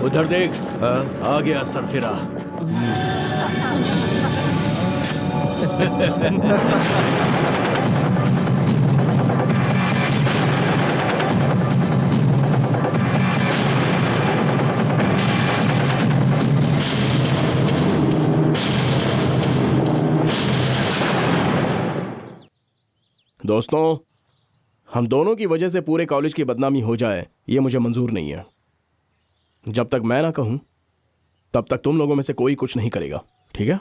उधर देख। हाँ? आ गया सरफिरा। दोस्तों, हम दोनों की वजह से पूरे कॉलेज की बदनामी हो जाए, यह मुझे मंजूर नहीं है। जब तक मैं ना कहूं तब तक तुम लोगों में से कोई कुछ नहीं करेगा, ठीक है?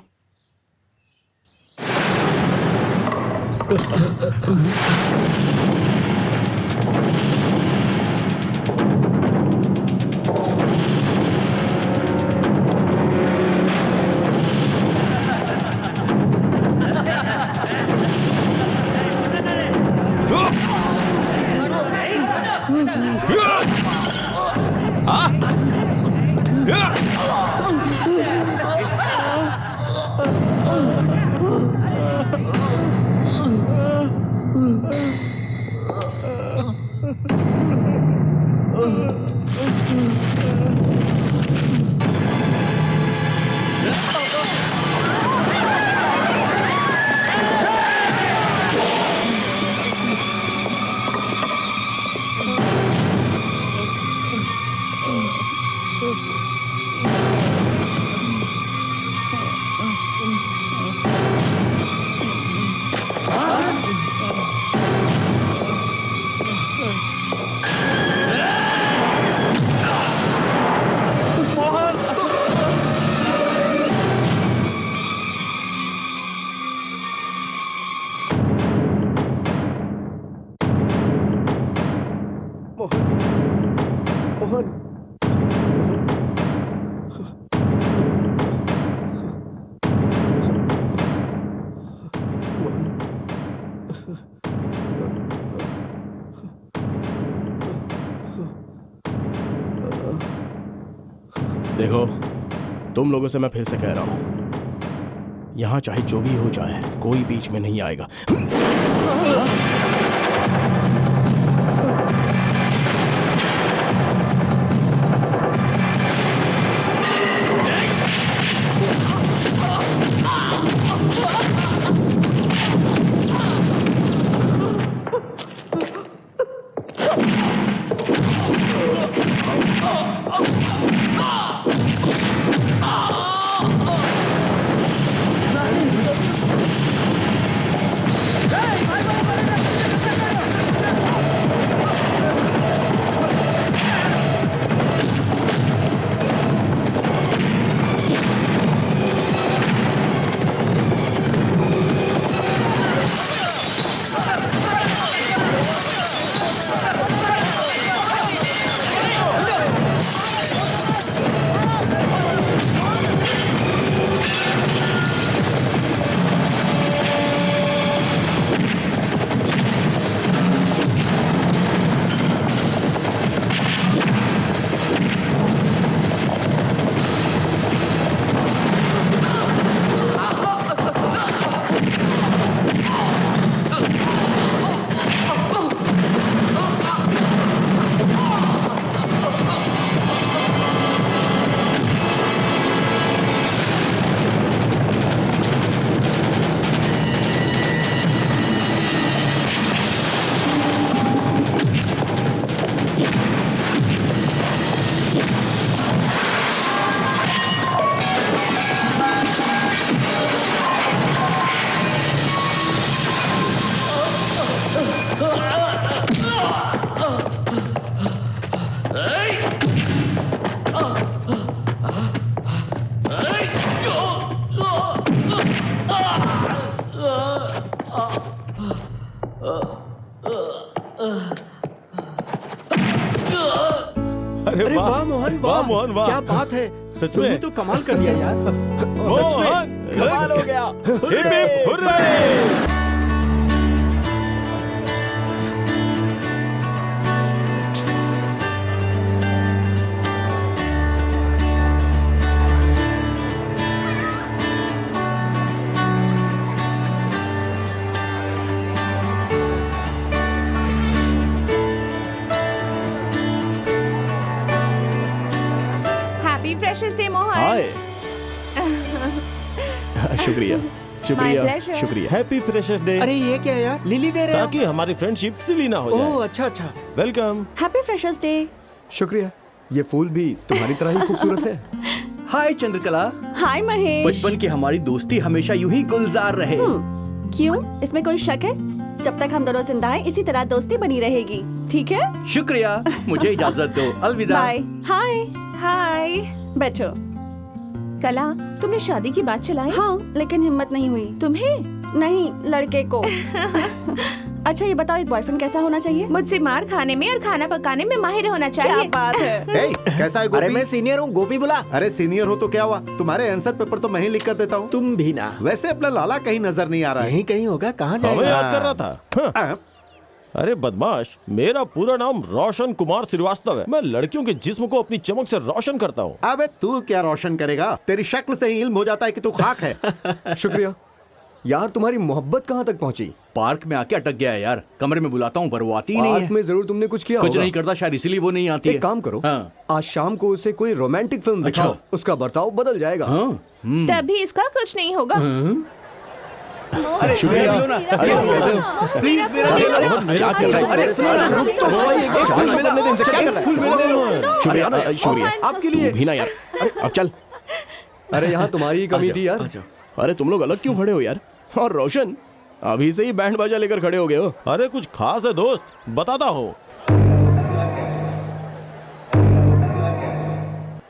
मोहन, देखो, तुम लोगों से मैं फिर से कह रहा हूं, यहां चाहे जो भी हो जाए, कोई बीच में नहीं आएगा। अरे वाह मोहन, वाह मोहन, वाह, क्या बात है। सच में तो कमाल कर दिया यार। सच में कमाल हो गया। Hip hip hurray. Freshers day Mohan. Hi शुक्रिया शुक्रिया pleasure. शुक्रिया। Happy freshers day. अरे ये क्या है यार, लिली दे रहे हो? ताकि हमारी फ्रेंडशिप सिली ना हो ओह जाए। अच्छा अच्छा, वेलकम। Happy freshers day. शुक्रिया। ये फूल भी तुम्हारी तरह ही खूबसूरत है। हाय चंद्रकला। हाय महेश। बचपन की हमारी दोस्ती हमेशा यूं ही गुलजार रहे। क्यों, इसमें कोई शक है? जब तक हम दोनों जिंदा हैं इसी तरह दोस्ती बनी रहेगी, ठीक है? शुक्रिया, मुझे इजाजत दो, अलविदा। बाय। हाय। हाय बैठो। कला, तुमने शादी की बात चलाई? हाँ, लेकिन हिम्मत नहीं हुई। तुम्हें? नहीं, लड़के को। अच्छा ये बताओ, एक बॉयफ्रेंड कैसा होना चाहिए? मुझसे मार खाने में और खाना पकाने में माहिर होना क्या चाहिए। बात है। हे, कैसा है अरे गोपी? मैं सीनियर हूँ, गोपी बुला। अरे सीनियर हो तो क्या हुआ, तुम्हारे आंसर पेपर तो मैं ही लिख कर देता हूँ। तुम भी ना। वैसे अपना लाला कहीं नजर नहीं आ रहा है। यहीं कहीं होगा, कहाँ हमें जाएगा? याद कर रहा था। हाँ। हाँ, अरे बदमाश, मेरा पूरा नाम रोशन कुमार श्रीवास्तव है। मैं लड़कियों के जिस्म को अपनी चमक से रोशन करता हूँ। अबे तू क्या रोशन करेगा, तेरी शक्ल से ही इल्म हो जाता है कि तू खाक है। शुक्रिया यार। तुम्हारी मोहब्बत कहाँ तक पहुँची? पार्क में आके अटक गया है यार। कमरे में बुलाता हूँ पर वो आती ही नहीं पार्क है। में जरूर तुमने कुछ किया कुछ होगा। नहीं करता शायद, इसीलिए वो नहीं आती है। एक काम करो, हाँ। आज शाम को उसे कोई रोमांटिक फिल्म दिखाओ। अच्छा। उसका बर्ताव बदल जाएगा। हाँ? तभी इसका कुछ नहीं होगा। अरे शुक्रिया। मेरा भी लो ना। अरे कैसे? प्लीज मेरा भी लो ना। क्या कर रहा है? अरे सुनो ना, चाल करने दे इनसे, क्या कर रहा है? शुक्रिया शुक्रिया। आपके लिए। तू भी ना यार। अब चल। अरे यहाँ तुम्हारी ही कमी थी यार। अच्छा। अरे तुम लोग अलग क्यों खड़े हो यार? और रोशन अभी से ही बैंड बाजा लेकर खड़े हो गए हो। अरे कुछ खास है दोस्त, बताता हूँ।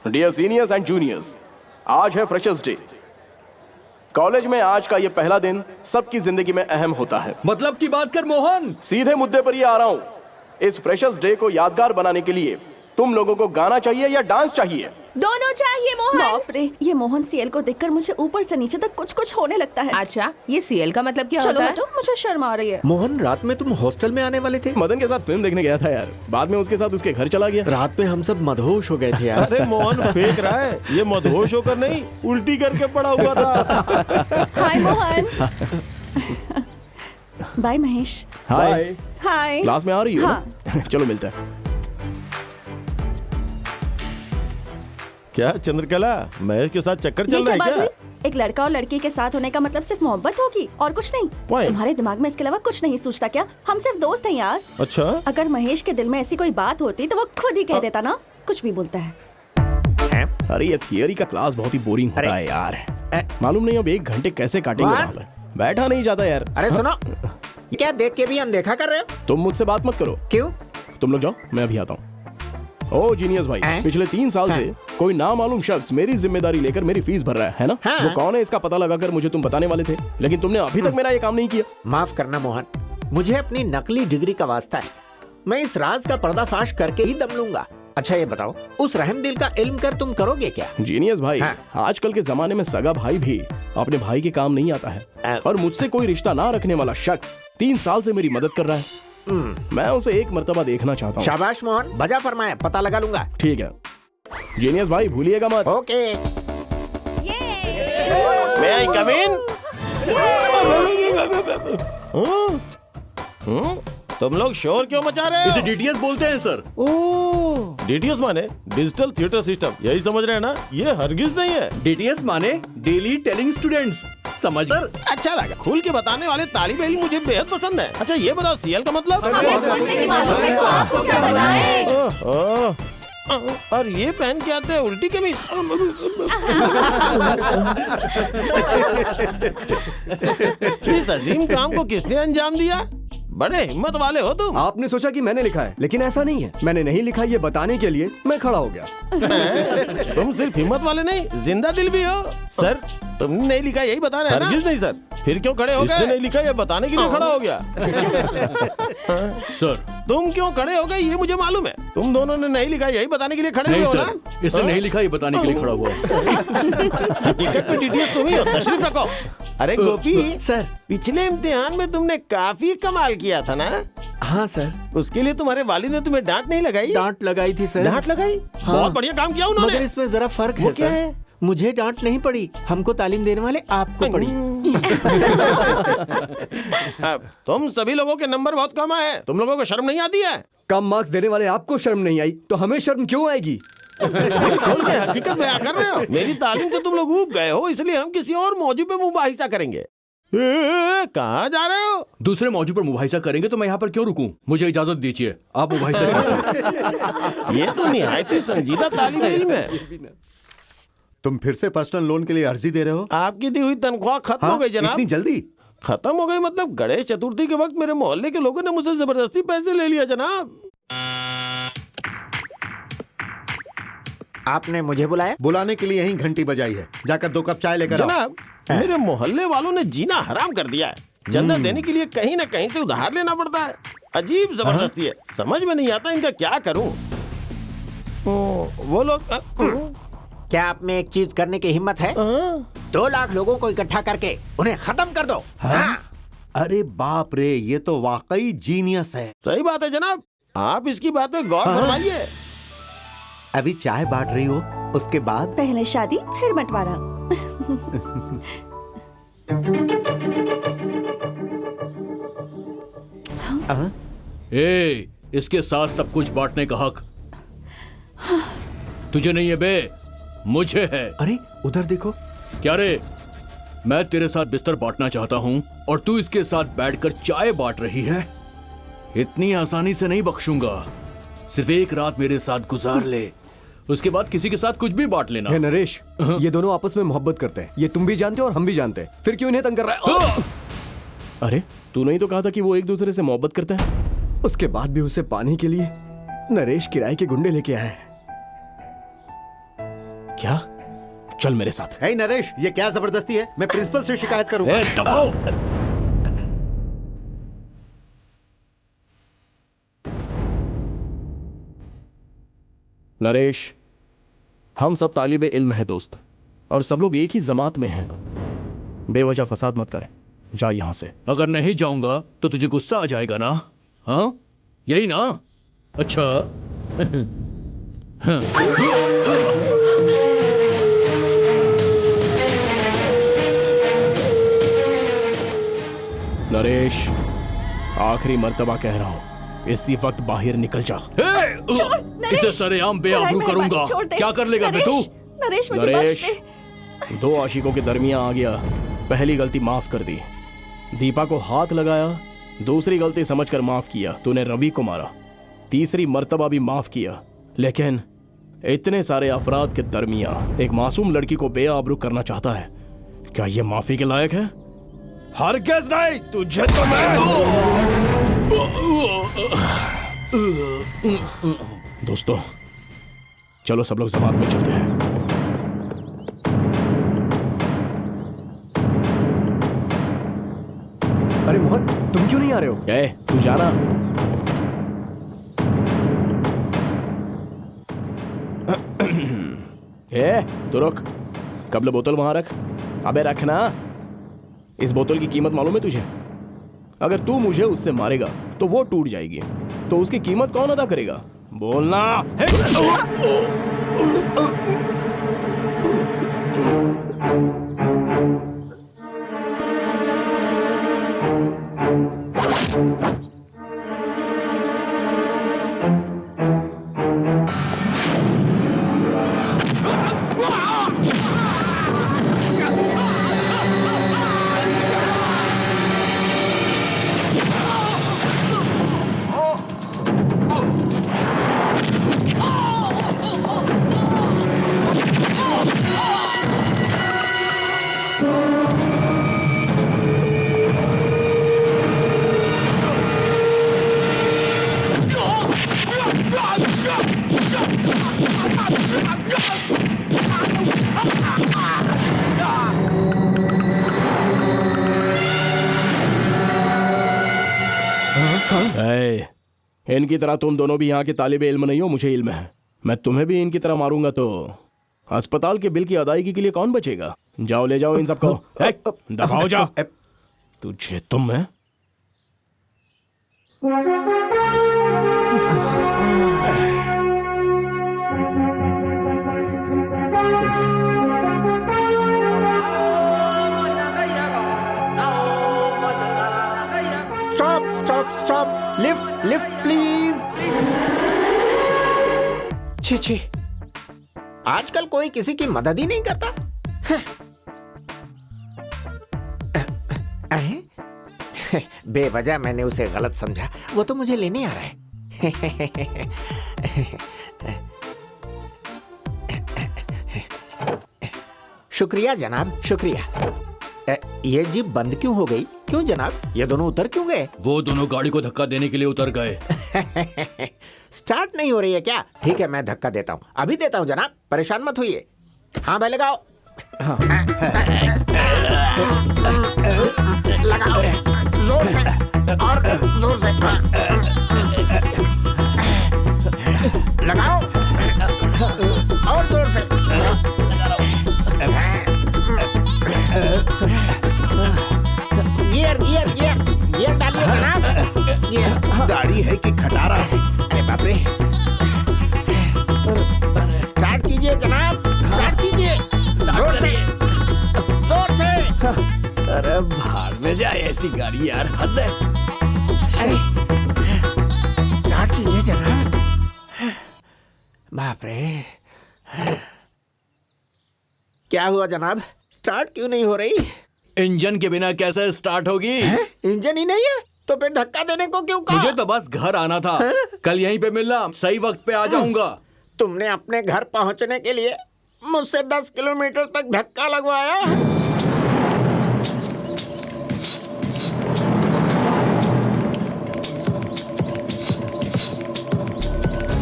डियर सीनियर्स एंड जूनियर्स, आज है फ्रेशर्स डे। कॉलेज में आज का ये पहला दिन सबकी जिंदगी में अहम होता है। मतलब की बात कर मोहन। सीधे मुद्दे पर ही आ रहा हूं। इस फ्रेशर्स डे को यादगार बनाने के लिए तुम लोगों को गाना चाहिए या डांस चाहिए? दोनों चाहिए मोहन। बाप रे, ये मोहन सीएल को देखकर मुझे ऊपर से नीचे तक कुछ कुछ होने लगता है। अच्छा, ये सीएल का मतलब क्या चलो होता है? हटो, मुझे शर्म आ रही है। मोहन, रात में तुम हॉस्टल में आने वाले थे? मदन के साथ फिल्म देखने गया था यार, बाद में उसके साथ उसके घर चला गया। रात में हम सब मदहोश हो गए थे यार। अरे मोहन फेंक रहा है, ये मदहोश होकर नहीं, उल्टी करके पड़ा हुआ था। हाय मोहन। बाय महेश। हाय। हाय। क्लास में आ रही हो? हाँ। चलो मिलते हैं। क्या चंद्रकला, महेश के साथ चक्कर ये चल क्या रहा बात है हुई? क्या? एक लड़का और लड़की के साथ होने का मतलब सिर्फ मोहब्बत होगी और कुछ नहीं? Point. तुम्हारे दिमाग में इसके अलावा कुछ नहीं सोचता क्या? हम सिर्फ दोस्त हैं यार। अच्छा, अगर महेश के दिल में ऐसी कोई बात होती तो वो खुद ही कह देता ना। कुछ भी बोलता है। अरे ये थियरी का क्लास बहुत ही बोरिंग होता है यार। मालूम नहीं अब 1 घंटे कैसे काटेंगे वहाँ पर। बैठा नहीं जाता यार। अरे सुनो, क्या देख के भी अनदेखा कर रहे हो? तुम मुझसे बात मत करो। क्यों? तुम लोग जाओ, मैं अभी आता हूँ। ओ जीनियस भाई, पिछले 3 साल से कोई नामालूम शख्स मेरी जिम्मेदारी लेकर मेरी फीस भर रहा है ना? हाँ। वो कौन है इसका पता लगाकर मुझे तुम बताने वाले थे, लेकिन तुमने अभी तक मेरा ये काम नहीं किया। माफ करना मोहन, मुझे अपनी नकली डिग्री का वास्ता है। मैं इस राज का पर्दाफाश करके ही दम लूंगा। अच्छा ये बताओ, उस रहमदिल का इल्म कर तुम करोगे क्या? जीनियस भाई, हाँ। आजकल के जमाने में सगा भाई भी अपने भाई के काम नहीं आता है। और मुझसे कोई रिश्ता ना रखने वाला शख्स 3 साल से मेरी मदद कर रहा है। मैं उसे एक मर्तबा देखना चाहता हूँ। शाबाश मोहन, बजा फरमाया, पता लगा लूंगा। ठीक है जीनियस भाई, भूलिएगा मत। ओके। मैं आई कम इन? तुम लोग शोर क्यों मचा रहे इसे हो? डीटीएस बोलते हैं सर। डीटीएस माने डिजिटल थिएटर सिस्टम, यही समझ रहे हैं ना? ये हरगिज नहीं है। डीटीएस माने डेली टेलिंग स्टूडेंट्स। समझ सर अच्छा लगा, खुल के बताने वाले तालिब इल्म मुझे बेहद पसंद है। अच्छा ये बताओ, सीएल का मतलब? आपको क्या बताएं? ओह, और ये पहन के आते हैं उल्टी कमीज। इस अजीम काम को किसने अंजाम दिया? बड़े हिम्मत वाले हो तुम। आपने सोचा कि मैंने लिखा है, लेकिन ऐसा नहीं है। मैंने नहीं लिखा, ये बताने के लिए मैं खड़ा हो गया। तुम सिर्फ हिम्मत वाले नहीं, जिंदा दिल भी हो। सर तुमने नहीं लिखा यही बता रहे हैं ना? हरगिज नहीं सर। फिर क्यों खड़े हो गए? इसने नहीं लिखा ये बताने के लिए खड़ा हो गया। सर, तुम क्यों खड़े हो गए ये मुझे मालूम है। तुम दोनों ने नहीं लिखा यही बताने के लिए खड़े हुए नहीं हो ना? सर, इसने नहीं लिखा, ये बताने के लिए खड़ा हुआ। हकीकत में डीटीएस तुम ही हो, तशरीफ रखो। अरे गोपी सर। पिछले इम्तिहान में तुमने काफी कमाल किया था ना? हाँ सर। उसके लिए तुम्हारे वालिद ने तुम्हें डांट नहीं लगाई? डांट लगाई थी सर। डांट लगाई? बहुत बढ़िया काम किया उन्होंने। मगर इसमें जरा फर्क वो है क्या सर। है? मुझे डांट नहीं पड़ी, हमको तालीम देने वाले आपको पड़ी। अब तुम सभी लोगों के नंबर बहुत कम आए हैं, तुम लोगों को शर्म नहीं आती है? कम मार्क्स देने वाले आपको शर्म नहीं आई तो हमें शर्म क्यों आएगी? खोल के हकीकत बयां कर रहे हो। मेरी तालीम से तुम लोग ऊब गए हो, इसलिए हम किसी और मौजू पे मुबाहिसा करेंगे। कहाँ जा रहे हो? दूसरे मौजू पर मुबाहिसा करेंगे तो मैं यहाँ पर क्यों रुकूं? मुझे इजाजत दीजिए, आप मुबाहिसा कर सकते। ये तो निहायत ही संजीदा तालीम इल्म है। तुम फिर से पर्सनल लोन के लिए अर्जी दे रहे हो? आपकी दी हुई तनख्वाह खत्म हो गई जनाब। इतनी जल्दी? खत्म हो गई मतलब गणेश चतुर्थी के वक्त मेरे मोहल्ले के लोगों ने मुझसे जबरदस्ती पैसे ले लिया जनाब। आपने मुझे बुलाया? बुलाने के लिए यही घंटी बजाई है। जाकर 2 कप चाय लेकर आओ। जनाब मेरे मोहल्ले वालों ने जीना हराम कर दिया है। चंदा देने के लिए कहीं ना कहीं से उधार लेना पड़ता है। अजीब जबरदस्ती है, समझ में नहीं आता इनका क्या करूं। वो लोग क्या आप में एक चीज करने की हिम्मत है? 2 लाख लोगों को इकट्ठा करके उन्हें खत्म कर दो। हाँ? अरे बाप रे, ये तो वाकई जीनियस है। सही बात है जनाब, आप इसकी बात पे गौर फरमाइए। अभी चाय बांट रही हो, उसके बाद पहले शादी फिर बंटवारा। इसके साथ सब कुछ बांटने का हक तुझे नहीं है बे, मुझे है। अरे उधर देखो। क्या रे, मैं तेरे साथ बिस्तर बांटना चाहता हूँ और तू इसके साथ बैठकर चाय बांट रही है। इतनी आसानी से नहीं बख्शूंगा। सिर्फ एक रात मेरे साथ गुजार ले, उसके बाद किसी के साथ कुछ भी बांट लेना। हे नरेश, ये दोनों आपस में मोहब्बत करते हैं। ये तुम भी जानते हो और हम भी जानते हैं, फिर क्यों इन्हें तंग कर रहा है? अरे तूने ही तो कहा था कि वो एक दूसरे से मोहब्बत करते हैं। उसके बाद भी उसे पाने के लिए नरेश किराए के गुंडे लेके आए। क्या? चल मेरे साथ। हे नरेश, ये क्या जबरदस्ती है? मैं प्रिंसिपल से शिकायत करूंगा। नरेश, हम सब तालिबे इल्म है दोस्त, और सब लोग एक ही जमात में हैं। बेवजह फसाद मत करें, जा यहां से। अगर नहीं जाऊंगा तो तुझे गुस्सा आ जाएगा ना? हाँ, यही ना? अच्छा। नरेश, आखिरी मर्तबा कह रहा हूं, इसी वक्त बाहर निकल जा। इसे सरेआम बेआबरू करूंगा। क्या कर लेगा बे तू? नरेश मुझे बख्श नरेश, 2 आशिकों के दरमियान आ गया। पहली गलती माफ कर दी, दीपा को हाथ लगाया। दूसरी गलती समझकर माफ किया, तूने रवि को मारा। तीसरी मर्तबा भी माफ किया, लेकिन इतने सारे अफराद के दरमियान एक मासूम लड़की को बेआबरू करना चाहता है। क्या यह माफी के लायक है? हरगिज़ नहीं। तुझे तो मैं दोस्तों, चलो सब लोग जमात में चलते हैं। अरे मोहन, तुम क्यों नहीं आ रहे हो? तू जाना। तू रुक, कबल बोतल वहां रख। अबे रखना। इस बोतल की कीमत मालूम है तुझे? अगर तू मुझे उससे मारेगा तो वो टूट जाएगी, तो उसकी कीमत कौन अदा करेगा? बोलना। इनकी तरह तुम दोनों भी यहाँ के तालिबे इल्म नहीं हो, मुझे इल्म है। मैं तुम्हें भी इनकी तरह मारूंगा तो अस्पताल के बिल की अदायगी के लिए कौन बचेगा? जाओ ले जाओ इन सबको। दफाओ जाओ। तुझे तुम है। Stop stop stop, lift lift please. छी छी, आजकल कोई किसी की मदद ही नहीं करता। बेवजह मैंने उसे गलत समझा, वो तो मुझे लेने आ रहा है। शुक्रिया जनाब, शुक्रिया। ये जीप बंद क्यों हो गई? क्यों जनाब, ये दोनों उतर क्यों गए? वो दोनों गाड़ी को धक्का देने के लिए उतर गए। स्टार्ट नहीं हो रही है क्या? ठीक है, मैं धक्का देता हूँ, अभी देता हूँ जनाब, परेशान मत होइए। हाँ भाई लगाओ। हाँ। लगाओ जोर से और जोर से लगाओ और जोर से। गियर गियर गियर गियर डालिए जनाब। गियर गाड़ी है कि खटारा है? अरे बाप रे, स्टार्ट कीजिए जनाब, स्टार्ट कीजिए जोर से जोर से। अरे भाड़ में जाए ऐसी गाड़ी यार, हद है। अरे स्टार्ट कीजिए जनाब। बाप रे, क्या हुआ जनाब, स्टार्ट क्यों नहीं हो रही? इंजन के बिना कैसे स्टार्ट होगी? इंजन ही नहीं है तो फिर धक्का देने को क्यों कहा? मुझे तो बस घर आना था। कल यहीं पे मिलना, सही वक्त पे आ जाऊंगा। तुमने अपने घर पहुंचने के लिए मुझसे 10 किलोमीटर तक धक्का लगवाया।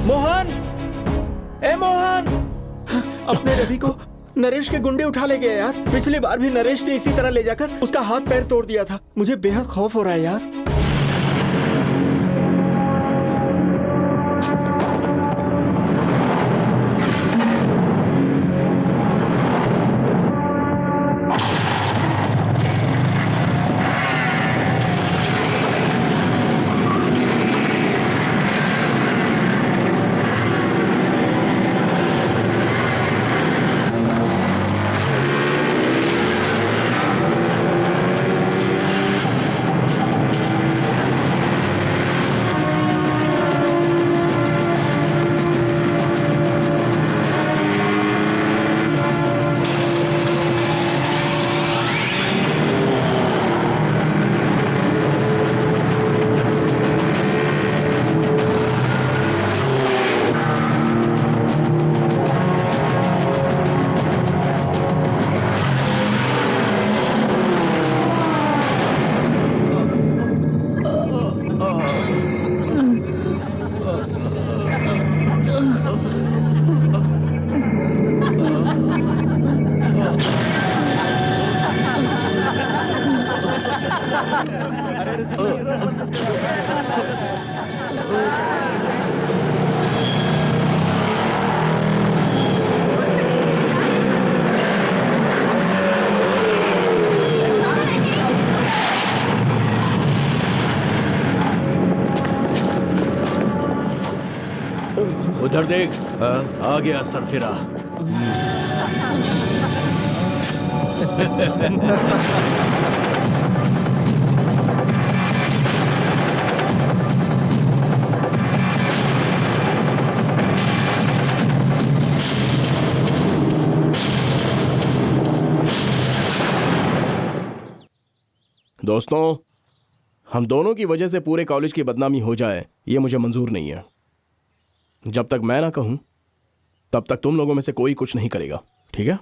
मोहन, ए मोहन, अपने रवि को नरेश के गुंडे उठा ले गए यार। पिछली बार भी नरेश ने इसी तरह ले जाकर उसका हाथ पैर तोड़ दिया था। मुझे बेहद खौफ हो रहा है यार। उधर देख, आ गया सरफिरा। दोस्तों, हम दोनों की वजह से पूरे कॉलेज की बदनामी हो जाए, ये मुझे मंजूर नहीं है। जब तक मैं ना कहूं तब तक तुम लोगों में से कोई कुछ नहीं करेगा, ठीक है?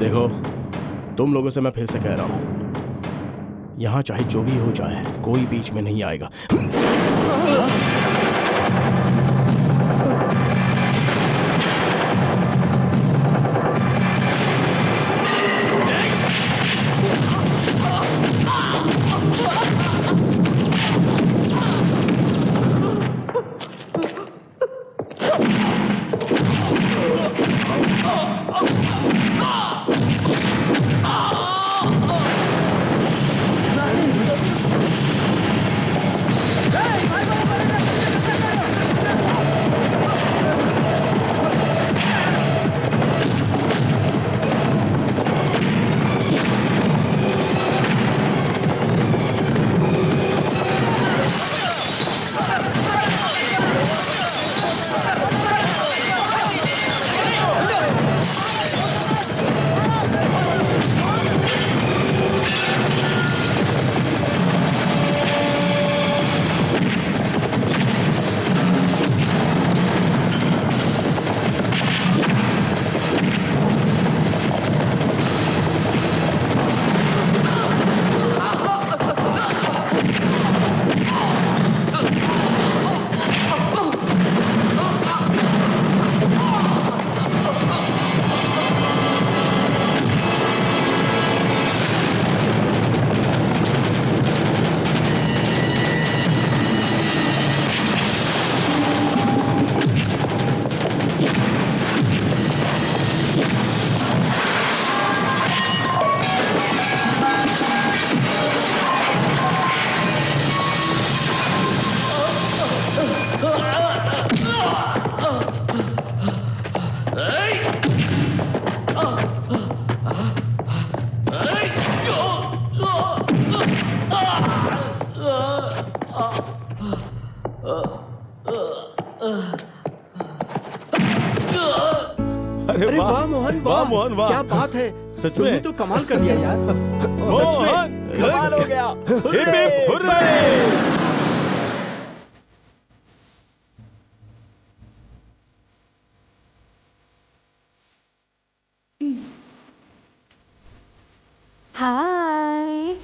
देखो, तुम लोगों से मैं फिर से कह रहा हूं, यहां चाहे जो भी हो जाए, कोई बीच में नहीं आएगा। अरे वाह मोहन, वाह मोहन, वाह। क्या बात है, सच तुमने में? तो कमाल कर दिया यार। सच में कमाल हो गया। Hip hip hurray! Hi.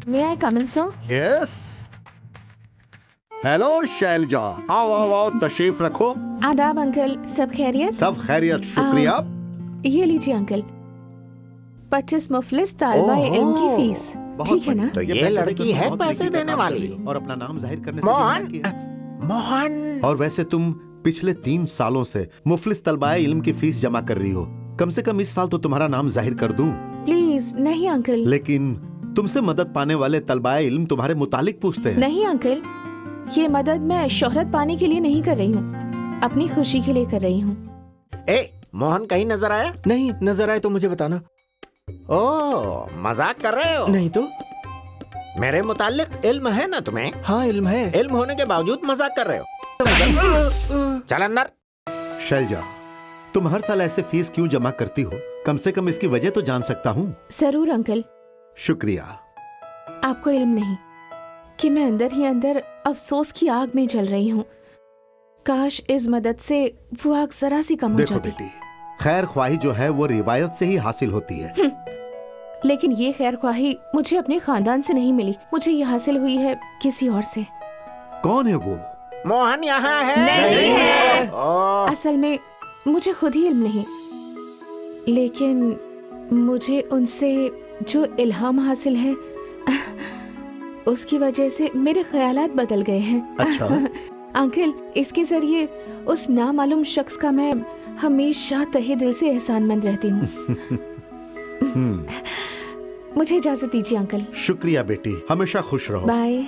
May I come in sir? Yes. Hello Shailaja, आओ आओ आओ, तशरीफ रखो। आदाब अंकल, सब खैरियत? सब खैरियत, शुक्रिया। ये लीजिए अंकल, 25 मुफलिस तालबा ओहो, इल्म की फीस, बहुत ठीक है ना? बढ़िया। तो ये पैसे लड़की देकर है बहुत पैसे नेकी का देने काम वाली। कर रही हो और अपना नाम जाहिर करने से मोहन, भी मना किया। मोहन, और वैसे तुम पिछले 3 सालों से मुफलिस तलबाए इल्म की फीस जमा कर रही हो। कम से कम इस साल तो तुम्हारा नाम जाहिर कर दूं। प्लीज नहीं अंकल। लेकिन तुमसे मदद पाने वाले तलबाए इल्म तुम्हारे मुतालिक पूछते हैं। नहीं अंकल, ये मदद मैं शोहरत पाने के लिए नहीं कर रही हूँ, अपनी खुशी के लिए कर रही हूँ। ए मोहन कहीं नजर आया? नहीं, नजर आए तो मुझे बताना। ओ मजाक कर रहे हो? नहीं तो। मेरे मुतालिक इल्म है ना तुम्हें? हाँ इल्म है। इल्म होने के बावजूद मजाक कर रहे हो? चल अंदर। शैलजा, तुम हर साल ऐसे फीस क्यों जमा करती हो? कम से कम इसकी वजह तो जान सकता हूँ। जरूर अंकल। शुक्रिया। आपको इल्म नहीं कि मैं अंदर ही अंदर अफसोस की आग में जल रही हूँ। काश इस मदद से वो आग जरा सी कम हो देखो जाती। बेटी, खैर ख्वाही जो है वो रिवायत से ही हासिल होती है। लेकिन ये खैर ख्वाही मुझे अपने खानदान से नहीं मिली, मुझे ये हासिल हुई है किसी और से। कौन है वो? मोहन यहाँ है? नहीं है। ओ, असल में मुझे खुद ही इल्म नहीं, लेकिन मुझे उनसे जो इल्हाम हासिल है उसकी वजह से मेरे ख्यालात बदल गए हैं। अच्छा। अंकल, इसके जरिए उस नामालूम शख्स का मैं हमेशा तहे दिल से एहसानमंद रहती हूँ। मुझे इजाजत दीजिए अंकल। शुक्रिया बेटी, हमेशा खुश रहो। बाय।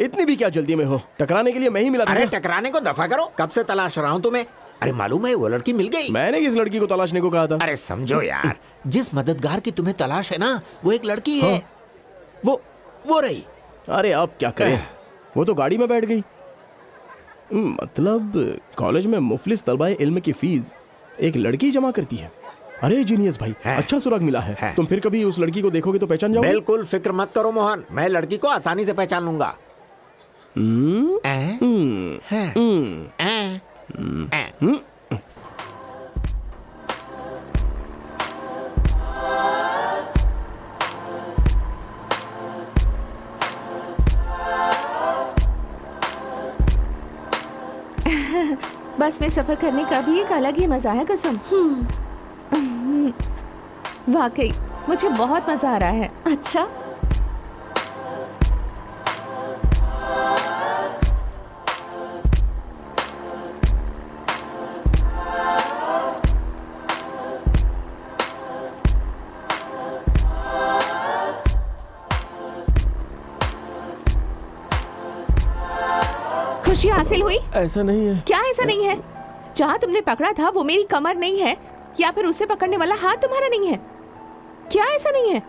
इतनी भी क्या जल्दी में हो? टकराने के लिए मैं ही मिला था अरे क्या? टकराने को दफा करो, कब से तलाश रहा हूँ तुम्हें। अरे मालूम है वो लड़की मिल गई। मैंने किस लड़की को तलाशने को कहा था? अरे समझो यार, जिस मददगार की तुम्हें तलाश है ना, वो एक लड़की है। वो रही। अरे अब क्या करें, वो तो गाड़ी में बैठ गई। मतलब कॉलेज में मुफलिस तलबाए इल्म की फीस एक लड़की जमा करती है। अरे जीनियस भाई, अच्छा सुराग मिला है। तुम फिर कभी उस लड़की को देखोगे तो पहचान जाओगे। बिल्कुल फिक्र मत करो मोहन, मैं लड़की को आसानी से पहचान लूंगा। बस में सफर करने का भी एक अलग ही मजा है कसम। वाकई मुझे बहुत मजा आ रहा है। अच्छा, खुशी हासिल हुई? ऐसा नहीं है। क्या ऐसा नहीं है? जहाँ तुमने पकड़ा था वो मेरी कमर नहीं है, या फिर उसे पकड़ने वाला हाथ तुम्हारा नहीं है? क्या ऐसा नहीं है?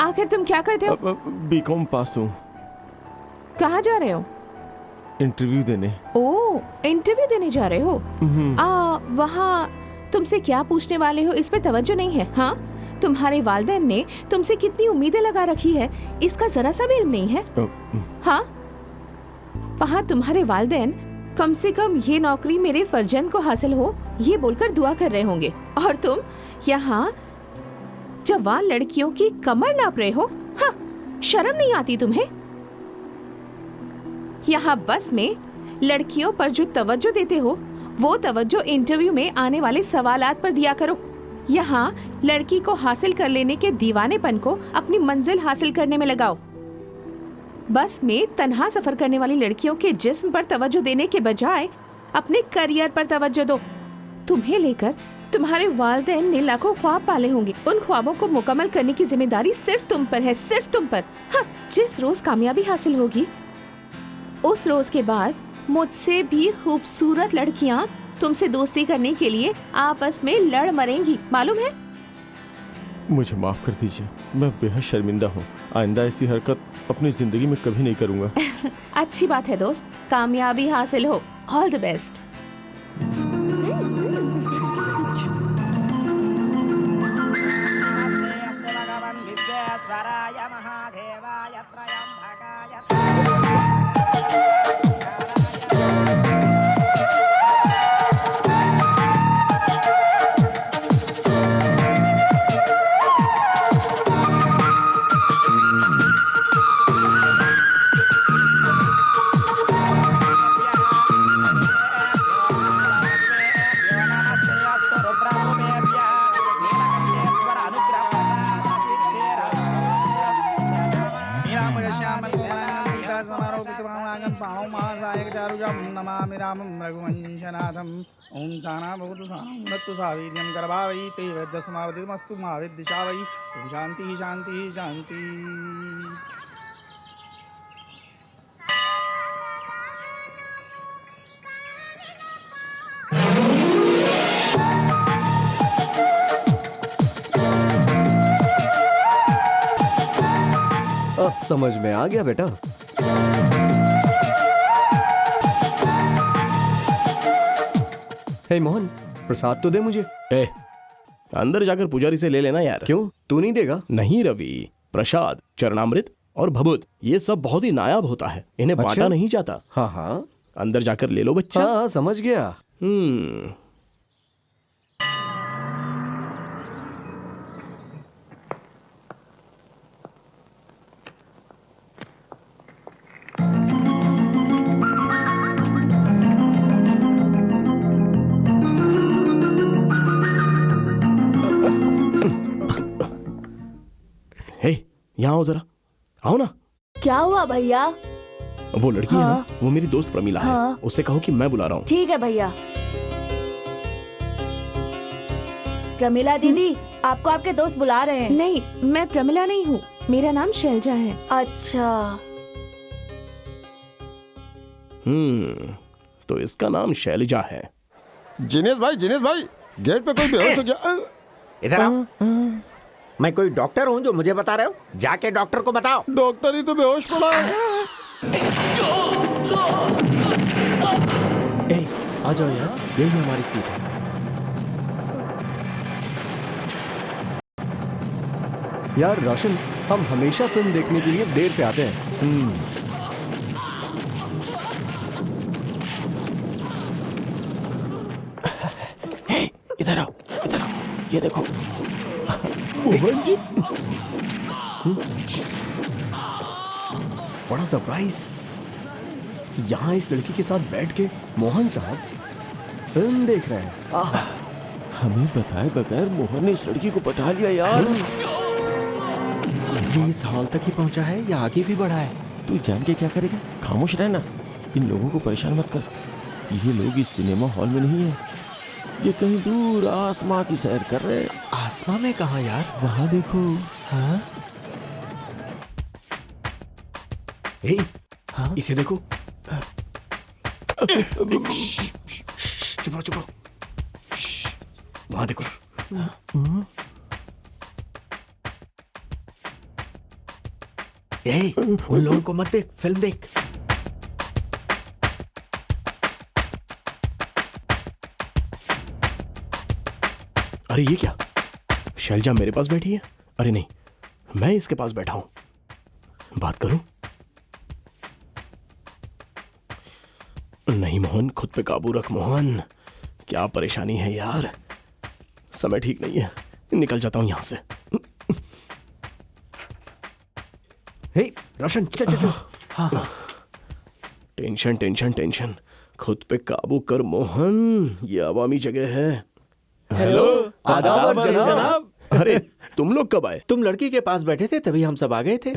आखिर तुम क्या करते हो? बीकॉम पास हूँ, कहाँ जा रहे हो? इंटरव्यू देने। ओ, इंटरव्यू देने जा रहे हो? वहाँ तुमसे क्या पूछने वाले हो इस पर तवज्जो नहीं है। हाँ, तुम्हारे वालिदैन ने तुमसे कितनी उम्मीदें लगा रखी है इसका जरा सा भी इल्म नहीं है। हाँ, वहाँ तुम्हारे वालिदैन कम से कम ये नौकरी मेरे फर्जंद को हासिल हो ये बोलकर दुआ कर रहे होंगे, और तुम यहाँ जवान लड़कियों की कमर नाप रहे हो। हाँ, शर्म नहीं आती तुम्हें? यहाँ बस में लड़कियों पर जो तवज्जो देते हो वो तवज्जो इंटरव्यू में आने वाले सवालात पर दिया करो। यहाँ लड़की को हासिल कर लेने के दीवानेपन को अपनी मंजिल हासिल करने में लगाओ। बस में तन्हा सफर करने वाली लड़कियों के जिस्म पर तवज्जो देने के बजाय अपने करियर पर तवज्जो दो। तुम्हें लेकर तुम्हारे वालिदैन ने लाखों ख्वाब पाले होंगे, उन ख्वाबों को मुकम्मल करने की जिम्मेदारी सिर्फ तुम पर है, सिर्फ तुम पर। हाँ, जिस रोज कामयाबी हासिल होगी उस रोज के बाद मुझसे भी खूबसूरत लड़कियां तुमसे दोस्ती करने के लिए आपस में लड़ मरेंगी, मालूम है? मुझे माफ कर दीजिए, मैं बेहद शर्मिंदा हूँ। आइंदा ऐसी हरकत अपनी जिंदगी में कभी नहीं करूँगा। अच्छी बात है दोस्त, कामयाबी हासिल हो। All the best. नमामि रामं रघुवंशनाथम्। ओम जाना भवतु सानत्तु सावीर्यं गर्भावै ते वैद्यसमावधिमस्तु मा विद्विषा वै। ओम शांति शांति शांति। अब समझ में आ गया बेटा। हे मोहन, प्रसाद तो दे मुझे। अंदर जाकर पुजारी से ले लेना यार। क्यों, तू नहीं देगा? नहीं रवि, प्रसाद, चरणामृत और भभूत ये सब बहुत ही नायाब होता है, इन्हें बांटा नहीं जाता। हाँ हाँ, अंदर जाकर ले लो बच्चा। हाँ समझ गया। यहाँ आओ जरा, आओ ना। क्या हुआ भैया? वो लड़की है ना, वो मेरी दोस्त प्रमीला है। उससे कहो कि मैं बुला रहा हूँ। ठीक है भैया। प्रमीला दीदी, आपको आपके दोस्त बुला रहे हैं। नहीं, मैं प्रमिला नहीं हूँ, मेरा नाम शैलजा है। अच्छा। तो इसका नाम शैलजा है। जिनेश भाई, जिनेश भाई, गेट पे कोई बेहोश हो गया। इधर आओ। मैं कोई डॉक्टर हूँ जो मुझे बता रहे हो? जाके डॉक्टर को बताओ। डॉक्टर ही तो बेहोश पड़ा है। ए, आ जाओ यार, यही हमारी सीट है। यार रोशन, हम हमेशा फिल्म देखने के लिए देर से आते हैं। इधर आओ, इधर आओ, ये देखो। मोहन जी, बड़ा सरप्राइज। यहाँ इस लड़की के साथ बैठ के मोहन साहब फिल्म देख रहे हैं। आह, हमें बताए बगैर मोहन ने इस लड़की को पटा लिया यार। ये इस हाल तक ही पहुंचा है या आगे भी बढ़ा है? तू जान के क्या करेगा? खामोश रहना, इन लोगों को परेशान मत कर। ये लोग इस सिनेमा हॉल में नहीं है, ये कहीं दूर आसमां की सैर कर रहे हैं। आसमां में कहाँ यार? वहां देखो। हाँ? हाँ? इसे देखो। चुप रहो, चुप रहो। वहां देखो। उन लोगों को मत देख, फिल्म देख। अरे ये क्या? शैलजा मेरे पास बैठी है? अरे नहीं, मैं इसके पास बैठा हूं। बात करूं? नहीं मोहन, खुद पे काबू रख मोहन। क्या परेशानी है यार, समय ठीक नहीं है, निकल जाता हूं यहां से। हे रोशन, चल चल चल। हाँ। टेंशन टेंशन टेंशन, खुद पे काबू कर मोहन, ये अवामी जगह है। हेलो, आदाब जनाब। अरे तुम लोग कब आए? तुम लड़की के पास बैठे थे तभी हम सब आ गए थे।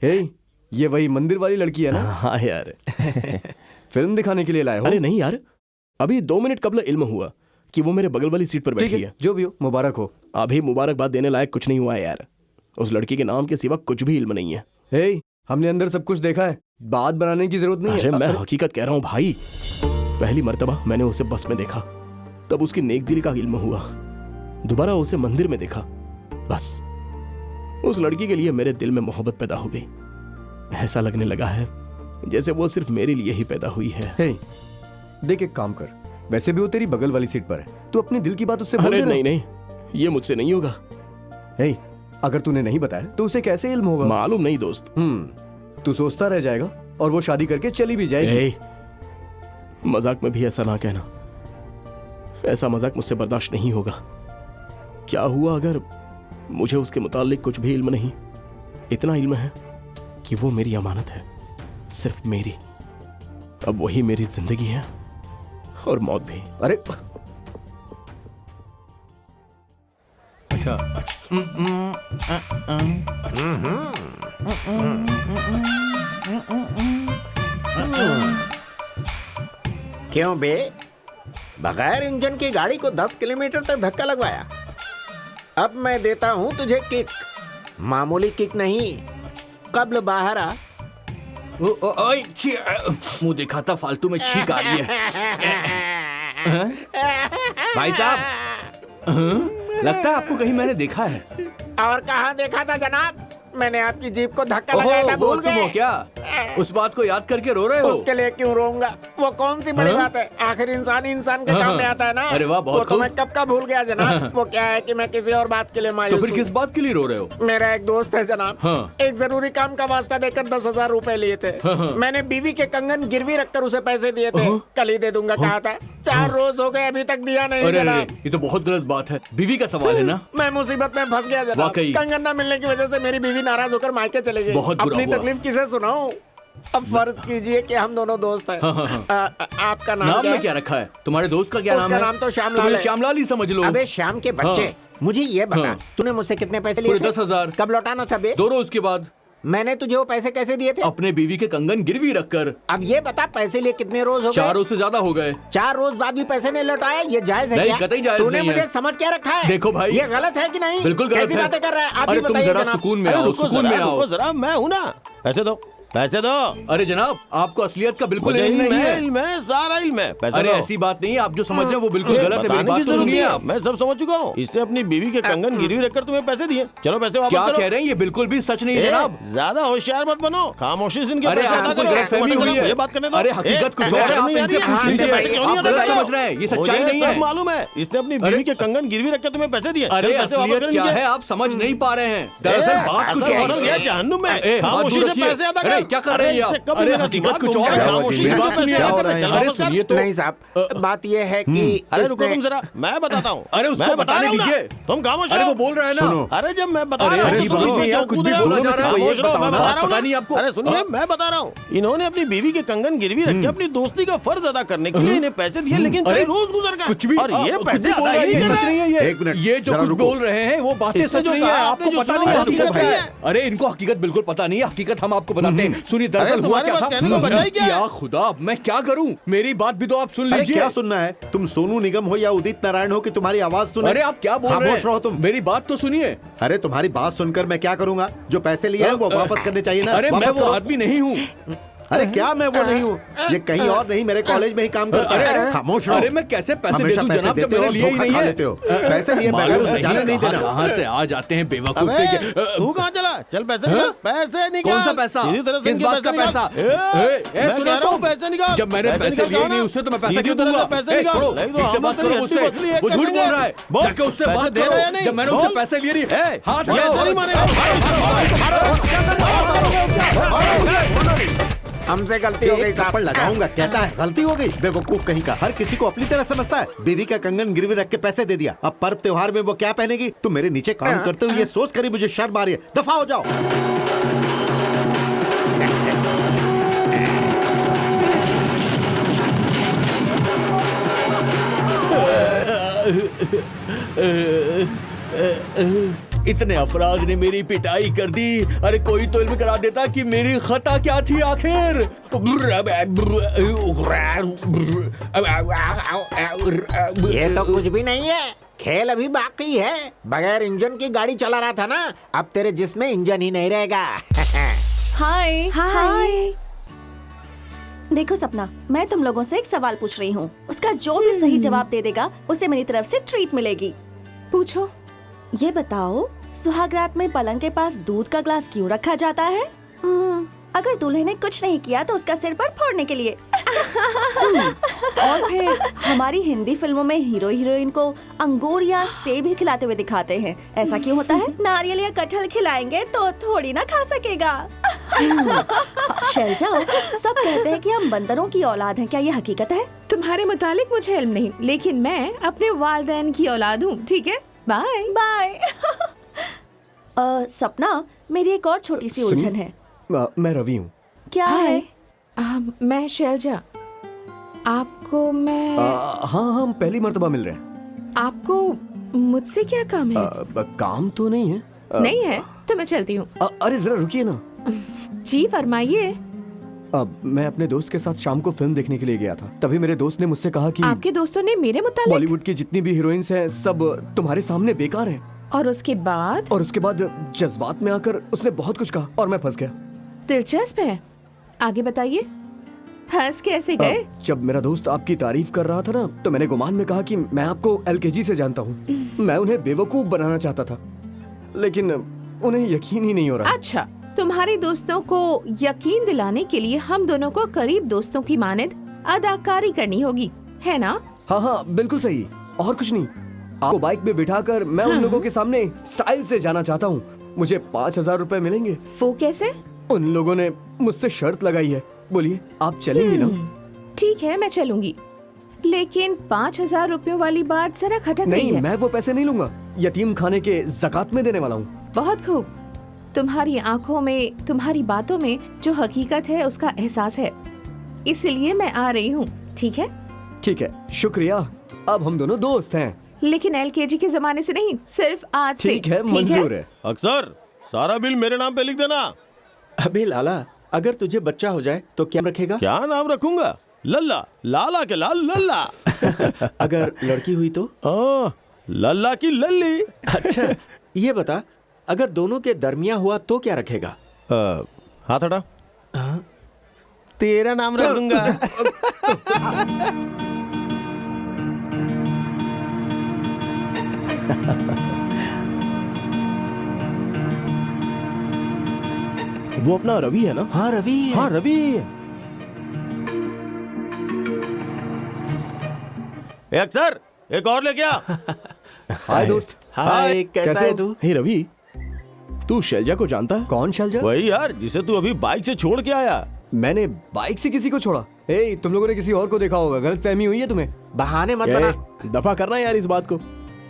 हे, ये वही मंदिर वाली लड़की है ना? हाँ यार। फिल्म दिखाने के लिए लाए हो? अरे नहीं यार, अभी 2 मिनट कबल इल्म हुआ कि वो मेरे बगल वाली सीट पर ठीक बैठी है, है। जो भी हो मुबारक हो। अभी मुबारकबाद देने लायक कुछ नहीं हुआ है यार, उस लड़की के नाम के सिवा कुछ भी इल्म नहीं है। हे, हमने अंदर सब कुछ देखा है, बात बनाने की जरूरत नहीं अरे है। मैं हकीकत कह रहा हूँ भाई, पहली मर्तबा मैंने उसे बस में देखा, तब उसकी नेक दिली का इल्म हुआ। दोबारा उसे मंदिर में देखा, बस उस लड़की के लिए मेरे दिल में मोहब्बत पैदा हो गई। ऐसा लगने लगा है जैसे वो सिर्फ मेरे लिए ही पैदा हुई है। हे, देख एक काम कर, वैसे भी वो तेरी बगल वाली सीट पर है, तू अपनी दिल की बात उससे बोल अरे दे ना। नहीं नहीं, ये मुझसे नहीं होगा। हे, अगर तूने नहीं बताया तो उसे कैसे इल्म होगा? मालूम नहीं दोस्त। तू सोचता रह जाएगा और वो शादी करके चली भी जाएगी। ए, मजाक में भी ऐसा ना कहना, ऐसा मजाक मुझसे बर्दाश्त नहीं होगा। क्या हुआ अगर मुझे उसके मुतालिक कुछ भी इल्म नहीं? इतना इल्म है कि वो मेरी अमानत है, सिर्फ मेरी। अब वही मेरी जिंदगी है और मौत भी। अरे क्यों बे, बगैर इंजन की गाड़ी को 10 किलोमीटर तक धक्का लगवाया? अब मैं देता हूं तुझे किक, मामूली किक नहीं। कब्ल बाहर आ। मुंह देखा था, फालतू में छींक आ रही है। भाई साहब, लगता है आपको कहीं मैंने देखा है। और कहाँ देखा था जनाब? मैंने आपकी जीप को धक्का लगाया था, भूल तुम हो गए? क्या? उस बात को याद करके रो रहे हो? उसके लिए क्यों रोऊंगा? वो कौन सी बड़ी बात है? आखिर इंसान इंसान के काम में आता है ना। अरे वाह, बहुत वो तो खूब। मैं कब का भूल गया जनाब। वो क्या है कि मैं किसी और बात के लिए तो मायूस फिर हूँ। किस बात के लिए रो रहे हो? मेरा एक दोस्त है जनाब, हाँ। एक जरूरी काम का वास्ता देकर 10,000 रुपए लिए थे। मैंने बीवी के कंगन गिरवी रखकर उसे पैसे दिए थे, कल ही दे दूंगा कहा था। 4 रोज हो गए अभी तक दिया नहीं अरे जनाब। ये तो बहुत गलत बात है, बीवी का सवाल है ना। मैं मुसीबत में फंस गया जनाब। वाकई। कंगन न मिलने की वजह से मेरी बीवी नाराज होकर मायके चले गई। बहुत बुरा अपनी हुआ। तकलीफ किसे सुनाऊं? अब फर्ज कीजिए कि हम दोनों दोस्त हैं। आपका नाम नाम क्या में है? क्या रखा है? तुम्हारे दोस्त का क्या नाम उसका है? नाम तो श्यामलाल मुझे है। श्यामलाल ही समझ लो। अबे श्याम के बच्चे, हाँ। मुझे ये बता, हाँ। तूने मुझसे कितने पैसे लिए पूरे थे? 10,000। कब लौटाना था बे? 2 रोज के बाद मैंने तुझे वो पैसे कैसे दिए थे? अपने बीवी के कंगन गिरवी रखकर। अब ये बता, पैसे लिए कितने रोज हो 4 गए? रोज से ज्यादा हो गए। 4 रोज बाद भी पैसे नहीं लौटाए, ये जायज है नहीं, क्या? कतई जायज तूने नहीं है। मुझे समझ क्या रखा है? देखो भाई, ये गलत है कि नहीं? बिल्कुल गलत कैसी है। बातें कर रहा है? आप अरे ही तुम बताइए जरा जनाब। सुकून में अरे आओ, रुको सुकून जरा, में आओ। रुको जरा, मैं हूं ना। पैसे दो, पैसे दो। अरे जनाब, आपको असलियत का बिल्कुल मुझे इल्म नहीं है। इल्म है, सारा इल्म है। पैसे अरे दो। ऐसी बात नहीं है, आप जो समझ रहे हैं वो बिल्कुल गलत है। मेरी बताने बात की तो जरूरत सुनिए नहीं है। आप। मैं सब समझ चुका हूँ। इससे अपनी बीवी के कंगन गिरवी रखकर तुम्हें पैसे दिए। चलो पैसे वापस क्या करो। कह रहे हैं? ये बिल्कुल भी सच नहीं है जनाब। ज्यादा होशियार मत बनो, खामोशी से इनके अरे पैसे आपको अदा कोई करो। गलतफहमी हुई है। मुझे बात करने दो। अरे हकीकत कुछ और है, आप इनसे पूछ लीजिए। आप गलत समझ रहे हैं, ये सच्चाई नहीं है। मालूम है, इसने अपनी बीवी के कंगन गिरवी रखकर तुम्हें पैसे दिए। अरे चल पैसे वापस असलियत करो क्या इनके। है आप समझ नहीं पा रहे हैं। दरअसल बात कुछ और है। जहन्नुम में ए, बात खामोशी दूर से रखिए। पैसे अदा कर। अरे क्या कर रहे हैं आप? इससे कब अरे मेरा हकीकत दिमाग कुछ घूम और गया। है। खामोशी से क्या पैसे हो अदा रहा कर। है? चलो अरे वापस कर। सुनिए तो। नहीं साहब, बात यह है कि अरे रुको इसने- तुम जरा, मैं बताता हूँ। अरे उसको मैं बता बताने रहा हूँ ना। दीजिए। तुम खामोश अरे रहो। वो बोल रहा है ना। सुनो। अरे जब मैं बता अरे रहा हूँ ऐसी तो बात सुनो, नहीं है, क्या आप कुछ कूद भी रहे हो? बोला जा रहा है। खामोश रहो, मैं बता रहा हूँ पता ना। नहीं आपको। अरे सुनिए, मैं बता रहा हूँ। इन्होंने अपनी बीवी के कंगन गिरवी रख के अपनी दोस्ती का फर्ज अदा करने के लिए इन्हें पैसे दिए, लेकिन कई रोज गुजर गए कुछ भी और ये कुछ पैसे भी बोल अदा रहे ही हैं, नहीं ये कर सच नहीं रहे। है। एक मिनट, ये जो जरा कुछ रुको। बोल रहे हैं वो बातें इसने सच जो नहीं कहा, है। आपने आपको जो पता सुना, नहीं है हकीकत हकीकत क्या नहीं है। है। अरे इनको हकीकत बिल्कुल पता नहीं है। हकीकत हम आपको बताते हैं। सुनिए, अरे दरअसल हुआ तुम्हारे क्या पास था। कहने को बचा ही क्या है? या खुदा, मैं क्या करूं? मेरी बात भी तो आप सुन अरे लीजिए। क्या सुनना है? तुम सोनू निगम हो या उदित नारायण हो कि तुम्हारी आवाज सुने? अरे आप क्या बोल रहे खामोश रहो हैं? तुम। मेरी बात तो सुनिए। अरे तुम्हारी बात सुनकर मैं क्या करूंगा? जो पैसे लिए हैं वो वापस करने चाहिए ना। अरे मैं वापस वो करो। आदमी नहीं हूँ। अरे क्या मैं वो नहीं हूँ? ये कहीं और नहीं, मेरे कॉलेज में ही काम करता है। खामोश रहो। अरे मैं कैसे पैसे दे हमेशा दूं पैसे जनाब, जब देते हो मैंने और लिए ही धोखा नहीं खा है। लेते हो। पैसे लिए बगैर मालूम उसे नहीं जाने नहीं देना। कहाँ से आ जाते हैं बेवकूफ अबे, के। तू कहाँ चला? चल पैसे निकाल, पैसे निकाल। कौन सा पैसा? सीधी तरह से किस इनके बात का निकाल। पैसा? मैं सुनो कह रहा हूँ तो। पैसे निकाल। जब मैंने पैसे निकाल लिए कहो नहीं ना। उससे तो मैं पैसा सीधी क्यों तरह से दूंगा? पैसे निकाल। छोड़ो, नहीं तो ठीक से हम बात तो करो तेरी मुझसे। हड्डी बसली एक वो कर झूठ देंगे। बोल रहा है। बोल, जाके उससे पैसे बात दे रहा है या करो। नहीं? जब मैंने उससे बोल। पैसे लिए नहीं। हाथ ये ऐसा नहीं मानेगा। हमसे गलती हो गई एक साहब। थप्पड़ लगाऊंगा, कहता है गलती हो गई। बेवकूफ कहीं का, हर किसी को अपनी तरह समझता है। बीवी का कंगन गिरवी रख के पैसे दे दिया, अब पर्व त्योहार में वो क्या पहनेगी? तुम मेरे नीचे काम करते हो ये सोच कर ही मुझे शर्म आ रही है। दफा हो जाओ। इतने अफराद ने मेरी पिटाई कर दी। अरे कोई तो इल्म करा देता कि मेरी खता क्या थी आखिर। ये तो कुछ भी नहीं है, खेल अभी बाकी है। बगैर इंजन की गाड़ी चला रहा था ना, अब तेरे जिस्म में इंजन ही नहीं रहेगा। हाय हाय। देखो सपना, मैं तुम लोगों से एक सवाल पूछ रही हूँ। उसका जो भी सही जवाब दे देगा उसे मेरी तरफ से ट्रीट मिलेगी। पूछो। ये बताओ, सुहागरात में पलंग के पास दूध का ग्लास क्यों रखा जाता है? अगर दूल्हे ने कुछ नहीं किया तो उसका सिर पर फोड़ने के लिए। और फिर हमारी हिंदी फिल्मों में हीरो हीरोइन को अंगूर या सेब ही खिलाते हुए दिखाते हैं। ऐसा क्यों होता है? नारियल या कटहल खिलाएंगे तो थोड़ी ना खा सकेगा। शैलजा, सब कहते हैं कि हम बंदरों की औलाद हैं, क्या ये हकीकत है? तुम्हारे मुतालिक मुझे इल्म नहीं, लेकिन मैं अपने वालिदैन की औलाद हूँ। ठीक है, बाय बाय। सपना, मेरी एक और छोटी सी उलझन है। मैं रवि हूँ। क्या है? मैं शैलजा। आपको मैं हाँ, हम पहली मर्तबा मिल रहे हैं। आपको मुझसे क्या काम है? काम तो नहीं है। नहीं है तो मैं चलती हूँ। अरे जरा रुकिए ना। जी फरमाइए। मैं अपने दोस्त के साथ शाम को फिल्म देखने के लिए गया था। तभी मेरे दोस्त ने मुझसे कहा कि आपके दोस्तों ने मेरे मुतालिक? बॉलीवुड की जितनी भी हीरोइंस हैं सब तुम्हारे सामने बेकार हैं। और उसके बाद जज्बात में आकर उसने बहुत कुछ कहा और मैं फंस गया। दिलचस्प है, आगे बताइए। फंस कैसे गए? जब मेरा दोस्त आपकी तारीफ कर रहा था ना, तो मैंने गुमान में कहा कि मैं आपको LKG से जानता हूँ। मैं उन्हें बेवकूफ बनाना चाहता था, लेकिन उन्हें यकीन ही नहीं हो रहा। अच्छा, तुम्हारे दोस्तों को यकीन दिलाने के लिए हम दोनों को करीब दोस्तों की मानद अदाकारी करनी होगी, है ना? हाँ, बिल्कुल सही, और कुछ नहीं। आपको बाइक में बिठाकर मैं उन लोगों के सामने स्टाइल से जाना चाहता हूँ। मुझे 5,000 रुपए मिलेंगे। वो कैसे? उन लोगों ने मुझसे शर्त लगाई है। बोलिए, आप चलेंगी ना? ठीक है, मैं चलूंगी, लेकिन 5,000 रुपयों वाली बात जरा खटक रही नहीं, है। मैं वो पैसे नहीं लूंगा। यतीम खाने के ज़कात में देने वाला हूँ। बहुत खूब। तुम्हारी आंखों में, तुम्हारी बातों में जो हकीकत है उसका एहसास है, इसलिए मैं आ रही हूँ। ठीक है? ठीक है, शुक्रिया। अब हम दोनों दोस्त हैं। लेकिन LKG के जमाने से नहीं, सिर्फ आज से। ठीक है, मंजूर है। अक्सर सारा बिल मेरे नाम पे लिख देना। अबे लाला, अगर तुझे बच्चा हो जाए तो क्या रखेगा? क्या नाम रखूंगा? लल्ला, लाला के लाल लल्ला। अगर लड़की हुई तो? लल्ला की लल्ली। अच्छा, ये बता, अगर दोनों के दरमिया हुआ तो क्या रखेगा? हाथ हटा। तेरा नाम रख दूंगा। वो अपना रवि है ना? हाँ रवि, हाँ रवि। एक सर, एक और लेके आ। हाय दोस्त। हाय, कैसा है तू? हे रवि, तू शैलजा को जानता है? कौन शैलजा? वही यार जिसे तू अभी बाइक से छोड़ के आया। मैंने बाइक से किसी को छोड़ा? ए, तुम लोगों ने किसी और को देखा होगा, गलतफहमी हुई है तुम्हें। बहाने मत बना। दफा करना यार इस बात को।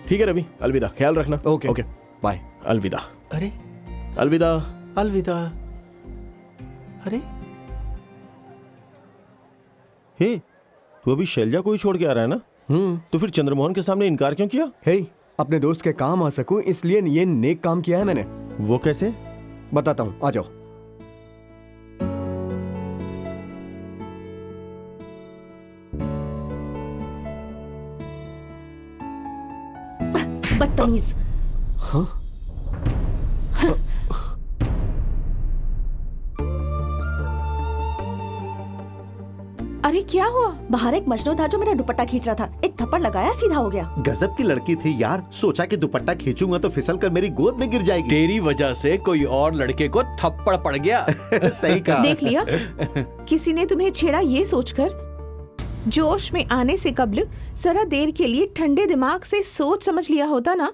ठीक है रवि, अलविदा, ख्याल रखना। Okay okay, bye. अलविदा। अरे अलविदा। अलविदा। अरे हे, तू अभी शैलजा को ही छोड़ के आ रहा है ना? तो फिर चंद्रमोहन के सामने इनकार क्यों किया? हे, अपने दोस्त के काम आ सकूं इसलिए ये नेक काम किया है मैंने। वो कैसे? बताता हूँ, आ जाओ। बदतमीज। अरे क्या हुआ? बाहर एक मजनू था जो मेरा दुपट्टा खींच रहा था, एक थप्पड़ लगाया, सीधा हो गया। गजब की लड़की थी यार, सोचा कि दुपट्टा खींचूंगा तो फिसल कर मेरी गोद में गिर जाएगी। तेरी वजह से कोई और लड़के को थप्पड़ पड़ गया। सही कहा। देख लिया, किसी ने तुम्हें छेड़ा ये सोचकर। जोश में आने से कब्ल जरा देर के लिए ठंडे दिमाग से सोच समझ लिया होता ना,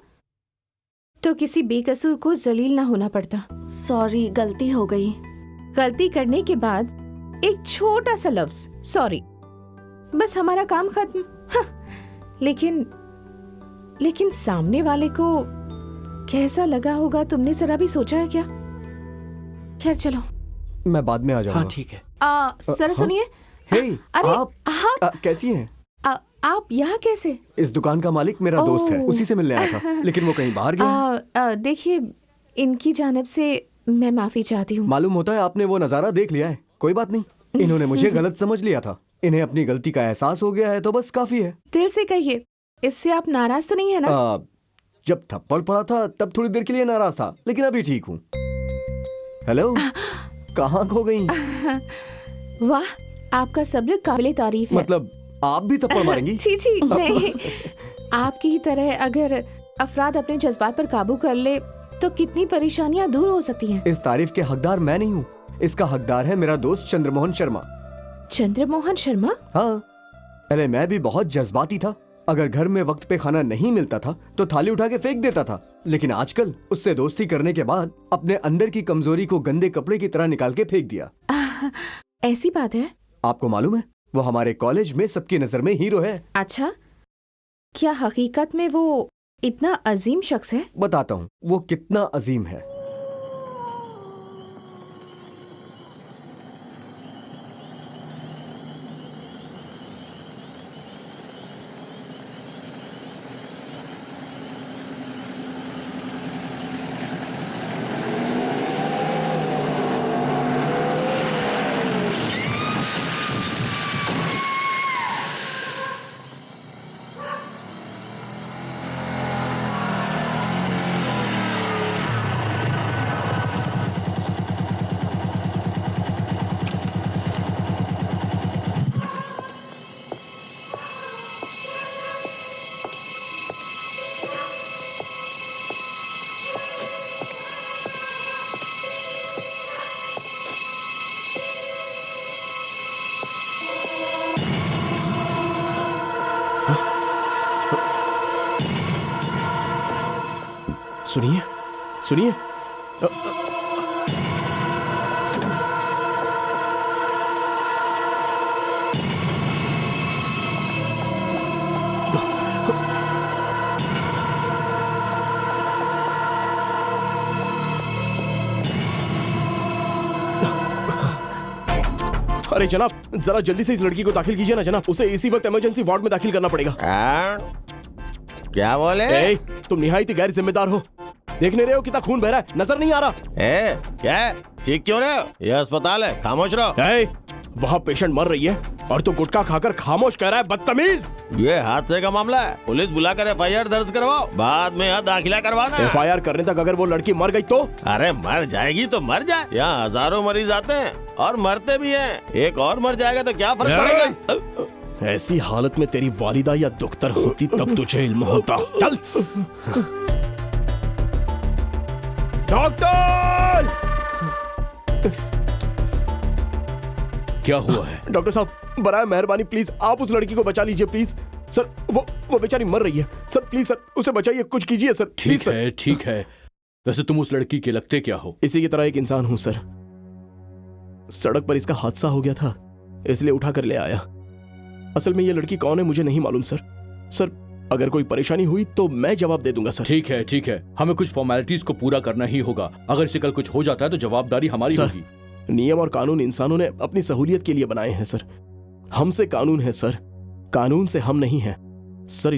तो किसी बेकसूर को जलील ना होना पड़ता। सॉरी, गलती हो गई। गलती करने के बाद एक छोटा सा लफ्ज सॉरी, बस हमारा काम खत्म। हाँ, लेकिन सामने वाले को कैसा लगा होगा तुमने जरा भी सोचा है क्या? खैर चलो, मैं बाद में आ जाऊंगा। हाँ ठीक है। सर सुनिए। हे, अरे आप कैसी हैं? आप यहाँ कैसे? इस दुकान का मालिक मेरा दोस्त है, उसी से मिलने आया था, लेकिन वो कहीं बाहर गया। देखिए, इनकी जानिब से मैं माफी चाहती हूँ। मालूम होता है आपने वो नजारा देख लिया है। कोई बात नहीं, इन्होंने मुझे गलत समझ लिया था। इन्हें अपनी गलती का एहसास हो गया है तो बस काफी है। दिल से कहिए, इससे आप नाराज तो नहीं है ना? जब थप्पड़ पड़ा था तब थोड़ी देर के लिए नाराज था, लेकिन अभी ठीक हूँ। हेलो, कहाँ खो गई? वाह, आपका सब्र काबिले तारीफ है। मतलब आप भी थप्पड़ मारेंगी? छी नहीं। आपकी ही तरह अगर अफराद अपने जज्बात पर काबू कर ले तो कितनी परेशानियां दूर हो सकती हैं। इस तारीफ के हकदार मैं नहीं हूँ, इसका हकदार है मेरा दोस्त चंद्रमोहन शर्मा। चंद्रमोहन शर्मा? हाँ, पहले मैं भी बहुत जज्बाती था। अगर घर में वक्त पे खाना नहीं मिलता था तो थाली उठा के फेंक देता था, लेकिन आजकल उससे दोस्ती करने के बाद अपने अंदर की कमजोरी को गंदे कपड़े की तरह निकाल के फेंक दिया। ऐसी बात है? आपको मालूम है, वो हमारे कॉलेज में सबकी नजर में हीरो है। अच्छा, क्या हकीकत में वो इतना अजीम शख्स है? बताता हूँ वो कितना अजीम है। सुनिए सुनिए। अरे जनाब, जरा जल्दी से इस लड़की को दाखिल कीजिए ना जनाब, उसे इसी वक्त इमरजेंसी वार्ड में दाखिल करना पड़ेगा। क्या बोले? ए, तुम निहायत गैर जिम्मेदार हो। देख नहीं रहे हो कितना खून बह रहा है? नजर नहीं आ रहा? क्या चीख क्यों रहे हो? यह अस्पताल है, खामोश रहो। वहाँ पेशेंट मर रही है और तू गुटखा खाकर खामोश कह रहा है, बदतमीज। ये हादसे का मामला है, पुलिस बुलाकर FIR दर्ज करवाओ, बाद में यहाँ दाखिला करवाना। FIR करने तक अगर वो लड़की मर गई तो? अरे मर जाएगी तो मर जाए, यहाँ हजारों मरीज आते हैं और मरते भी हैं, एक और मर जाएगा तो क्या फर्क पड़ेगा। ऐसी हालत में तेरी वालिदा या दुख्तर होती तब तुझे इल्म होता। चल डॉक्टर। क्या हुआ है? डॉक्टर साहब बराए मेहरबानी प्लीज आप उस लड़की को बचा लीजिए प्लीज सर। वो बेचारी मर रही है सर, प्लीज सर उसे बचाइए, कुछ कीजिए सर प्लीज सर। ठीक है। वैसे तुम उस लड़की के लगते क्या हो? इसी की तरह एक इंसान हूं सर। सड़क पर इसका हादसा हो गया था इसलिए उठा कर ले आया। असल में ये लड़की कौन है मुझे नहीं मालूम सर। सर अगर कोई परेशानी हुई तो मैं जवाब दे दूंगा सर। ठीक है, हमें कुछ फॉर्मेलिटीज को पूरा करना ही होगा। अगर इसे कल कुछ हो जाता है तो जवाबदारी हमारी होगी। नियम और कानून इंसानों ने अपनी सहूलियत के लिए बनाए हैं सर। हमसे कानून है सर, कानून से हम नहीं हैं सर।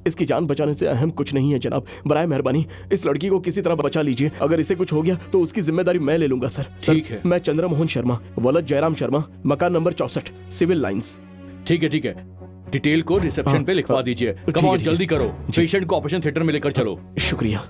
इसकी जान बचाने से अहम कुछ नहीं है जनाब। बराए मेहरबानी इस लड़की को किसी तरह बचा लीजिए। अगर इसे कुछ हो गया तो उसकी जिम्मेदारी मैं ले लूंगा सर। ठीक है। मैं चंद्रमोहन शर्मा, वलद जयराम शर्मा, मकान नंबर 64, सिविल लाइंस। ठीक है, डिटेल को रिसेप्शन पे लिखवा दीजिए। कम ऑन जल्दी करो, पेशेंट को ऑपरेशन थिएटर में लेकर चलो। शुक्रिया।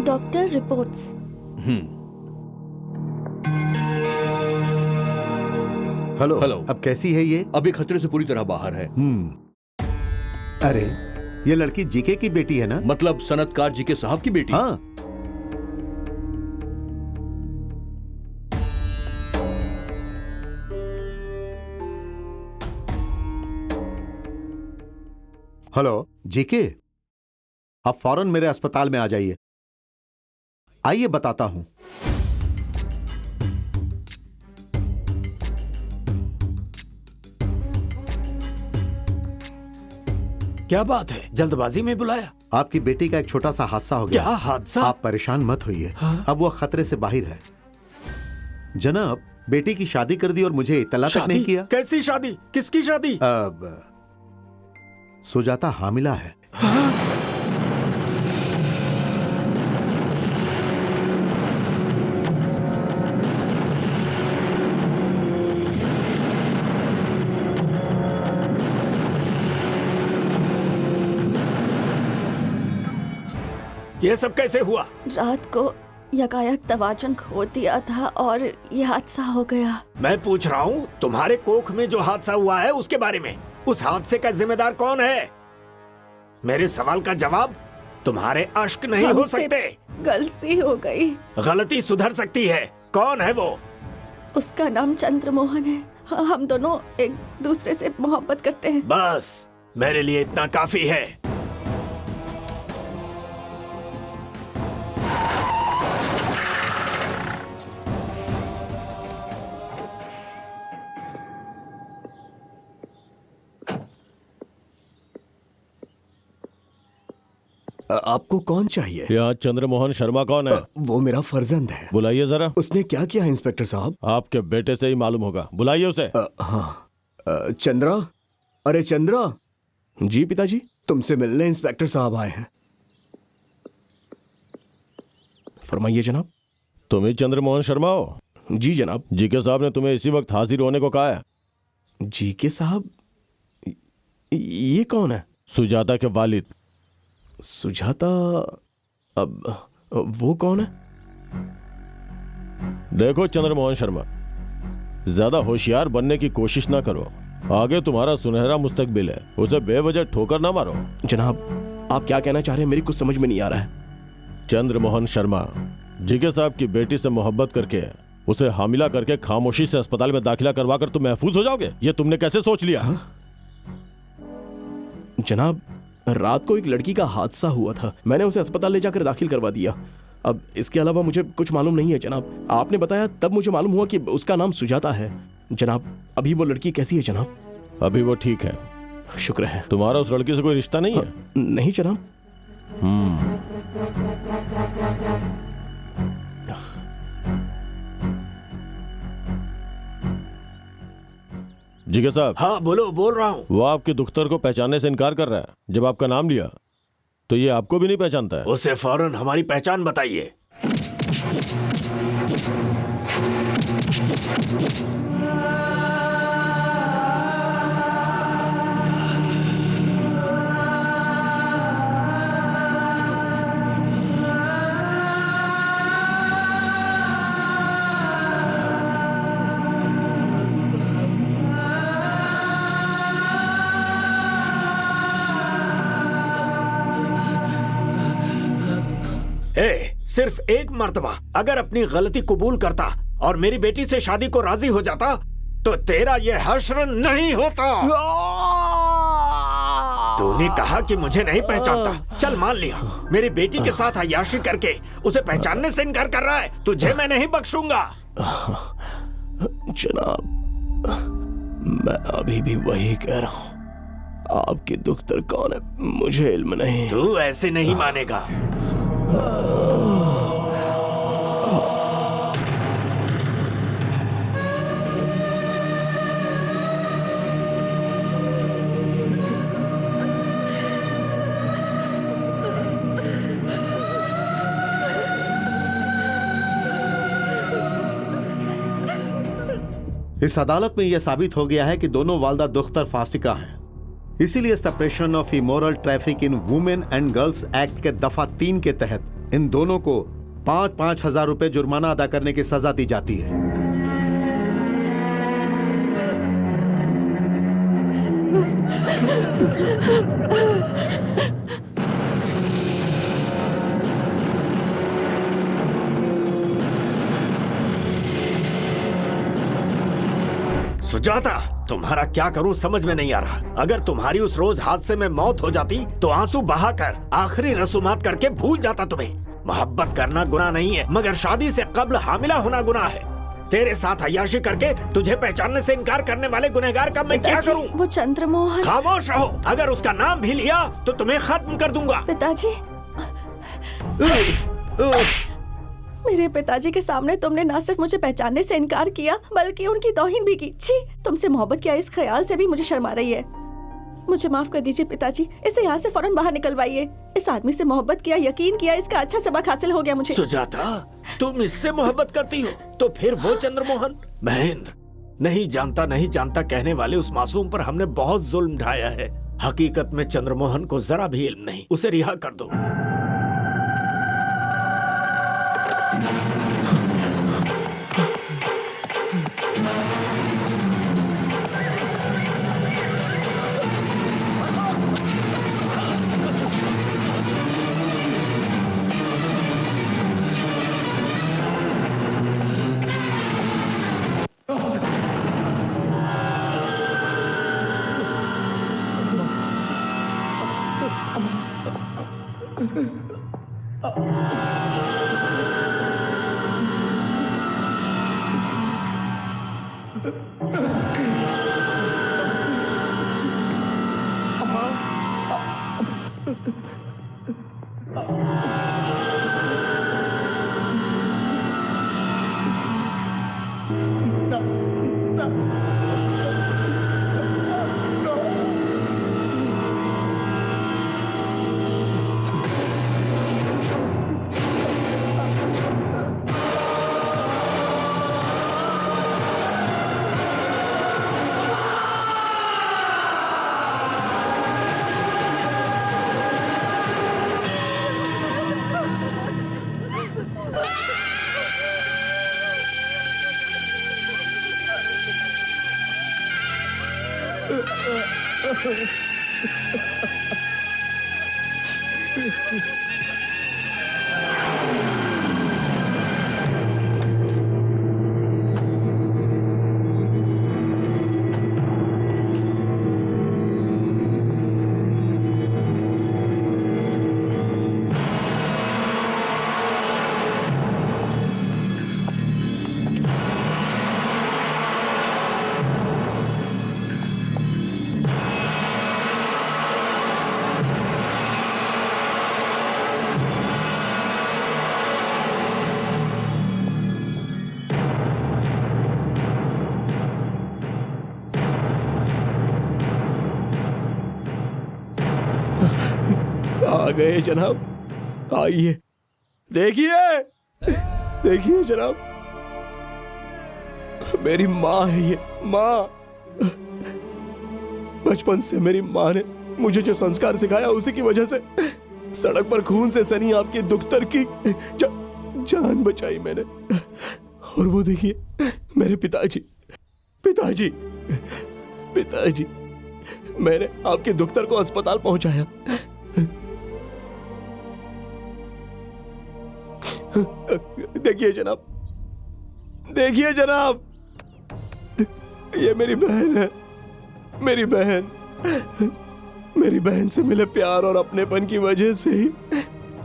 Doctor reports. Hello hello. अब कैसी है ये? अभी खतरे से पूरी तरह बाहर है। अरे ये लड़की जीके की बेटी है ना? मतलब सनतकार जीके साहब की बेटी? हाँ। हेलो जीके, आप फौरन मेरे अस्पताल में आ जाइए। आइए बताता हूं। क्या बात है, जल्दबाजी में बुलाया? आपकी बेटी का एक छोटा सा हादसा हो गया। क्या हादसा? आप परेशान मत होइए। अब वो खतरे से बाहर है। जनाब बेटी की शादी कर दी और मुझे इत्तला तक नहीं किया। कैसी शादी? किसकी शादी? अब सुजाता हामिला है। ये सब कैसे हुआ? रात को यकायक तवाजन खो दिया था और ये हादसा हो गया। मैं पूछ रहा हूँ तुम्हारे कोख में जो हादसा हुआ है उसके बारे में। उस हादसे का जिम्मेदार कौन है? मेरे सवाल का जवाब तुम्हारे अश्क नहीं हो सकते। गलती हो गई। गलती सुधर सकती है। कौन है वो? उसका नाम चंद्रमोहन है। हम दोनों एक दूसरे से मोहब्बत करते हैं। बस मेरे लिए इतना काफी है। आपको कौन चाहिए? यहाँ चंद्रमोहन शर्मा कौन है? वो मेरा फर्जंद है। बुलाइए जरा। उसने क्या किया है इंस्पेक्टर साहब? आपके बेटे से ही मालूम होगा, बुलाइए उसे। हाँ। चंद्रा, अरे चंद्रा। जी पिताजी। तुमसे मिलने इंस्पेक्टर साहब आए हैं। फरमाइए जनाब। तुम ही चंद्रमोहन शर्मा हो? जी जनाब। जीके साहब ने तुम्हें इसी वक्त हाजिर होने को कहा है। जीके साहब? ये कौन है? सुजाता के वालिद। सुजाता? अब वो कौन है? देखो चंद्रमोहन शर्मा, ज्यादा होशियार बनने की कोशिश ना करो। आगे तुम्हारा सुनहरा मुस्तकबिल है, उसे बेवजह ठोकर ना मारो। जनाब आप क्या कहना चाह रहे हैं, मेरी कुछ समझ में नहीं आ रहा है। चंद्रमोहन शर्मा जीके साहब की बेटी से मोहब्बत करके उसे हामिला करके खामोशी से अस्पताल में दाखिला करवा कर तुम महफूज हो जाओगे, ये तुमने कैसे सोच लिया? जनाब रात को एक लड़की का हादसा हुआ था, मैंने उसे अस्पताल ले जाकर दाखिल करवा दिया। अब इसके अलावा मुझे कुछ मालूम नहीं है जनाब। आपने बताया तब मुझे मालूम हुआ कि उसका नाम सुजाता है। जनाब अभी वो लड़की कैसी है जनाब? अभी वो ठीक है, शुक्र है। तुम्हारा उस लड़की से कोई रिश्ता नहीं है? नहीं जनाब। जिगर साहब। हाँ बोलो, बोल रहा हूँ। वो आपके दुख्तर को पहचानने से इनकार कर रहा है। जब आपका नाम लिया तो ये आपको भी नहीं पहचानता है। उसे फौरन हमारी पहचान बताइए। सिर्फ एक मर्तबा अगर अपनी गलती कबूल करता और मेरी बेटी से शादी को राजी हो जाता तो तेरा ये हश्र नहीं होता। तूने कहा कि मुझे नहीं पहचानता, चल मान लिया। मेरी बेटी के साथ अय्याशी करके उसे पहचानने से इनकार कर रहा है। तुझे मैं नहीं बख्शूंगा। जनाब, मैं अभी भी वही कह रहा हूँ। आपकी दुख्तर कौन है मुझे इल्म नहीं। तू ऐसे नहीं मानेगा। इस अदालत में यह साबित हो गया है कि दोनों वालदा दुख्तर फासिका हैं। इसीलिए separation of immoral traffic in women and girls act के दफा 3 के तहत इन दोनों को 5-5 हजार रुपए जुर्माना अदा करने की सजा दी जाती है। सुजाता, तुम्हारा क्या करूं समझ में नहीं आ रहा। अगर तुम्हारी उस रोज हादसे में मौत हो जाती तो आंसू बहाकर आखिरी रसूमात करके भूल जाता तुम्हें। मोहब्बत करना गुनाह नहीं है, मगर शादी से कब्ल हामिला होना गुनाह है। तेरे साथ अय्याशी करके तुझे पहचानने से इनकार करने वाले गुनहगार का मैं क्या करूं? वो चंद्रमोहन। खामोश रहो, अगर उसका नाम भी लिया तो तुम्हें खत्म कर दूंगा। पिताजी, मेरे पिताजी के सामने तुमने ना सिर्फ मुझे पहचानने से इनकार किया बल्कि उनकी तौहीन भी की। छी, तुमसे मोहब्बत किया इस ख्याल से भी मुझे शर्म आ रही है। मुझे माफ कर दीजिए पिताजी, इसे यहाँ से फौरन बाहर निकलवाइए। इस आदमी से मोहब्बत किया, यकीन किया, इसका अच्छा सबक हासिल हो गया मुझे। सुजाता, तुम इससे मोहब्बत करती हो तो फिर वो चंद्रमोहन? महेंद्र, नहीं जानता कहने वाले उस मासूम पर हमने बहुत जुल्म ढाया है। हकीकत में चंद्रमोहन को जरा भी इल्म नहीं। उसे रिहा कर दो। आ गए जनाब, आइए, देखिए देखिए जनाब, मेरी माँ है ये, माँ। बचपन से मेरी माँ ने मुझे जो संस्कार सिखाया उसी की वजह से सड़क पर खून से सनी आपकी दुख्तर की जान बचाई मैंने। और वो देखिए मेरे पिताजी पिताजी पिताजी, मैंने आपके दुख्तर को अस्पताल पहुंचाया। देखिए जनाब, देखिए जनाब, ये मेरी बहन है, मेरी बहन। मेरी बहन से मिले प्यार और अपनेपन की वजह से ही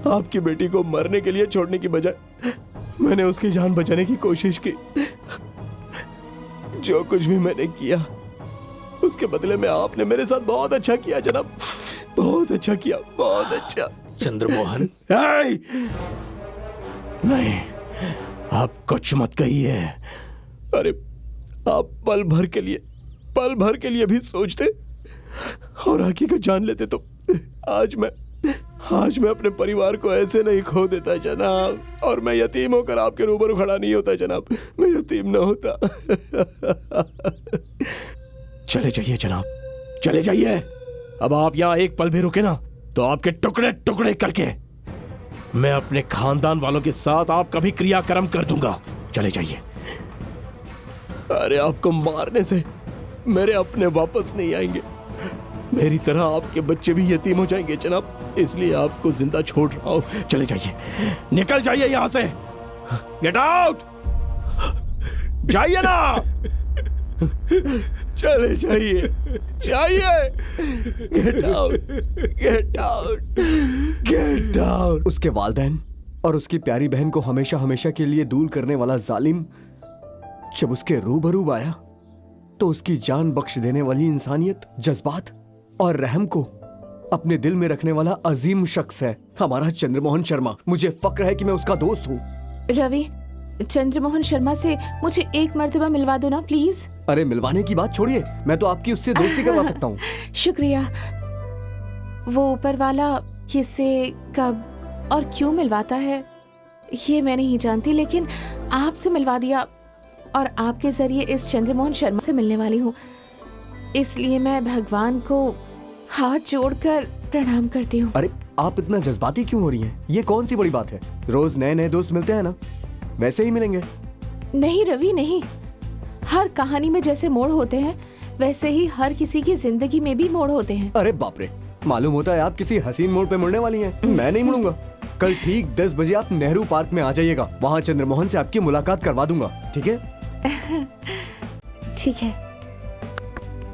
आपकी बेटी को मरने के लिए छोड़ने की बजाय मैंने उसकी जान बचाने की कोशिश की। जो कुछ भी मैंने किया उसके बदले में आपने मेरे साथ बहुत अच्छा किया जनाब, बहुत अच्छा किया, बहुत अच्छा। चंद्रमोहन, नहीं, आप कुछ मत कहिए। अरे आप पल भर के लिए भी सोचते और हकीकत जान लेते तो आज मैं अपने परिवार को ऐसे नहीं खो देता जनाब, और मैं यतीम होकर आपके रूबरू खड़ा नहीं होता जनाब, मैं यतीम न होता। चले जाइए जनाब, चले जाइए। अब आप यहाँ एक पल भी रुके ना तो आपके टुकड़े टुकड़े करके मैं अपने खानदान वालों के साथ आपका भी क्रियाक्रम कर दूंगा। चले जाइए। अरे आपको मारने से मेरे अपने वापस नहीं आएंगे, मेरी तरह आपके बच्चे भी यतीम हो जाएंगे जनाब, इसलिए आपको जिंदा छोड़ रहा हूं। चले जाइए, निकल जाइए यहां से, गेट आउट, जाइए ना, चले जाइए, जाइए, get out, get out, get out. उसके वालिदैन और उसकी प्यारी बहन को हमेशा हमेशा के लिए दूर करने वाला जालिम जब उसके रूबरू आया तो उसकी जान बख्श देने वाली इंसानियत, जज्बात और रहम को अपने दिल में रखने वाला अजीम शख्स है हमारा चंद्रमोहन शर्मा। मुझे फक्र है कि मैं उसका दोस्त हूँ। रवि, चंद्रमोहन शर्मा से मुझे एक मर्तबा मिलवा दो ना प्लीज। अरे मिलवाने की बात छोड़िए, मैं तो आपकी उससे दोस्ती करवा सकता हूँ। शुक्रिया। वो ऊपर वाला किससे, कब और क्यों मिलवाता है ये मैं नहीं जानती, लेकिन आपसे मिलवा दिया और आपके जरिए इस चंद्रमोहन शर्मा से मिलने वाली हूँ, इसलिए मैं भगवान को हाथ जोड़कर प्रणाम करती हूँ। अरे आप इतना जज्बाती क्यों हो रही हैं? ये कौन सी बड़ी बात है? रोज नए नए दोस्त मिलते हैं ना, वैसे ही मिलेंगे। नहीं रवि, नहीं। हर कहानी में जैसे मोड़ होते हैं वैसे ही हर किसी की जिंदगी में भी मोड़ होते हैं। अरे बाप रे, मालूम होता है आप किसी हसीन मोड़ पे मुड़ने वाली हैं। मैं नहीं मुड़ूंगा। कल ठीक 10 बजे आप नेहरू पार्क में आ जाइएगा, वहाँ चंद्रमोहन से आपकी मुलाकात करवा दूंगा, ठीक है? ठीक है।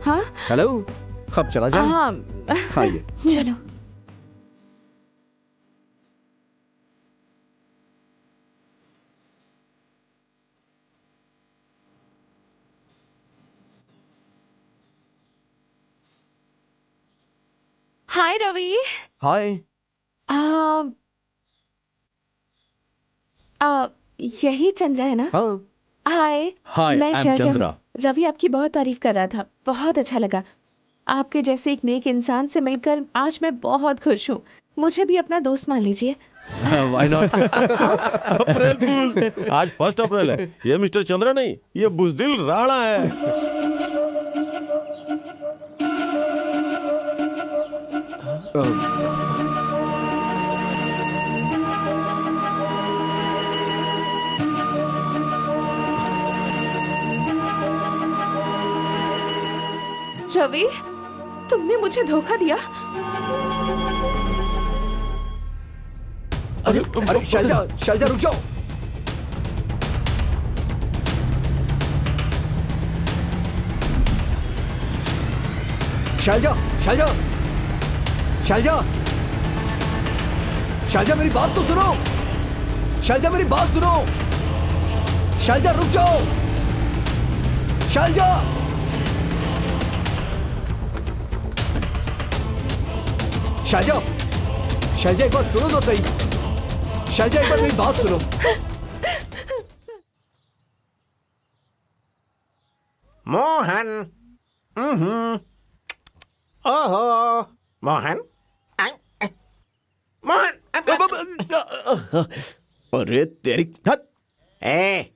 हाँ हेलो, अब चला जाए? हाँ आइए। चलो। हाय रवि। हाय। यही चंद्रा है ना? हाँ। हाय। हाय, मैं आई एम शहजाद। चंद्रा। रवि आपकी बहुत तारीफ कर रहा था, बहुत अच्छा लगा। आपके जैसे एक नेक इंसान से मिलकर आज मैं बहुत खुश हूँ। मुझे भी अपना दोस्त मान लीजिए। Why not? अप्रैल फूल, आज 1 अप्रैल है। ये मिस्टर चंद्रा नहीं, ये बुजदिल राणा है। रवि, तुमने मुझे धोखा दिया। अरे शैलजा, शैलजा रुक जाओ। शैलजा, शैलजा, शैलजा, शैलजा मेरी बात तो सुनो। शैलजा मेरी बात सुनो। शैलजा रुक जाओ। शैलजा, शैलजा, शैलजा एक बार सुनो तो सही। शैलजा एक बार मेरी बात सुनो। मोहन। ओहो मोहन। मोहन अरे तेरी हट। ए,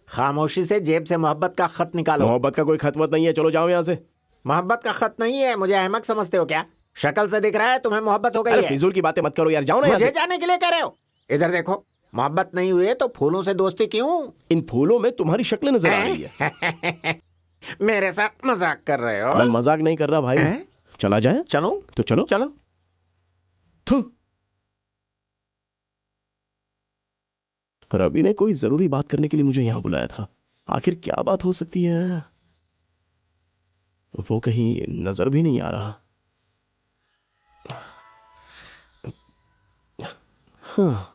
खामोशी से जेब से मोहब्बत का खत निकालो। मोहब्बत का कोई खतवत नहीं है, चलो जाओ यहाँ से। मोहब्बत का खत नहीं है, मुझे अहमक समझते हो क्या? शक्ल से दिख रहा है तुम्हें मोहब्बत हो गई अरे है। फिजूल की बातें मत करो यार, जाओ ना यहाँ मुझे से। जाने के लिए कह रहे हो? इधर देखो, मोहब्बत नहीं हुई है तो फूलों से दोस्ती क्यों? इन फूलों में तुम्हारी शक्ल नजर आ रही है। मेरे साथ मजाक कर रहे हो? मैं मजाक नहीं कर रहा भाई। चला जाए? चलो तो चलो चलो। थू। रवि ने कोई जरूरी बात करने के लिए मुझे यहाँ बुलाया था। आखिर क्या बात हो सकती है? वो कहीं नजर भी नहीं आ रहा। हाँ।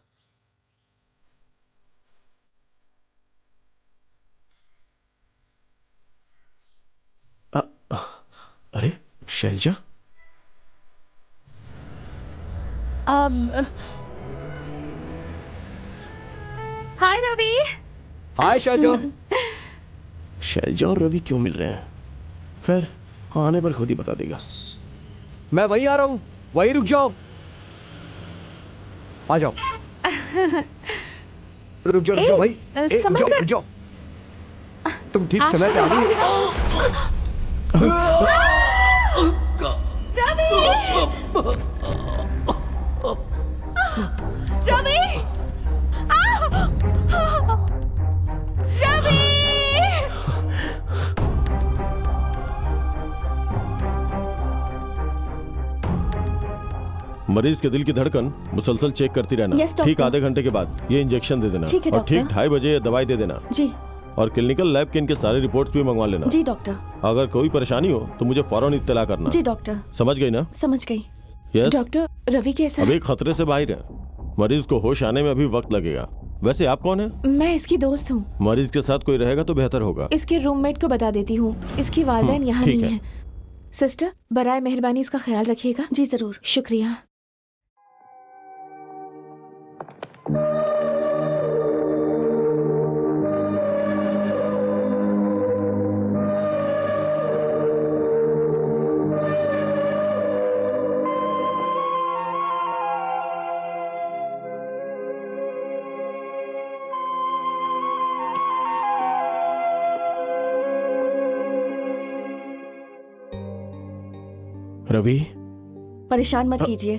अरे शैलजा, हाय रवि। हाय शैलजा। शैलजा और रवि क्यों मिल रहे हैं? खैर आने पर खुद ही बता देगा। मैं वहीं आ रहा हूँ, वहीं रुक जाओ। आ जाओ। रुक जाओ भाई। रुक जाओ। तुम ठीक समय पे आ गई। रवि! रवि! मरीज के दिल की धड़कन मुसलसल चेक करती रहना। Yes, ठीक डॉक्टर। आधे घंटे के बाद ये इंजेक्शन दे देना। ठीक है, और ठीक डॉक्टर। 2:30 बजे ये दवाई दे देना। जी और क्लिनिकल लैब के इनके सारे रिपोर्ट्स भी मंगवा लेना। जी डॉक्टर। अगर कोई परेशानी हो तो मुझे फौरन इत्तला करना। जी डॉक्टर, समझ गई ना? समझ गई। यस। डॉक्टर रवि कैसा है? अभी खतरे से बाहर है, मरीज को होश आने में अभी वक्त लगेगा। वैसे आप कौन है? मैं इसकी दोस्त हूँ। मरीज के साथ कोई रहेगा तो बेहतर होगा। इसके रूममेट को बता देती हूँ। इसकी वालिदैन यहाँ ठीक नहीं है। है। सिस्टर, बराए मेहरबानी इसका ख्याल रखिएगा। जी जरूर। शुक्रिया। रवि परेशान मत कीजिए,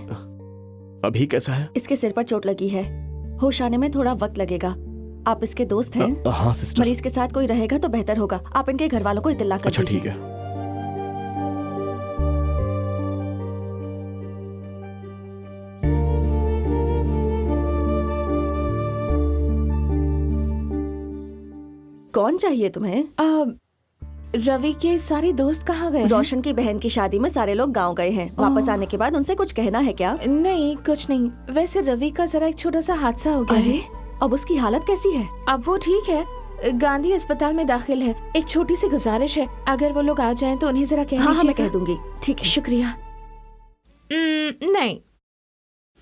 अभी कैसा है? इसके सिर पर चोट लगी है, होश आने में थोड़ा वक्त लगेगा। आप इसके दोस्त हैं? हाँ सिस्टर। मरीज के साथ कोई रहेगा तो बेहतर होगा। आप इनके घर वालों को इत्तला कर अच्छा दीजिए। ठीक है। कौन चाहिए तुम्हें? रवि के सारे दोस्त कहाँ गए हैं? रोशन की बहन की शादी में सारे लोग गांव गए हैं। वापस आने के बाद उनसे कुछ कहना है क्या? नहीं, कुछ नहीं। वैसे रवि का जरा एक छोटा सा हादसा हो गया अरे है। अब उसकी हालत कैसी है? अब वो ठीक है, गांधी अस्पताल में दाखिल है। एक छोटी सी गुजारिश है, अगर वो लोग आ जाएं तो उन्हें जरा कह हाँ मैं दीजिएगा। कह दूंगी। ठीक है। शुक्रिया। नहीं,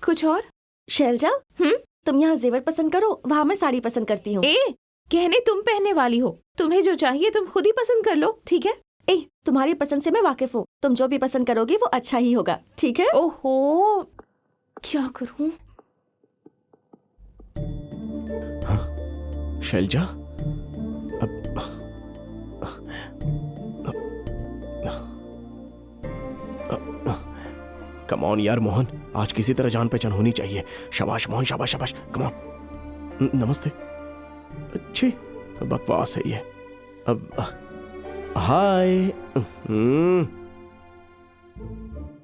कुछ और? शैलजा, तुम यहाँ जेवर पसंद करो, वहाँ मैं साड़ी पसंद करती हूँ। कहने तुम पहनने वाली हो, तुम्हें जो चाहिए तुम खुद ही पसंद कर लो, ठीक है? तुम्हारी पसंद से मैं वाकिफ हूँ। तुम जो भी पसंद करोगी वो अच्छा ही होगा, ठीक है? ओहो, क्या करूं? शैलजा, कम ऑन यार मोहन, आज किसी तरह जान पहचान होनी चाहिए। शाबाश मोहन, शाबाश शाबाश, कम ऑन। नमस्ते। अच्छी बकवास है ये। अब हाय।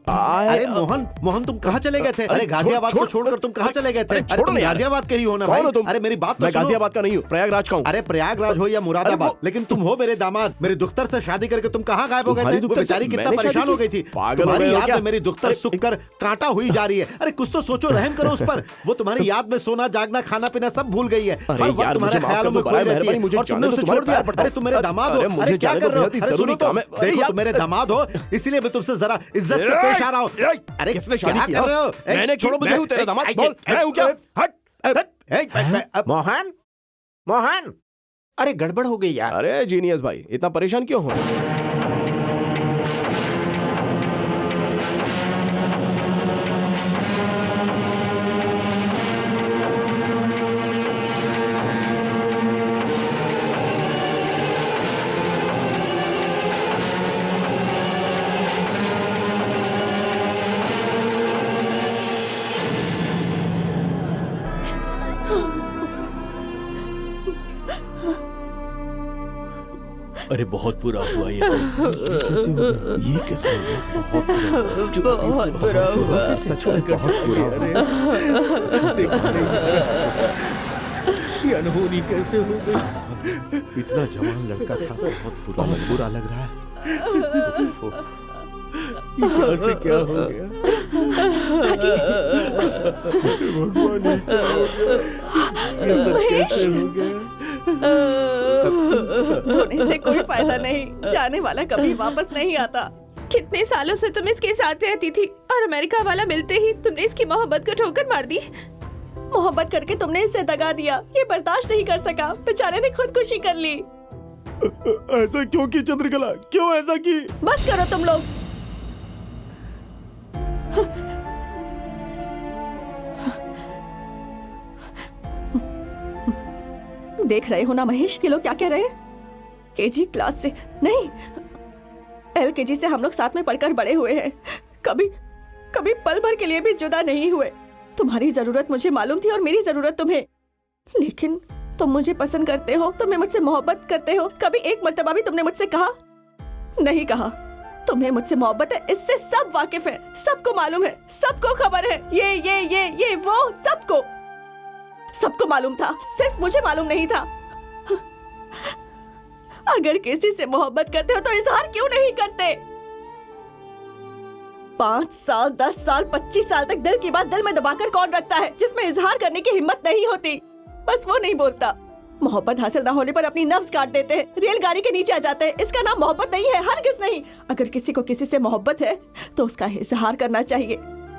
अरे मोहन, मोहन तुम कहाँ चले गए थे? अरे गाजियाबाद को छोड़कर तुम कहाँ चले गए थे? अरे तुम गाजियाबाद के ही हो ना भाई? अरे मेरी बात तो मैं सुनो। गाजियाबाद का नहीं हूँ, प्रयागराज का हूँ। अरे प्रयागराज हो या मुरादाबाद, लेकिन तुम हो मेरे दामाद। मेरी दुख्तर से शादी करके तुम कहाँ गायब हो गए थे? वो बेचारी कितना परेशान हो गई थी। तुम्हारी याद में मेरी दुख्तर सूख कर कांटा हुई जा रही है। अरे कुछ तो सोचो, रहम करो उस पर। वो तुम्हारी याद में सोना जागना खाना पीना सब भूल गई है। हर वक्त तुम्हारे ख्यालों में खोई रहती है और तुमने उसे छोड़ दिया। अरे तुम मेरे दामाद हो, अरे क्या कर रहे हो? अरे सुनो तो, देखो तुम मेरे दामाद हो, इसीलिए मैं तुमसे जरा इज्जत से पेश आ रहा हूँ। अरे किसने शादी क्या किया? कर रहे हो? मैंने छोड़ो, मुझे हूँ तेरा दामाद। बोल, मैं हूँ क्या? हट। मोहन, मोहन, अरे गड़बड़ हो गई यार। अरे जीनियस भाई, इतना परेशान क्यों हो? अरे बहुत बुरा हुआ ये। ये कैसे हो गया? बहुत बुरा हुआ। सच में बहुत बुरा हुआ। ये अनहोनी कैसे हो गई? इतना जवान लड़का था, बहुत बुरा लग रहा है। ये क्या से क्या हो गया? भगवान, ये सब कैसे हो गया? रोने से कोई फायदा नहीं, जाने वाला कभी वापस नहीं आता। कितने सालों से तुम इसके साथ रहती थी और अमेरिका वाला मिलते ही तुमने इसकी मोहब्बत को ठोकर मार दी। मोहब्बत करके तुमने इसे दगा दिया, ये बर्दाश्त नहीं कर सका, बेचारे ने खुदकुशी कर ली। ऐसा क्यों की चंद्रकला, क्यों ऐसा की? बस करो तुम लोग। देख रहे हो ना महेश, ये लोग क्या कह रहे हैं? केजी क्लास से नहीं, LKG से हम लोग साथ में पढ़कर बड़े हुए हैं, कभी कभी पल भर के लिए भी जुदा नहीं हुए। तुम्हारी जरूरत मुझे मालूम थी और मेरी जरूरत तुम्हें, लेकिन तुम मुझे पसंद करते हो, तुम्हें मुझसे मोहब्बत करते हो, कभी एक मर्तबा भी तुमने मुझसे कहा नहीं? कहा तुम्हें मुझसे मोहब्बत है, इससे सब वाकिफ है, सबको मालूम है, सबको खबर है, ये वो सबको मालूम था, सिर्फ मुझे मालूम नहीं था। अगर किसी से मोहब्बत करते हो तो इजहार क्यों नहीं करते? 5 साल 10 साल 25 साल तक दिल की बात दिल में दबाकर कौन रखता है, जिसमें इजहार करने की हिम्मत नहीं होती? बस वो नहीं बोलता। मोहब्बत हासिल ना होने पर अपनी नफ्स काट देते हैं, रेलगाड़ी के नीचे आ जाते हैं। इसका नाम मोहब्बत नहीं है, हरगिज़ नहीं। अगर किसी को किसी से मोहब्बत है तो उसका इजहार करना चाहिए।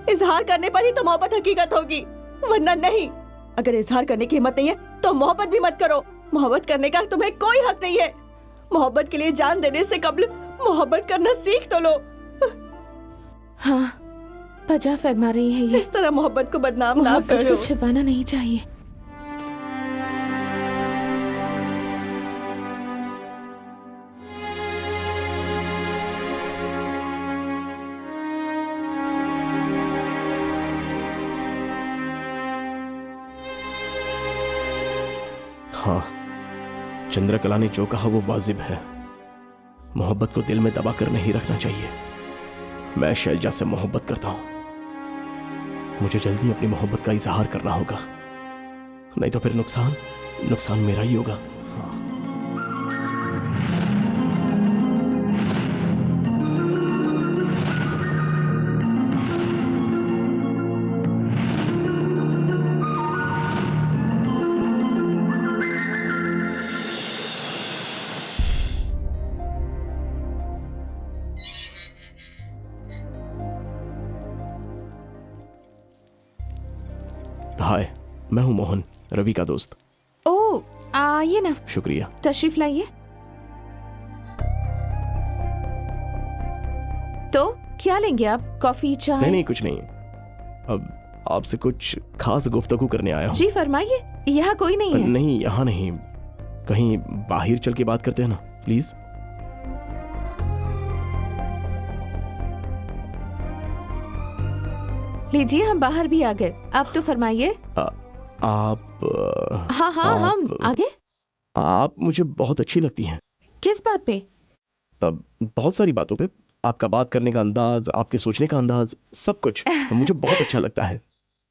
इजहार करने पर ही तो मोहब्बत हकीकत होगी, वरना नहीं। अगर इजहार करने की हिम्मत नहीं है तो मोहब्बत भी मत करो। मोहब्बत करने का तुम्हें कोई हक नहीं है। मोहब्बत के लिए जान देने से कबल मोहब्बत करना सीख तो लो। हाँ, वजह फरमा रही है ये। इस तरह मोहब्बत को बदनाम ना मोहब्बत करो। को छिपाना नहीं चाहिए। हाँ, चंद्रकला ने जो कहा वो वाजिब है। मोहब्बत को दिल में दबाकर नहीं रखना चाहिए। मैं शैलजा से मोहब्बत करता हूं, मुझे जल्दी अपनी मोहब्बत का इजहार करना होगा, नहीं तो फिर नुकसान मेरा ही होगा। हाय, मैं हूं मोहन, रवि का दोस्त। ओ, आइए ना, शुक्रिया। तशरीफ लाइए। तो क्या लेंगे आप? कॉफी, चाय? नहीं, कुछ नहीं। अब आपसे कुछ खास गुफ्तगू करने आया हूं। जी फरमाइए, यहाँ कोई नहीं है। नहीं, यहाँ नहीं, कहीं बाहर चल के बात करते हैं ना, प्लीज। लीजिए, हम बाहर भी आ गए। आप तो फरमाइए। आप हाँ, हम आगे। आप मुझे बहुत अच्छी लगती हैं। किस बात पे? बहुत सारी बातों पे। आपका बात करने का अंदाज, आपके सोचने का अंदाज, सब कुछ मुझे बहुत अच्छा लगता है।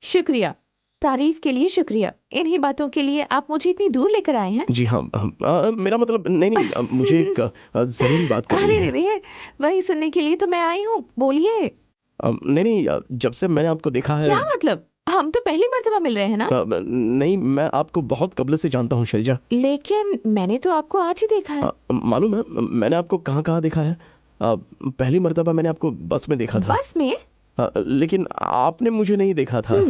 शुक्रिया, तारीफ के लिए शुक्रिया। इन्हीं बातों के लिए आप मुझे इतनी दूर लेकर आए हैं? जी हाँ, मेरा मतलब नहीं, मुझे एक जरूरी बात करनी है। अरे, वही सुनने के लिए तो मैं आई हूँ, बोलिए। नहीं, जब से मैंने आपको देखा है। क्या मतलब? हम तो पहली मर्तबा मिल रहे हैं ना? नहीं, मैं आपको बहुत कबल से जानता हूँ शैलजा। लेकिन मैंने तो आपको आज ही देखा है। मालूम है मैंने आपको कहाँ कहाँ देखा है? पहली मर्तबा मैंने आपको बस में देखा था। बस में? लेकिन आपने मुझे नहीं देखा था।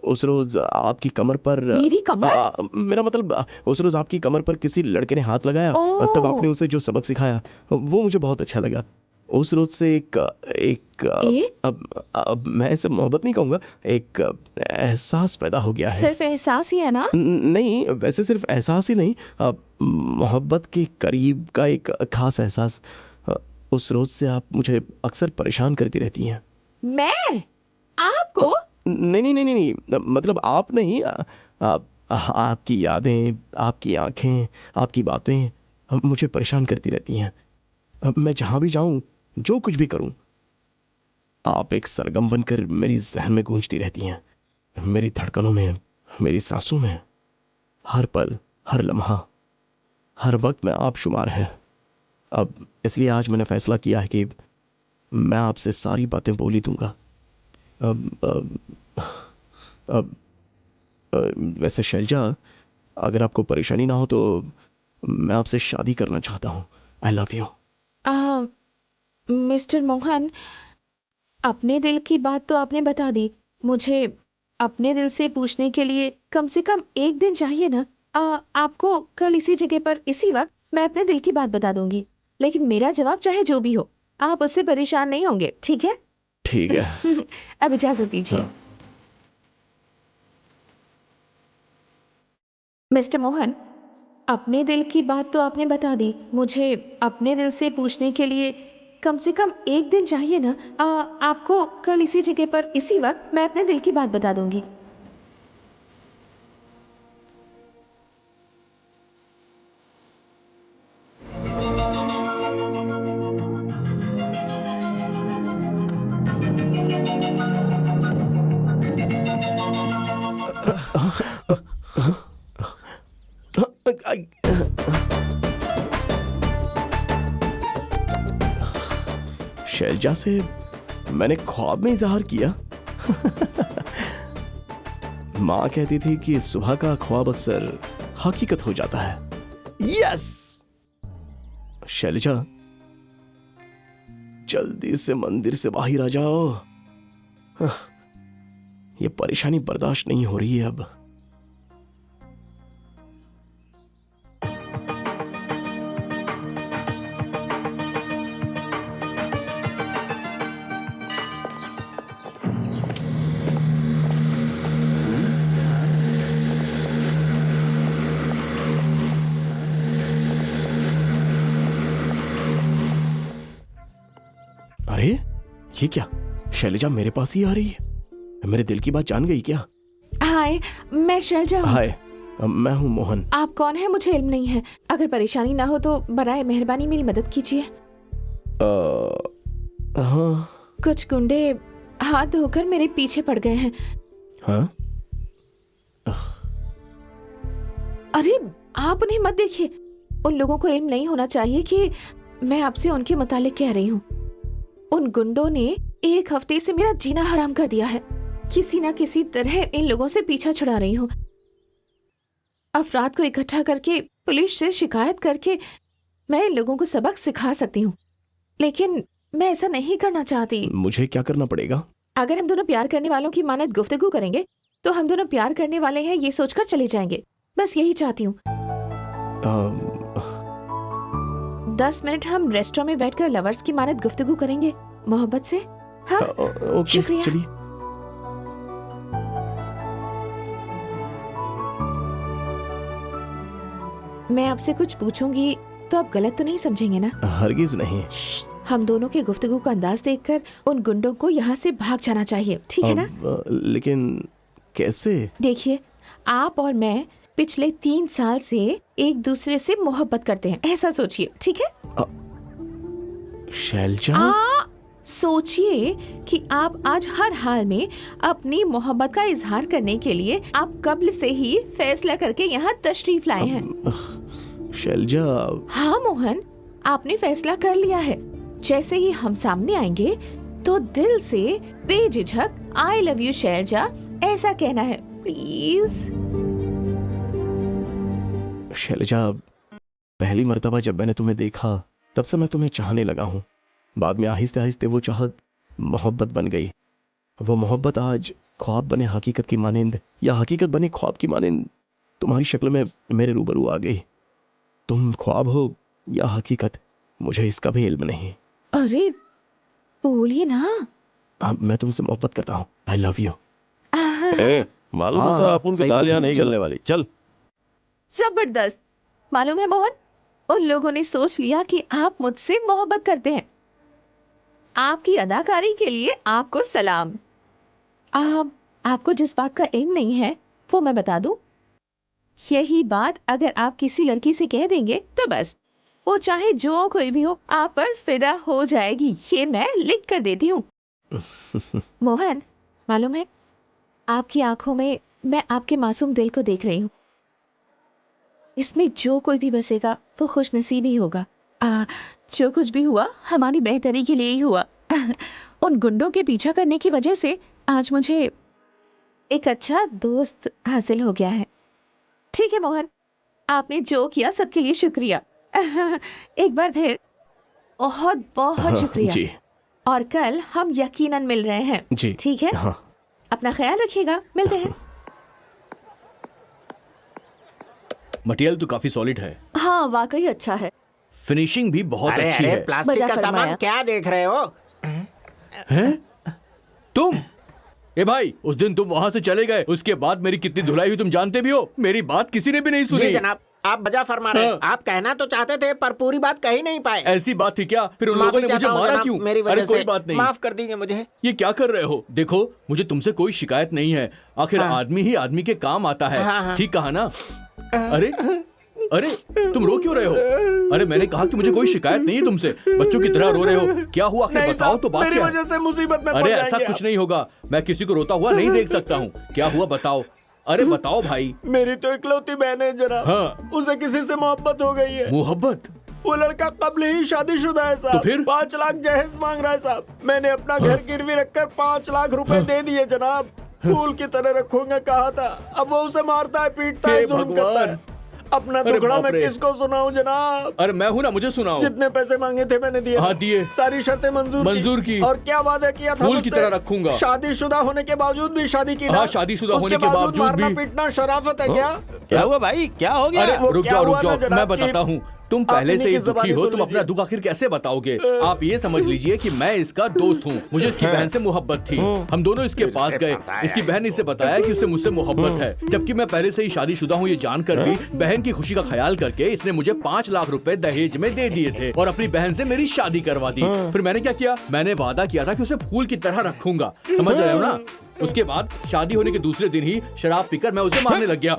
उस रोज आपकी कमर पर। मेरी कमर? मेरा मतलब उस रोज आपकी कमर पर किसी लड़के ने हाथ लगाया, तब आपने उसे जो सबक सिखाया वो मुझे बहुत अच्छा लगा। उस रोज से एक अब मैं इसे मोहब्बत नहीं कहूँगा, एक एहसास पैदा हो गया है। सिर्फ एहसास ही है ना? नहीं, वैसे सिर्फ एहसास ही नहीं, मोहब्बत के करीब का एक खास एहसास। उस रोज से आप मुझे अक्सर परेशान करती रहती हैं। मैं? आपको? नहीं, मतलब आप नहीं, आपकी यादें, आपकी आंखें, आपकी बातें, मुझे परेशान करती रहती हैं। अब मैं जहाँ भी जाऊँ, जो कुछ भी करूँ, आप एक सरगम बनकर मेरी जहन में गूंजती रहती हैं, मेरी धड़कनों में, मेरी सांसों में। हर पल, हर लम्हा, हर वक्त में आप शुमार है। अब इसलिए आज मैंने फैसला किया है कि मैं आपसे सारी बातें बोल ही दूंगा। अब वैसे शैलजा, अगर आपको परेशानी ना हो तो मैं आपसे शादी करना चाहता हूँ। I love you. Mister Mohan, अपने दिल की बात तो आपने बता दी। मुझे अपने दिल से पूछने के लिए कम से कम एक दिन चाहिए ना। आपको कल इसी जगह पर इसी वक्त मैं अपने दिल की बात बता दूंगी, लेकिन मेरा जवाब चाहे जो भी हो, आप उससे परेशान नहीं होंगे, ठीक है? ठीक है। अब इजाजत दीजिए। मिस्टर मोहन, अपने दिल की बात तो आपने बता दी। मुझे अपने दिल से पूछने के लिए कम से कम एक दिन चाहिए ना। आपको कल इसी जगह पर इसी वक्त मैं अपने दिल की बात बता दूंगी। शैलजा से मैंने ख्वाब में इजहार किया। माँ कहती थी कि सुबह का ख्वाब अक्सर हकीकत हो जाता है। यस शैलजा, जल्दी से मंदिर से बाहर आ जाओ। ये परेशानी बर्दाश्त नहीं हो रही है अब। अरे ये क्या, शैलजा मेरे पास ही आ रही है? मेरे दिल की बात जान गई क्या? हाय, मैं शैलजा हूँ। हाय, मैं हूँ मोहन। आप कौन है मुझे इल्म नहीं है। अगर परेशानी ना हो तो बराए मेहरबानी मेरी मदद कीजिए। हाँ। कुछ गुंडे हाथ धोकर मेरे पीछे पड़ गए हैं। हाँ? अरे आप उन्हें मत देखिए। उन लोगों को इल्म नहीं होना चाहिए कि मैं आपसे उनके मुतालिक कह रही हूँ। उन गुंडों ने एक हफ्ते से मेरा जीना हराम कर दिया है। किसी ना किसी तरह इन लोगों से पीछा छुड़ा रही हूँ। अफराद को इकट्ठा करके पुलिस से शिकायत करके मैं इन लोगों को सबक सिखा सकती हूँ, लेकिन मैं ऐसा नहीं करना चाहती। मुझे क्या करना पड़ेगा? अगर हम दोनों प्यार करने वालों की मानद गुफ्तगू करेंगे तो हम दोनों प्यार करने वाले हैं ये सोचकर चले जाएंगे। बस यही चाहती हूँ। 10 मिनट हम रेस्टोरेंट में बैठकर लवर्स की मानद गुफ्तगू करेंगे, मोहब्बत से। हाँ, ओके, शुक्रिया। चलिए। मैं आपसे कुछ पूछूंगी तो आप गलत तो नहीं समझेंगे ना? हरगिज नहीं। हम दोनों के गुफ्तगू का अंदाज देखकर उन गुंडों को यहाँ से भाग जाना चाहिए, ठीक है ना? लेकिन कैसे? देखिए, आप और मैं पिछले 3 साल से एक दूसरे से मोहब्बत करते हैं, ऐसा सोचिए, ठीक है? शैलजा, सोचिए कि आप आज हर हाल में अपनी मोहब्बत का इजहार करने के लिए आप कब्ल से ही फैसला करके यहाँ तशरीफ लाए हैं। शैलजा। हाँ मोहन, आपने फैसला कर लिया है। जैसे ही हम सामने आएंगे तो दिल से बेझिझक आई लव यू शैलजा ऐसा कहना है, प्लीज। शैलजा, पहली मर्तबा जब मैंने तुम्हें देखा तब से मैं तुम्हें चाहने लगा हूँ। बाद में आहिस्ते आहिस्ते वो चाहत मोहब्बत बन गई। वो मोहब्बत आज ख्वाब बने हकीकत की मानिंद, या हकीकत बने ख्वाब की मानिंद तुम्हारी शक्ल में मेरे रूबरू आ गई। तुम ख्वाब हो या हकीकत, मुझे इसका भी इल्म नहीं। अरे बोलिए ना। मैं तुमसे मोहब्बत करता हूँ। I love you. मालूम होता अपन की गालियां नहीं चलने वाली। चल। जबरदस्त। मालूम है मोहन, उन लोगों ने सोच लिया कि आप मुझसे मोहब्बत करते हैं। आपकी अदाकारी के लिए आपको सलाम। आपको जिस बात का इल्म नहीं है वो मैं बता दूं। यही बात अगर आप किसी लड़की से कह देंगे तो बस वो चाहे जो कोई भी हो आप पर फिदा हो जाएगी, ये मैं लिख कर देती हूँ। मोहन, मालूम है आपकी आंखों में मैं आपके मासूम दिल को देख रही हूँ। इसमें जो कोई भी बसेगा वो खुश नसीब ही होगा। जो कुछ भी हुआ हमारी बेहतरी के लिए ही हुआ। उन गुंडों के पीछा करने की वजह से आज मुझे एक अच्छा दोस्त हासिल हो गया है। ठीक है मोहन, आपने जो किया सबके लिए शुक्रिया। एक बार फिर बहुत बहुत शुक्रिया। जी और कल हम यकीनन मिल रहे हैं। जी ठीक है, हाँ। अपना ख्याल रखिएगा, मिलते हैं। मटेरियल तो काफी सॉलिड है, हाँ वाकई अच्छा है। फिनिशिंग भी बहुत अरे अच्छी अरे है। प्लास्टिक बजा का सामान फरमाया। क्या देख रहे हो? तुम ए भाई, उस दिन तुम वहां से चले गए, उसके बाद मेरी कितनी धुलाई हुई तुम जानते भी हो। मेरी बात किसी ने भी नहीं सुनी। जी जनाब, आप बजा फरमा रहे हैं। हाँ। आप कहना तो चाहते थे पर पूरी बात कह ही नहीं पाए। ऐसी बात थी क्या? फिर उन लोगों माफी ने मुझे चाहता हूं मारा जनाब, क्यों? मेरी अरे वजह कोई से बात नहीं, माफ कर दीजिए मुझे। ये क्या कर रहे हो? देखो मुझे तुमसे कोई शिकायत नहीं है, आखिर हाँ। आदमी ही आदमी के काम आता है। हाँ, हाँ। ठीक कहा ना? अरे अरे तुम रो क्यों रहे हो? अरे मैंने कहा कि मुझे कोई शिकायत नहीं है तुमसे। बच्चों की तरह रो रहे हो, क्या हुआ? आखिर नहीं बताओ साहब, तो बात मेरी क्या है? वजह से मुसीबत में अरे पड़ ऐसा जाएंगे कुछ आप। नहीं होगा, मैं किसी को रोता हुआ नहीं देख सकता हूँ। क्या हुआ बताओ? अरे बताओ भाई। मेरी तो इकलौती बहन है जनाब। हाँ। उसे किसी से मोहब्बत हो गई है। मोहब्बत? वो लड़का कब्ल ही शादीशुदा है साहब। तो फिर? 5 लाख जहेज मांग रहा है साहब। मैंने अपना घर गिरवी रखकर 5 लाख रुपए दे दिए जनाब। फूल की तरह रखूंगा कहा था। अब वो उसे मारता है, पीटता है, हे जुल्म करता भगवान। है। अपना अरे दुखड़ा बाप मैं रे। किसको सुनाऊं जनाब? अरे मैं हूँ ना, मुझे सुनाओ। जितने पैसे मांगे थे मैंने दिए। हाँ, दिए। सारी शर्तें मंजूर की। और क्या वादा किया था फूल की मुझसे? तरह रखूंगा। शादीशुदा होने के बावजूद भी शादी की ना? हाँ, शादीशुदा उसके होने के बावजूद मारना भी। पीटना शराफत है क्या? क्या हुआ भाई, क्या हो गया? अरे वो रुक क्या जाओ हुआ रुक ना जाओ, जनाब मैं कि बताता हूँ। तुम आप पहले इन्हीं से ही की दुखी ज़बानी हो, सुन तुम अपना लीजिए। दुख आखिर कैसे बताओगे? आप ये समझ लीजिए कि मैं इसका दोस्त हूँ, मुझे इसकी बहन से मोहब्बत थी। हम दोनों इसके पास गए, फंसाया इसकी बहन ने इसे बताया कि उसे मुझसे मोहब्बत है, जबकि मैं पहले से ही शादीशुदा हूँ ये जानकर भी बहन की खुशी का ख्याल करके इसने मुझे 5 लाख रुपए दहेज में दे दिए थे और अपनी बहन से मेरी शादी करवा दी। फिर मैंने क्या किया? मैंने वादा किया था कि उसे फूल की तरह रखूंगा, समझ रहे हो ना? उसके बाद शादी होने के दूसरे दिन ही शराब पीकर मैं उसे मारने लग गया।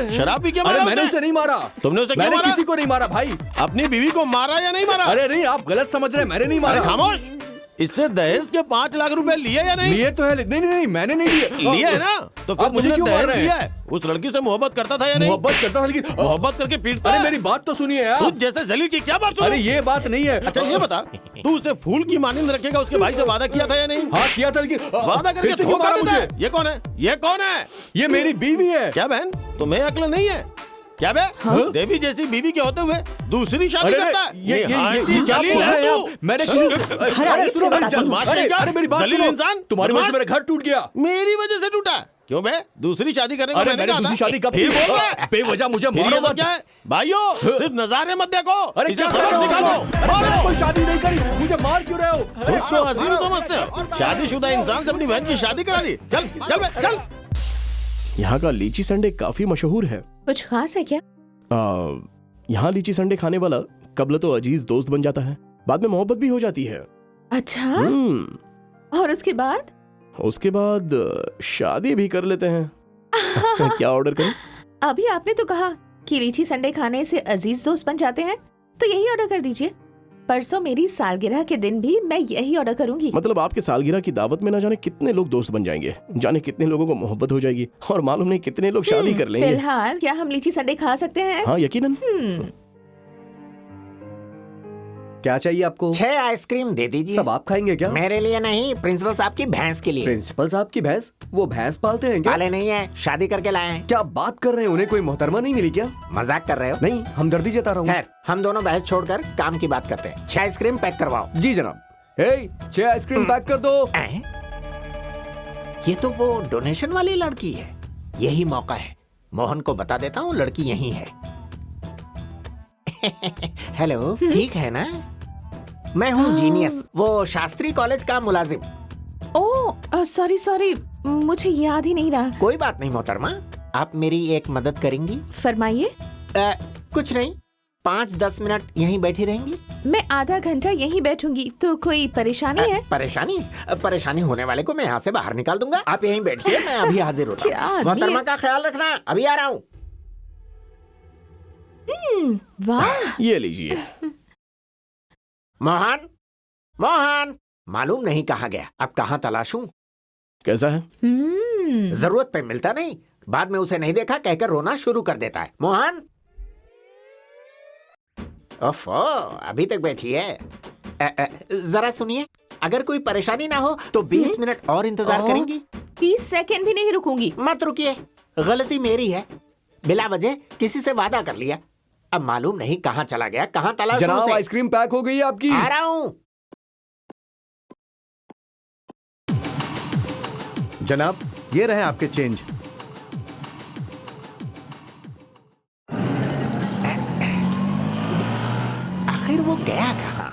शराब पी के अरे मारा मैंने उसे? उसे नहीं मारा। तुमने उसे क्यों मैंने मारा? किसी को नहीं मारा भाई। अपनी बीवी को मारा या नहीं मारा? अरे नहीं, आप गलत समझ रहे हैं, मैंने नहीं अरे मारा। खामोश, इससे दहेज के 5 लाख रुपए लिए या नहीं? लिए तो है, नहीं नहीं नहीं, मैंने नहीं लिए। लिए है ना? तो फिर आप मुझे तुमने क्यों मार दहेज रहे हैं? लिया है? उस लड़की से मोहब्बत करता था या नहीं? मोहब्बत करता था लेकिन मोहब्बत करके पीटता अरे है? मेरी बात तो सुनिए यार। तुझ जैसे जलील की क्या बात सुनूं? अरे ये बात नहीं है। अच्छा ये बता, तू उसे फूल की मानिंद रखेगा, उसके भाई से वादा किया था या नहीं? हाँ किया था लेकिन वादा फिर करके से क्यों धोखा मारा देता है? मुझे? ये कौन है? ये कौन है? ये मेरी बीवी है। क्या बहन, तुम्हें अक्ल नहीं है क्या बे? देवी जैसी बीवी के होते हुए दूसरी शादी अरे करता है? ये आंटी क्या जलील बोल है रहे हैं तू? आप? मैंने हराइए, सुनो फिर मेरी बताती हूँ। अरे मेरी बात जलील सुनो। इंसान? तुम्हारी वजह से बदमाश? मेरा घर टूट गया। मेरी वजह से टूटा? क्यों बे? दूसरी शादी करने को अरे मैंने मैंने कहा दूसरी था। शादी कब फिर की? बोल रहा है? बेवजह मुझे फिर ये मारो सब मत। क्या है? भाइयों सिर्फ नजारे मत देखो, अरे इसे क्या सबक कर सिखा रहे हो? दो। अरे मैंने कोई शादी नहीं करी, मुझे मार क्यों रहे हो? खुद को हसीन समझते हो? शादीशुदा इंसान से अपनी बहन की शादी करा दी? चल चल बे, चल। यहाँ का लीची संडे काफी मशहूर है। कुछ खास है क्या? यहाँ लीची संडे खाने वाला कबल तो अजीज दोस्त बन जाता है, बाद में मोहब्बत भी हो जाती है। अच्छा, और उसके बाद शादी भी कर लेते हैं। क्या ऑर्डर करूं? अभी आपने तो कहा कि लीची संडे खाने से अजीज दोस्त बन जाते हैं, तो यही ऑर्डर कर दीजिए। परसों मेरी सालगिरह के दिन भी मैं यही ऑर्डर करूंगी। मतलब आपके सालगिरह की दावत में ना जाने कितने लोग दोस्त बन जाएंगे, जाने कितने लोगों को मोहब्बत हो जाएगी और मालूम नहीं कितने लोग शादी कर लेंगे। फिलहाल क्या हम लीची संडे खा सकते हैं? हाँ यकीनन। क्या चाहिए आपको? 6 आइसक्रीम दे दीजिए। सब आप खाएंगे क्या? मेरे लिए नहीं, प्रिंसिपल साहब की भैंस के लिए। प्रिंसिपल साहब की भैंस? वो भैंस पालते हैं क्या? पाले नहीं है, शादी करके लाए हैं। क्या बात कर रहे हैं? उन्हें कोई मोहतरमा नहीं मिली क्या? मजाक कर रहे हो? नहीं, हमदर्दी जता रहा हूँ। खैर, हम दोनों बहस छोड़कर काम की बात करते हैं। 6 आइसक्रीम पैक करवाओ। जी जनाब। 6 आइसक्रीम पैक कर दो। ये तो वो डोनेशन वाली लड़की है। यही मौका है, मोहन को बता देता हूँ लड़की यही है। हेलो, ठीक है ना? मैं हूँ जीनियस, वो शास्त्री कॉलेज का मुलाजिम। ओह सॉरी, मुझे याद ही नहीं रहा। कोई बात नहीं मोहतरमा, आप मेरी एक मदद करेंगी? फरमाइए। कुछ नहीं, 5-10 मिनट यहीं बैठी रहेंगी? मैं आधा घंटा यहीं बैठूंगी, तो कोई परेशानी है? परेशानी होने वाले को मैं यहाँ से बाहर निकाल दूंगा। आप यहीं बैठिए, मैं अभी हाजिर होता क्या हूँ। आदमी है? मोहतरमा का ख्याल रखना, अभी आ रहा हूँ। वाह। ये लीजिए। मोहन, मोहन, मालूम नहीं कहाँ गया। अब कहाँ तलाशूं? कैसा है? जरूरत पे मिलता नहीं, बाद में उसे नहीं देखा कहकर रोना शुरू कर देता है। मोहन, ओफो, अभी तक बैठी है। जरा सुनिए, अगर कोई परेशानी ना हो तो 20 मिनट और इंतजार करेंगी? 20 सेकंड भी नहीं रुकूंगी। मत रुकिए, गलती मेरी है। बिला वजह किसी से वादा कर लिया। अब मालूम नहीं कहाँ चला गया, कहाँ तलाशूं जनाब उसे। आइसक्रीम पैक हो गई है आपकी। आ रहा हूँ। जनाब, ये रहे आपके चेंज। आखिर वो गया कहाँ?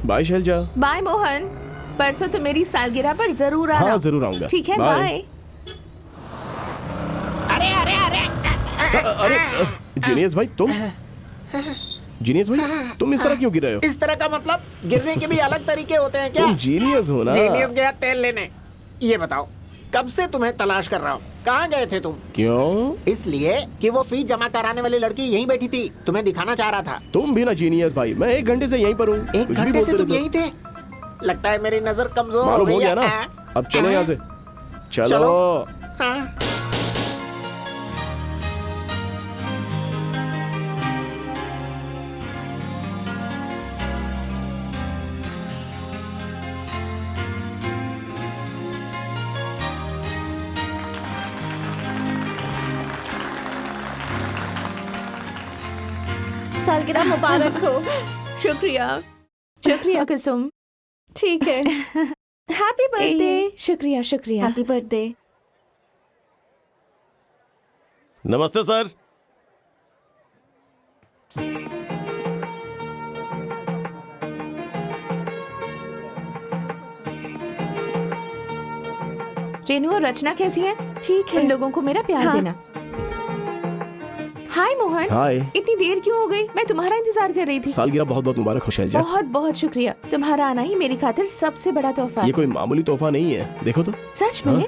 बाय शैलजा। बाय मोहन, परसों तो मेरी सालगिरह पर जरूर आना। हाँ, जरूर आऊंगा। ठीक है, बाय। बाय। अरे अरे अरे, अरे जीनियस भाई, तुम जीनियस भाई, तुम इस तरह क्यों गिर रहे हो? इस तरह का मतलब? गिरने के भी अलग तरीके होते हैं क्या? तुम जीनियस हो ना? जीनियस गया तेल लेने। ये बताओ, कब से तुम्हें तलाश कर रहा हूँ। कहाँ गए थे तुम? क्यों? इसलिए कि वो फीस जमा कराने वाली लड़की यहीं बैठी थी, तुम्हें दिखाना चाह रहा था। तुम भी ना जीनियस भाई, मैं 1 घंटे से यहीं पर हूँ। 1 घंटे से तुम यहीं थे? लगता है मेरी नजर कमजोर हो मालूम गई हो गया है। ना? अब चलो यहाँ से। चलो। हाँ। सालगिरह मुबारक हो। शुक्रिया, शुक्रिया कुसुम। ठीक है, हैप्पी बर्थडे। शुक्रिया शुक्रिया। Happy birthday. नमस्ते सर। रेनू और रचना कैसी है? ठीक है। उन लोगों को मेरा प्यार हाँ। देना। हाय मोहन। हाय। इतनी देर क्यों हो गई? मैं तुम्हारा इंतजार कर रही थी। सालगिरह बहुत बहुत मुबारक हो शैलजा। बहुत बहुत शुक्रिया। तुम्हारा आना ही मेरी खातिर सबसे बड़ा तोहफा ये है। कोई मामूली तोहफा नहीं है, देखो तो। सच में?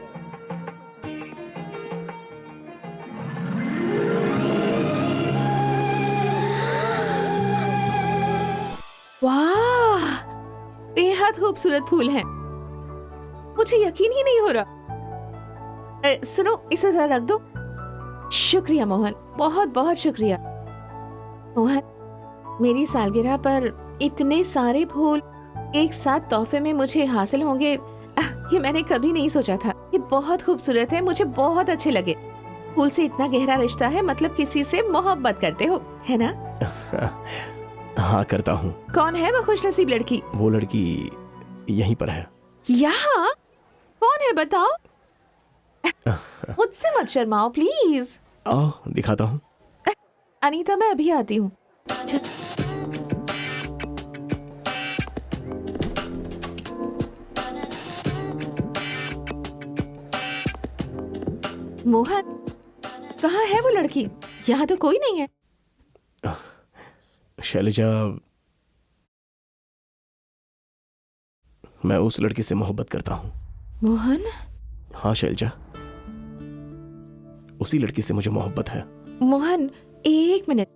वाह, बेहद खूबसूरत फूल हैं। मुझे यकीन ही नहीं हो रहा। सुनो, इसे जरा रख दो। शुक्रिया मोहन, बहुत बहुत शुक्रिया। मोहन, मेरी सालगिरह पर इतने सारे फूल एक साथ तोहफे में मुझे हासिल होंगे, ये मैंने कभी नहीं सोचा था। ये बहुत खूबसूरत है, मुझे बहुत अच्छे लगे। फूल से इतना गहरा रिश्ता है, मतलब किसी से मोहब्बत करते हो, है ना? हाँ, करता हूँ। कौन है वो खुशनसीब लड़की? वो लड़की यहीं पर है। यहाँ? कौन है बताओ? मुझसे मत शर्माओ प्लीज। आओ दिखाता हूँ। अनीता, मैं अभी आती हूँ। मोहन, कहाँ है वो लड़की? यहाँ तो कोई नहीं है। शैलजा, मैं उस लड़की से मोहब्बत करता हूँ। मोहन? हाँ शैलजा, उसी लड़की से मुझे मोहब्बत है। मोहन, 1 मिनट।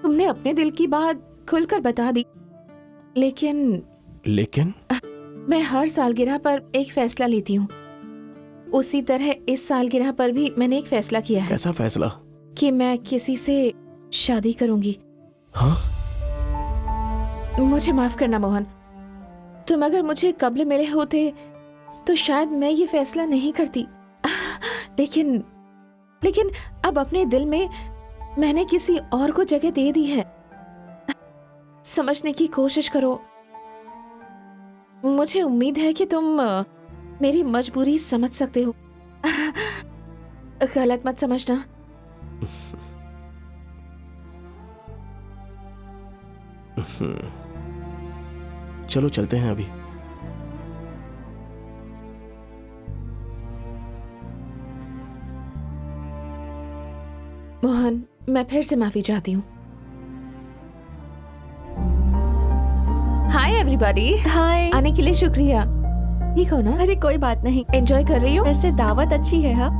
तुमने अपने दिल की बात खुलकर बता दी, लेकिन मैं हर सालगिरह पर एक फैसला लेती हूँ। उसी तरह इस सालगिरह पर भी मैंने एक फैसला किया है। कैसा फैसला? कि मैं किसी से शादी करूंगी। हाँ? मुझे माफ करना मोहन, तुम अगर मुझे कब्ल मिले होते तो शायद मैं ये फैसला नहीं करती। लेकिन अब अपने दिल में मैंने किसी और को जगह दे दी है। समझने की कोशिश करो। मुझे उम्मीद है कि तुम मेरी मजबूरी समझ सकते हो। गलत मत समझना। चलो चलते हैं अभी। मोहन, मैं फिर से माफी चाहती हूँ। Hi everybody. हाय। आने के लिए शुक्रिया। ठीक हो ना? अरे कोई बात नहीं। एंजॉय कर रही हो? वैसे दावत अच्छी है। हाँ,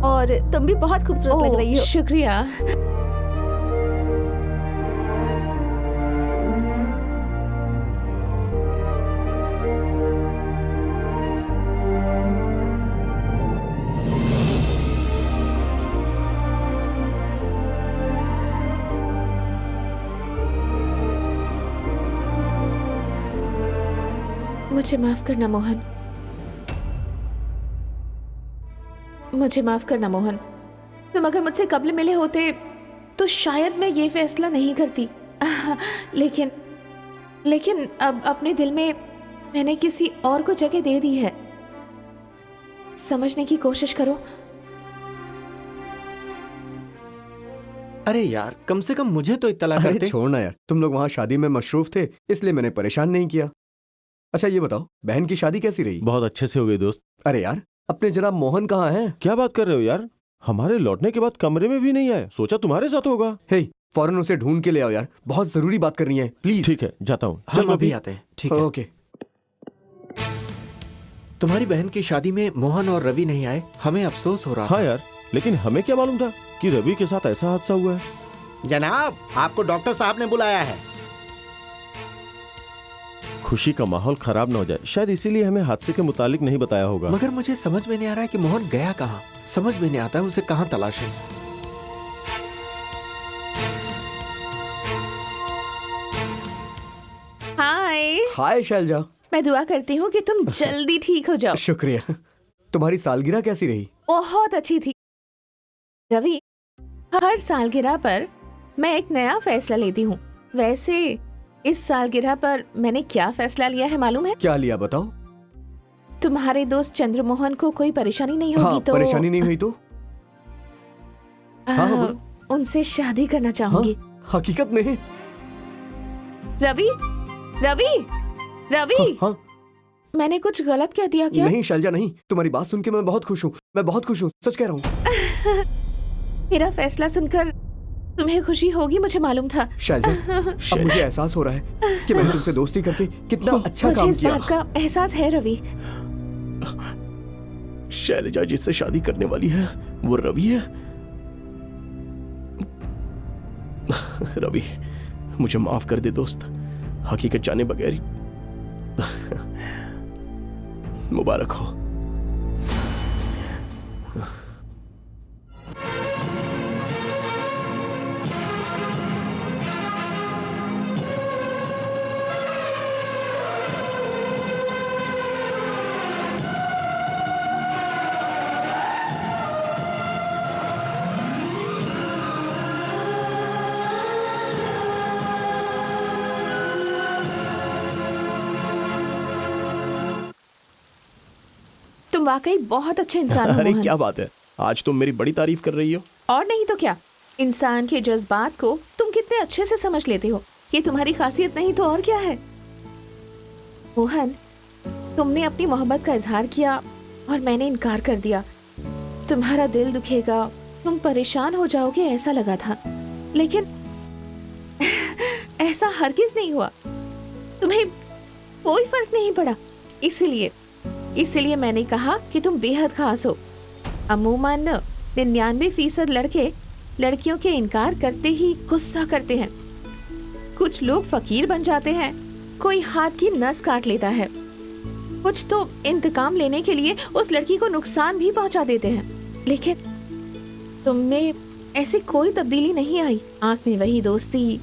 और तुम भी बहुत खूबसूरत लग रही हो। शुक्रिया। मुझे माफ करना मोहन, मुझे माफ करना मोहन। तुम अगर मुझसे कब्ल मिले होते तो शायद मैं ये फैसला नहीं करती। लेकिन अब अपने दिल में मैंने किसी और को जगह दे दी है। समझने की कोशिश करो। अरे यार, कम से कम मुझे तो इत्तला अरे करते। छोड़ना यार, तुम लोग वहाँ शादी में मशरूफ थे इसलिए मैंने परेशान नहीं किया। अच्छा ये बताओ, बहन की शादी कैसी रही? बहुत अच्छे से हो गई दोस्त। अरे यार, अपने जनाब मोहन कहाँ हैं? क्या बात कर रहे हो यार, हमारे लौटने के बाद कमरे में भी नहीं आए। सोचा तुम्हारे साथ होगा। हे, फौरन उसे ढूंढ के ले आओ यार, बहुत जरूरी बात करनी है प्लीज। ठीक है, जाता हूँ। हम अभी आते हैं। ठीक है। ओके। तुम्हारी बहन की शादी में मोहन और रवि नहीं आए, हमें अफसोस हो रहा हाँ था। यार, लेकिन हमें क्या मालूम था कि रवि के साथ ऐसा हादसा हुआ है। जनाब, आपको डॉक्टर साहब ने बुलाया है। खुशी का माहौल खराब न हो जाए, शायद इसीलिए हमें हादसे के मुतालिक नहीं बताया होगा। मगर मुझे समझ में नहीं आ रहा है कि मोहन गया कहाँ। समझ में नहीं आता है उसे कहाँ तलाशें। हाय। हाय शैलजा। मैं दुआ करती हूँ कि तुम जल्दी ठीक हो जाओ। शुक्रिया। तुम्हारी सालगिरह कैसी रही? बहुत अच्छी थी रवि। हर सालगिरह पर मैं एक नया फैसला लेती हूँ। वैसे इस सालगिरह पर मैंने क्या फैसला लिया है मालूम है? क्या लिया बताओ? तुम्हारे दोस्त चंद्रमोहन को कोई परेशानी नहीं होगी? हाँ, तो परेशानी नहीं हुई तो? हाँ, बोलो। उनसे शादी करना चाहूंगी। हाँ, हकीकत में? रवि, रवि, रवि। हाँ, मैंने कुछ गलत कह दिया क्या? नहीं शैलजा नहीं, तुम्हारी बात सुन के मैं बहुत खुश हूँ। मैं बहुत खुश हूँ, सच कह रहा हूँ। मेरा फैसला सुनकर तुम्हें खुशी होगी, मुझे मालूम था। शैलजा, अब मुझे एहसास हो रहा है कि मैंने तुमसे दोस्ती करके कितना अच्छा मुझे काम इस किया। बात का एहसास है रवि। शैलजा जिससे शादी करने वाली है वो रवि है। रवि, मुझे माफ कर दे दोस्त, हकीकत जाने बगैर ही। मुबारक हो। तुम वाकई बहुत अच्छे इंसान हो अरे मोहन। क्या बात है, आज तुम मेरी बड़ी तारीफ कर रही हो। और नहीं तो क्या, इंसान के जज्बात को तुम कितने अच्छे से समझ लेते हो। ये तुम्हारी खासियत नहीं तो और क्या है। मोहन, तुमने अपनी मोहब्बत का इजहार किया और मैंने इनकार कर दिया। तुम्हारा दिल दुखेगा, तुम परेशान हो जाओगे ऐसा लगा था, लेकिन ऐसा हरगिज नहीं हुआ। तुम्हें कोई फर्क नहीं पड़ा। इसीलिए मैंने कहा कि तुम बेहद खास हो। अमूमन 99% लड़के लड़कियों के इनकार करते ही गुस्सा करते हैं। कुछ लोग फकीर बन जाते हैं, कोई हाथ की नस काट लेता है, कुछ तो इंतकाम लेने के लिए उस लड़की को नुकसान भी पहुंचा देते हैं। लेकिन तुम में ऐसी कोई तब्दीली नहीं आई। आंख में वही दोस्ती,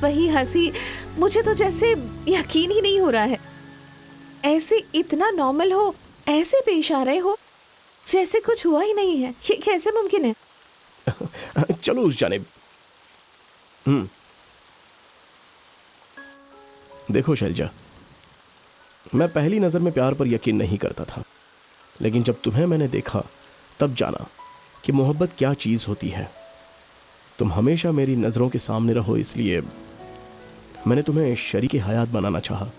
वही हंसी। मुझे तो जैसे यकीन ही नहीं हो रहा है। ऐसे इतना नॉर्मल हो, ऐसे पेश आ रहे हो जैसे कुछ हुआ ही नहीं है। ये कैसे मुमकिन है? चलो उस जानिब। देखो शैलजा, मैं पहली नजर में प्यार पर यकीन नहीं करता था, लेकिन जब तुम्हें मैंने देखा तब जाना कि मोहब्बत क्या चीज होती है। तुम हमेशा मेरी नजरों के सामने रहो, इसलिए मैंने तुम्हें शरीके हयात बनाना चाहा।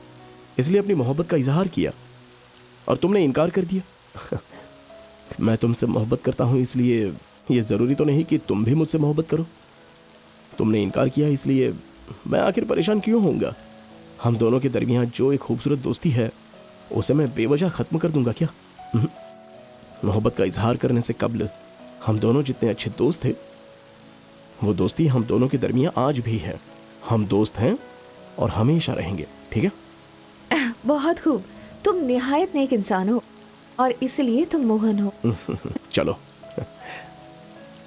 इसलिए अपनी मोहब्बत का इजहार किया और तुमने इनकार कर दिया। मैं तुमसे मोहब्बत करता हूं, इसलिए ये जरूरी तो नहीं कि तुम भी मुझसे मोहब्बत करो। तुमने इनकार किया, इसलिए मैं आखिर परेशान क्यों होऊंगा? हम दोनों के दरमियान जो एक खूबसूरत दोस्ती है उसे मैं बेवजह खत्म कर दूंगा क्या? मोहब्बत का इजहार करने से कबल हम दोनों जितने अच्छे दोस्त थे वो दोस्ती हम दोनों के दरमियान आज भी है। हम दोस्त हैं और हमेशा रहेंगे, ठीक है? बहुत खूब, तुम निहायत नेक इंसान हो और इसलिए तुम मोहन हो। चलो।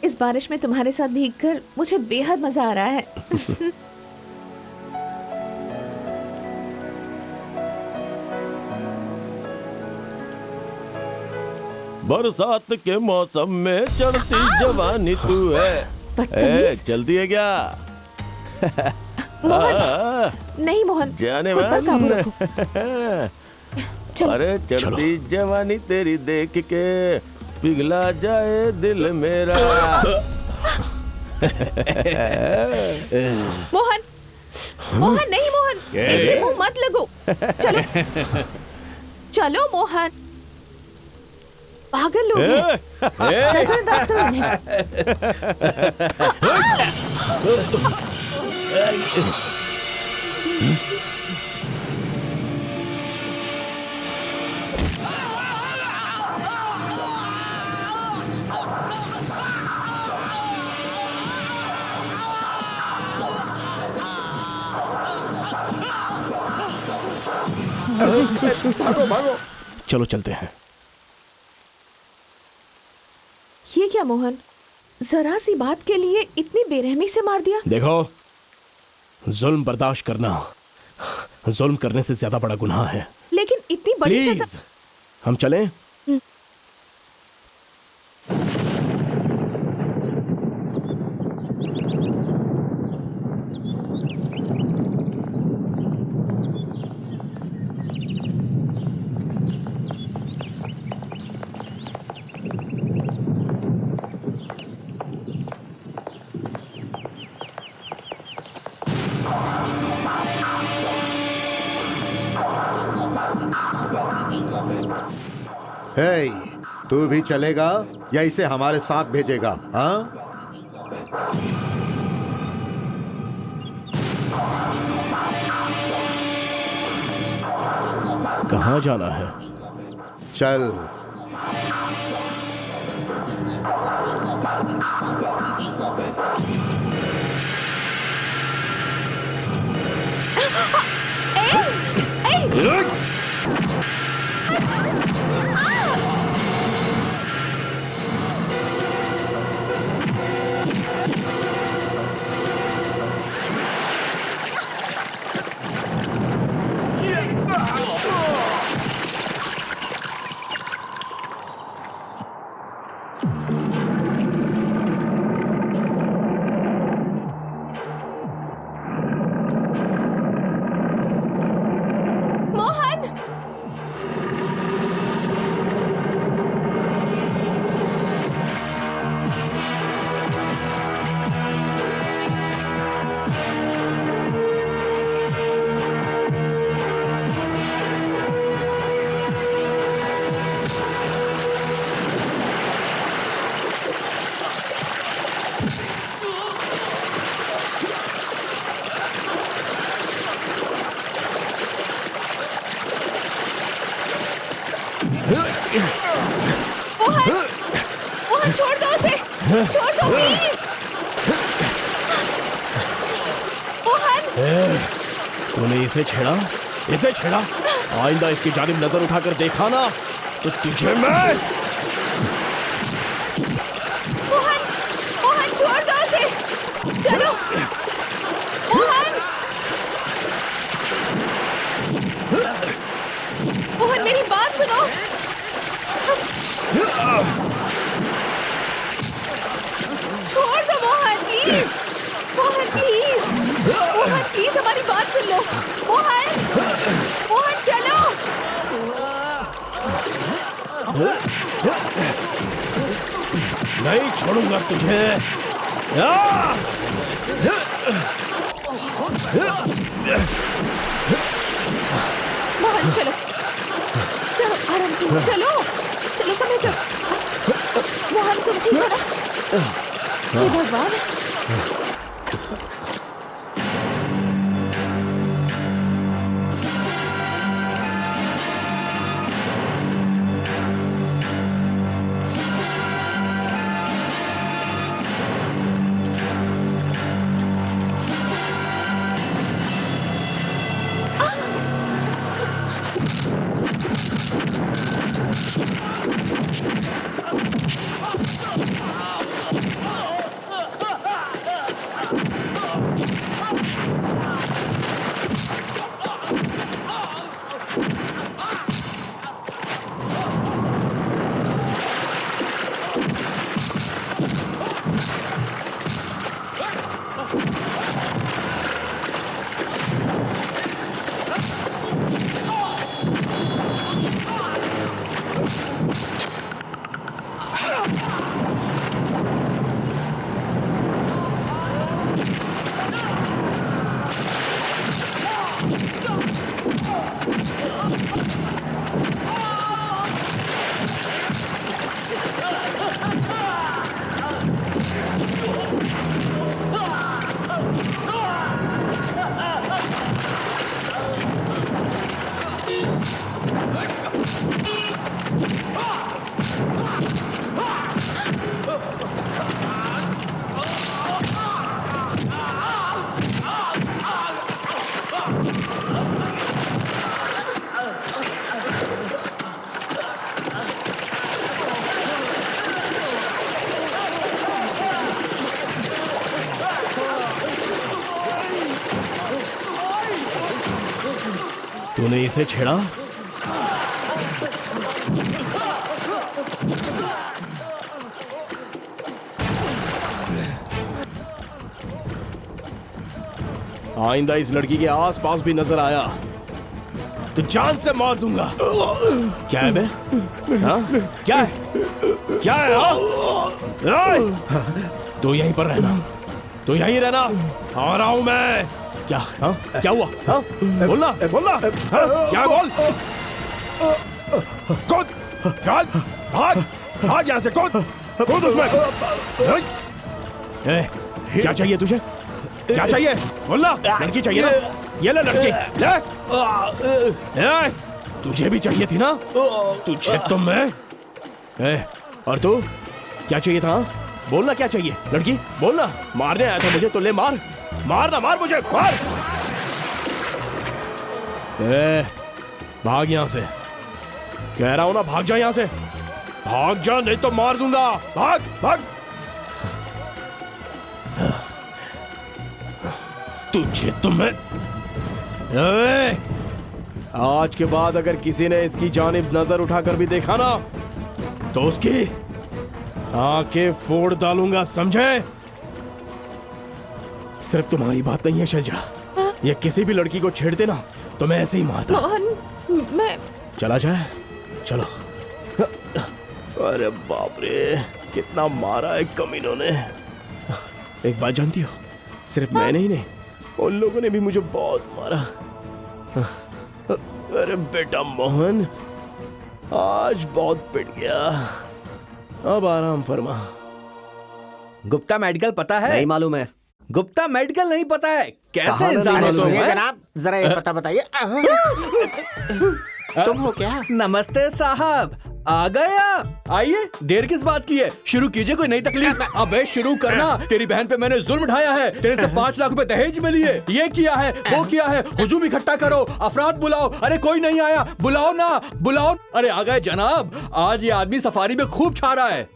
इस बारिश में तुम्हारे साथ भीगकर मुझे बेहद मजा आ रहा है। बरसात के मौसम में चढ़ती जवानी तू है। बदतमीज। जल्दी है क्या? मोहन, नहीं मोहन, जाने खुद पर काबू मन। रखो। चलो। अरे चढ़ती जवानी तेरी देख के पिघला जाए दिल मेरा। मोहन, मोहन नहीं मोहन, इनके मुंह मत लगो। चलो चलो मोहन, पागल लोग हैं। नजरअंदाज करो इन्हें। भागो भागो। चलो चलते हैं। ये क्या मोहन, जरा सी बात के लिए इतनी बेरहमी से मार दिया? देखो, जुल्म बर्दाश्त करना जुल्म करने से ज्यादा बड़ा गुनाह है। लेकिन इतनी बड़ी प्लीज सजा। हम चलें? हे, तू भी चलेगा या इसे हमारे साथ भेजेगा? हाँ, कहाँ जाना है? चल। मोहन छोड़ दो उसे, छोड़ दो प्लीज। मोहन, तूने इसे छेड़ा, इसे छेड़ा। आइंदा इसकी जानिब नजर उठाकर देखा ना तो तुझे मैं। मोहन, मोहन छोड़ दो उसे, चलो। मोहन, मोहन मेरी बात सुनो। छोड़ दो Mohan please, Mohan please, Mohan please हमारी बात सुन लो। मोहन, मोहन चलो। नहीं छोड़ूंगा तुझे। मोहन चलो, चलो आराम से, चलो चलो समय कर। मोहन तुम ठीक हो ना? हे भगवान। तूने इसे छेड़ा? आइंदा इस लड़की के आसपास भी नजर आया तो जान से मार दूंगा। क्या है बे? हाँ? क्या है? क्या है? हाँ? तू यहीं पर रहना, तू यहीं रहना, आ रहा हूं मैं। क्या? हाँ? क्या हुआ? हाँ? बोलना, बोलना। हाँ? क्या बोल? कूद, चल, भाग, भाग यहाँ से, कूद, कूद उसमें। क्या चाहिए तुझे? क्या चाहिए? बोलना। लड़की चाहिए ना? ये ले लड़की, ले। तुझे भी चाहिए थी ना? तुझे तो मैं। और तू क्या चाहिए था? बोलना क्या चाहिए? लड़की बोलना। मारने आया था मुझे तो ले मार, मारना, मार मुझे, मार। भाग यहाँ से, कह रहा हूं ना, भाग जा यहाँ से, भाग जा, नहीं तो मार दूंगा। भाग, भाग। तुझे तो मैं। आज के बाद अगर किसी ने इसकी जानिब नजर उठाकर भी देखा ना तो उसकी आंखें फोड़ डालूंगा, समझे? सिर्फ तुम्हारी बात नहीं है शैलजा, ये किसी भी लड़की को छेड़ते ना तो मैं ऐसे ही मारता। मोहन, मैं चला जाए, चलो। अरे बाप रे, कितना मारा है कमीनों ने। एक बात जानती हो, सिर्फ मैंने ही नहीं, उन लोगों ने भी मुझे बहुत मारा। अरे बेटा मोहन, आज बहुत पिट गया, अब आराम फरमा। गुप्ता मेडिकल पता है? नहीं मालूम है। गुप्ता मेडिकल नहीं पता है? कैसे कहाँ इंसान नहीं हो तुम? सुनिए हैं? जनाब, जरा ये पता बताइए। तुम हो क्या? नमस्ते साहब, आ गए आप? आइए, देर किस बात की है, शुरू कीजिए, कोई नई तकलीफ। अबे शुरू करना। तेरी बहन पे मैंने जुल्म ढाया है, तेरे से 5 लाख रुपए दहेज में लिए, ये किया है, वो किया है, हुजूम इकट्ठा करो, अफराद बुलाओ। अरे कोई नहीं आया, बुलाओ ना, बुलाओ। अरे आ गए जनाब, आज ये आदमी सफारी में खूब छा रहा है।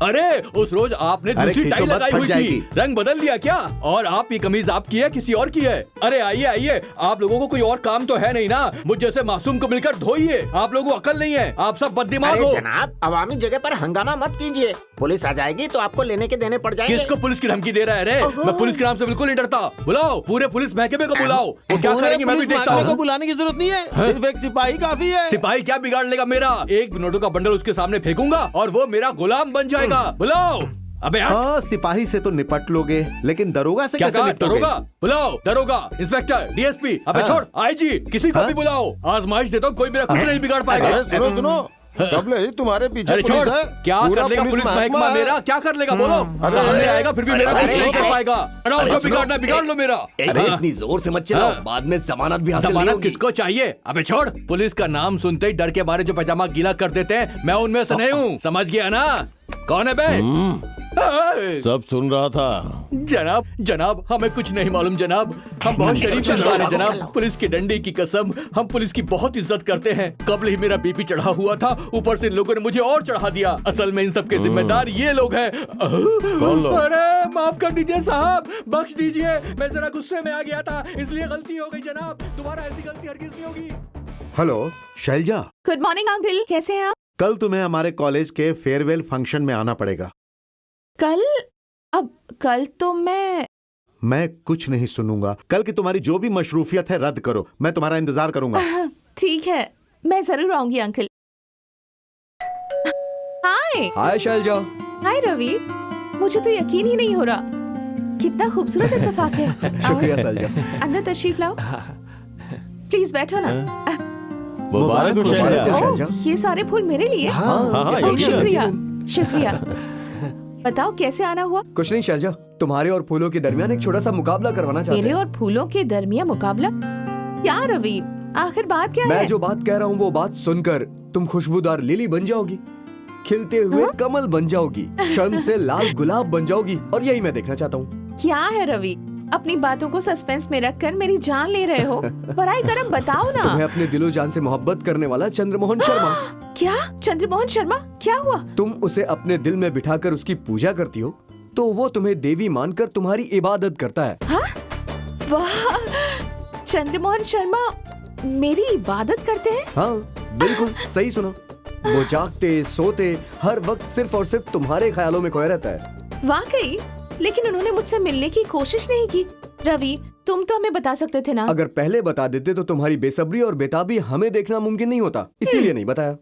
अरे उस रोज आपने दूसरी खींचो टाई मत, लगाई फट हुई जाएगी। थी, रंग बदल लिया क्या? और आप ये कमीज आपकी है किसी और की है? अरे आइए आइए, आप लोगों को कोई और काम तो है नहीं ना? मुझ जैसे मासूम को मिलकर धोइए। आप लोगों को अकल नहीं है, आप सब बददिमाग अरे हो। जनाब, अवामी जगह पर हंगामा मत कीजिए, पुलिस आ जाएगी तो आपको लेने के देने पड़ जाएंगे। किसको पुलिस की धमकी दे रहा है रे? मैं पुलिस के नाम से बिल्कुल नहीं डरता। बुलाओ पूरे पुलिस महकमे को, बुलाओ। वो क्या करेंगे मैं भी देखता हूँ। बुलाने की जरूरत नहीं है, सिर्फ एक सिपाही काफी है। सिपाही क्या बिगाड़ लेगा मेरा? एक नोटों का बंडल उसके सामने फेंकूंगा और वो मेरा गुलाम बन जाएगा। बुलाओ। अबे हट। हाँ, सिपाही से तो निपट लोगे, लेकिन दरोगा से क्या कैसे कहा? निपटोगे? दरोगा? बुलाओ दरोगा, इंस्पेक्टर, डीएसपी। अबे हाँ। छोड़, आईजी, किसी को हाँ। भी बुलाओ। आजमाइश देता हूँ, कोई मेरा कुछ नहीं बिगाड़ पाएगा। अरे सुनो सुनो, कबले ही तुम्हारे पीछे अरे छोड़, पुलिस है। क्या पूरा कर लेगा पुलिस महकमा है। मेरा? क्या कर लेगा बोलो? सामने आएगा फिर भी मेरा कुछ नहीं कर पाएगा। अरे जो बिगाड़ना बिगाड़ लो मेरा। अरे इतनी जोर से मत चिल्लाओ, बाद में जमानत भी हासिल नहीं जमानत होगी। किसको चाहिए? अबे छोड़, पुलिस का नाम सुनते ही डर के मारे जो पैजामा गीला कर देते हैं, मैं उनमें से नहीं हूँ, समझ गया ना? कौन है बे? सब सुन रहा था। जनाब, जनाब हमें कुछ नहीं मालूम जनाब, हम बहुत शरीफ इंसान हैं जनाब। पुलिस की डंडे की कसम, हम पुलिस की बहुत इज्जत करते हैं। कबल ही मेरा बीपी चढ़ा हुआ था, ऊपर से इन लोगों ने मुझे और चढ़ा दिया। असल में इन सब के जिम्मेदार ये लोग हैं। कौन लोग? अरे माफ कर दीजिए साहब, बख्श दीजिए, मैं जरा गुस्से में आ गया था, इसलिए गलती हो गई जनाब। दोबारा ऐसी गलती हरगिज नहीं होगी। Hello Shailaja, good morning uncle, कैसे हैं आप? कल तुम्हें हमारे कॉलेज के फेयरवेल फंक्शन में आना पड़ेगा। कल? अब कल तो मैं कुछ नहीं सुनूंगा। कल की तुम्हारी जो भी मशरूफियत है रद्द करो, मैं तुम्हारा इंतजार करूंगा। ठीक है, मैं जरूर आऊंगी अंकल। हाय हाय शैलजा। हाय रवि, मुझे तो यकीन ही नहीं हो रहा, कितना खूबसूरत इत्तेफाक है। शुक्रिया आओ, शैलजा। अंदर तशरीफ लाओ, प्लीज बैठो ना। मुबारक हो मुबारक शैलजा। हो। ओह, शैलजा। ये सारे फूल मेरे लिए? हाँ, ओह, यकीनन। शुक्रिया शुक्रिया। बताओ कैसे आना हुआ? कुछ नहीं शैलजा, तुम्हारे और फूलों के दरमियान एक छोटा सा मुकाबला करवाना चाहते मेरे हैं। और फूलों के दरमियान मुकाबला? क्या रवि, आखिर बात क्या है? मैं जो बात कह रहा हूँ वो बात सुनकर तुम खुशबूदार लिली बन जाओगी, खिलते हुए कमल बन जाओगी, शर्म से लाल गुलाब बन जाओगी, और यही मैं देखना चाहता हूँ। क्या है रवि, अपनी बातों को सस्पेंस में रखकर मेरी जान ले रहे हो? बराए करम बताओ ना। तुम्हें अपने दिलो जान से मोहब्बत करने वाला चंद्रमोहन शर्मा। क्या? चंद्रमोहन शर्मा? क्या हुआ? तुम उसे अपने दिल में बिठाकर उसकी पूजा करती हो तो वो तुम्हें देवी मानकर तुम्हारी इबादत करता है। हाँ? वाह, चंद्रमोहन शर्मा मेरी इबादत करते हैं? हाँ बिल्कुल सही सुना। वो जागते सोते हर वक्त सिर्फ और सिर्फ तुम्हारे ख्यालों में खोया रहता है। वाकई? लेकिन उन्होंने मुझसे मिलने की कोशिश नहीं की। रवि, तुम तो हमें बता सकते थे ना। अगर पहले बता देते तो तुम्हारी बेसब्री और बेताबी हमें देखना मुमकिन नहीं होता, इसीलिए नहीं बताया।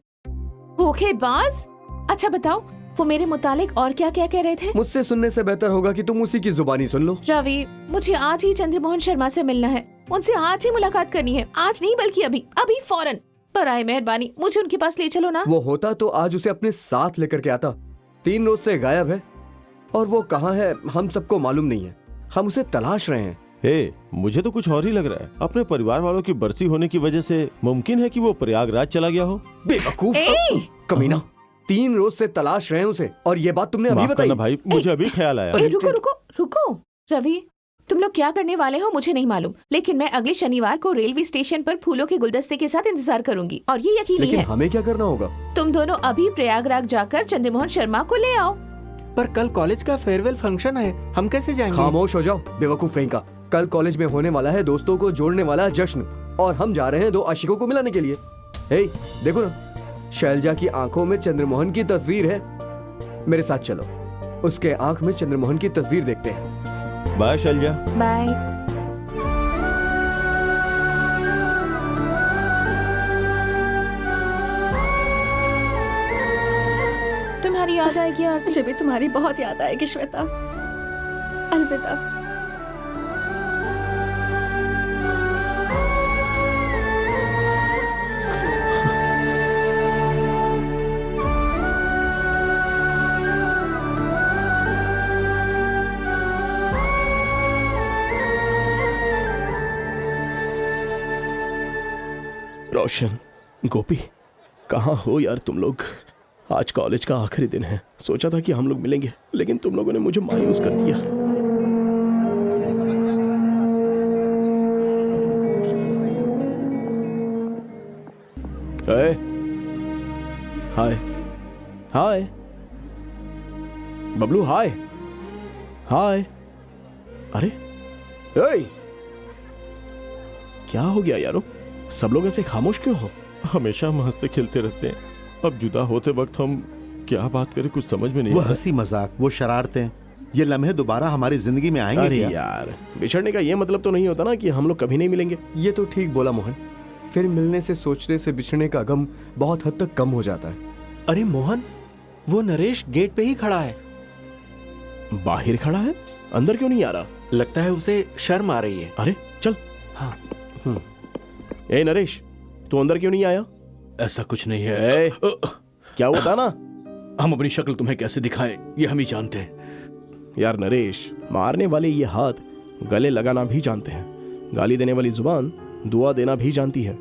धोखेबाज। अच्छा बताओ, वो मेरे मुतालिक और क्या क्या कह रहे थे? मुझसे सुनने से बेहतर होगा कि तुम उसी की जुबानी सुन लो। रवि, मुझे आज ही चंद्रमोहन शर्मा से मिलना है। उनसे आज ही मुलाकात करनी है। आज नहीं बल्कि अभी अभी फौरन। बराए मेहरबानी मुझे उनके पास ले चलो ना। वो होता तो आज उसे अपने साथ लेकर के आता। 3 रोज से गायब है और वो कहाँ है हम सबको मालूम नहीं है। हम उसे तलाश रहे हैं। मुझे तो कुछ और ही लग रहा है। अपने परिवार वालों की बरसी होने की वजह से मुमकिन है कि वो प्रयागराज चला गया हो। बेवकूफ कमीना, 3 रोज से तलाश रहे हैं उसे, और ये बात तुमने अभी माफ बताई। करना भाई, मुझे अभी ख्याल आया। रुको रुको रुको। रवि, तुम लोग क्या करने वाले हो मुझे नहीं मालूम, लेकिन मैं अगले शनिवार को रेलवे स्टेशन पर फूलों के गुलदस्ते के साथ इंतजार करूंगी। और ये यकीनी लेकिन है। हमें क्या करना होगा? तुम दोनों अभी प्रयागराज जाकर चंद्रमोहन शर्मा को ले आओ। पर कल कॉलेज का फेयरवेल फंक्शन है, हम कैसे जाएंगे? खामोश हो जाओ बेवकूफ कहीं का। कल कॉलेज में होने वाला है दोस्तों को जोड़ने वाला जश्न, और हम जा रहे हैं 2 आशिकों को मिलाने के लिए। देखो ना, शैलजा की आंखों में चंद्रमोहन की तस्वीर है। मेरे साथ चलो, उसके आंख में चंद्रमोहन की तस्वीर देखते हैं। बाय शैलजा। बाय। तुम्हारी याद आएगी आरती? मुझे भी तुम्हारी बहुत याद आएगी श्वेता। अलविदा। रोशन, गोपी, कहाँ हो यार तुम लोग? आज कॉलेज का आखिरी दिन है। सोचा था कि हम लोग मिलेंगे, लेकिन तुम लोगों ने मुझे मायूस कर दिया। हाय हाय बबलू, हाय हाय। अरे क्या हो गया यारो? सब लोग ऐसे खामोश क्यों हो? हमेशा हम हंसते खेलते रहते हैं, अब जुदा होते वक्त हम क्या बात करें कुछ समझ में नहीं वो आ रहा। हंसी मजाक, वो शरारतें, ये लम्हे दोबारा हमारी जिंदगी में आएंगे अरे क्या? यार, बिछड़ने का ये मतलब तो नहीं होता ना कि हम लोग कभी नहीं मिलेंगे। ये तो ठीक बोला मोहन। फिर मिलने से सोचने से बिछड़ने का गम बहुत हद तक कम हो जाता है। अरे मोहन, वो नरेश गेट पे ही खड़ा है। बाहर खड़ा है, अंदर क्यों नहीं आ रहा? लगता है उसे शर्म आ रही है। अरे चल। हाँ। ए नरेश, तू अंदर क्यों नहीं आया? ऐसा कुछ नहीं है। क्या होता ना? हम अपनी शक्ल तुम्हें कैसे दिखाएं ये हम ही जानते हैं। यार नरेश, मारने वाले ये हाथ गले लगाना भी जानते हैं, गाली देने वाली जुबान दुआ देना भी जानती है।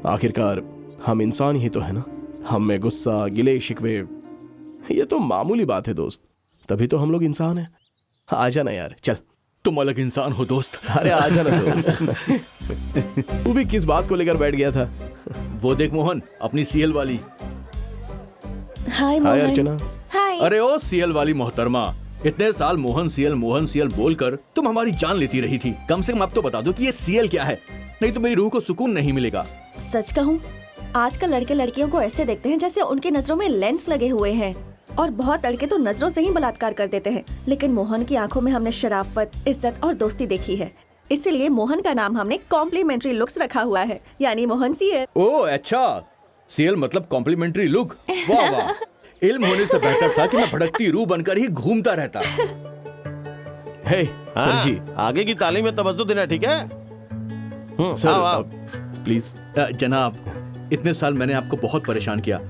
आखिरकार हम इंसान ही तो है ना। हम में गुस्सा, गिले शिकवे, ये तो मामूली बात है दोस्त। तभी तो हम लोग इंसान हैं। आ जाना यार, चल। तुम अलग इंसान हो दोस्त। अरे आ जाना दोस्त। तू भी किस बात को लेकर बैठ गया था? वो देख मोहन, अपनी सीएल वाली। हाय हाय अर्चना। हाय। अरे ओ सीएल वाली मोहतरमा, इतने साल मोहन सीएल बोलकर तुम हमारी जान लेती रही थी। कम से कम अब तो बता दो कि ये सीएल क्या है, नहीं तो मेरी रूह को सुकून नहीं मिलेगा। सच कहूँ, आजकल लड़के लड़कियों को ऐसे देखते हैं जैसे उनकी नजरों में लेंस लगे हुए हैं, और बहुत लड़के तो नजरों से ही बलात्कार कर देते हैं। लेकिन मोहन की आंखों में हमने शराफत, इज्जत और दोस्ती देखी है। इसीलिए मोहन का नाम हमने कॉम्प्लीमेंट्री लुक्स रखा हुआ है, यानी मोहन सीएल। ओ अच्छा, सीएल मतलब कॉम्प्लीमेंट्री लुक। वाह वाह, इल्म होने से बेहतर था कि मैं भड़कती रूह बनकर ही घूमता रहता। हे सर जी, आगे की तालीम में तवज्जो देना, ठीक है? Sir please. जनाब, इतने साल मैंने आपको बहुत परेशान किया।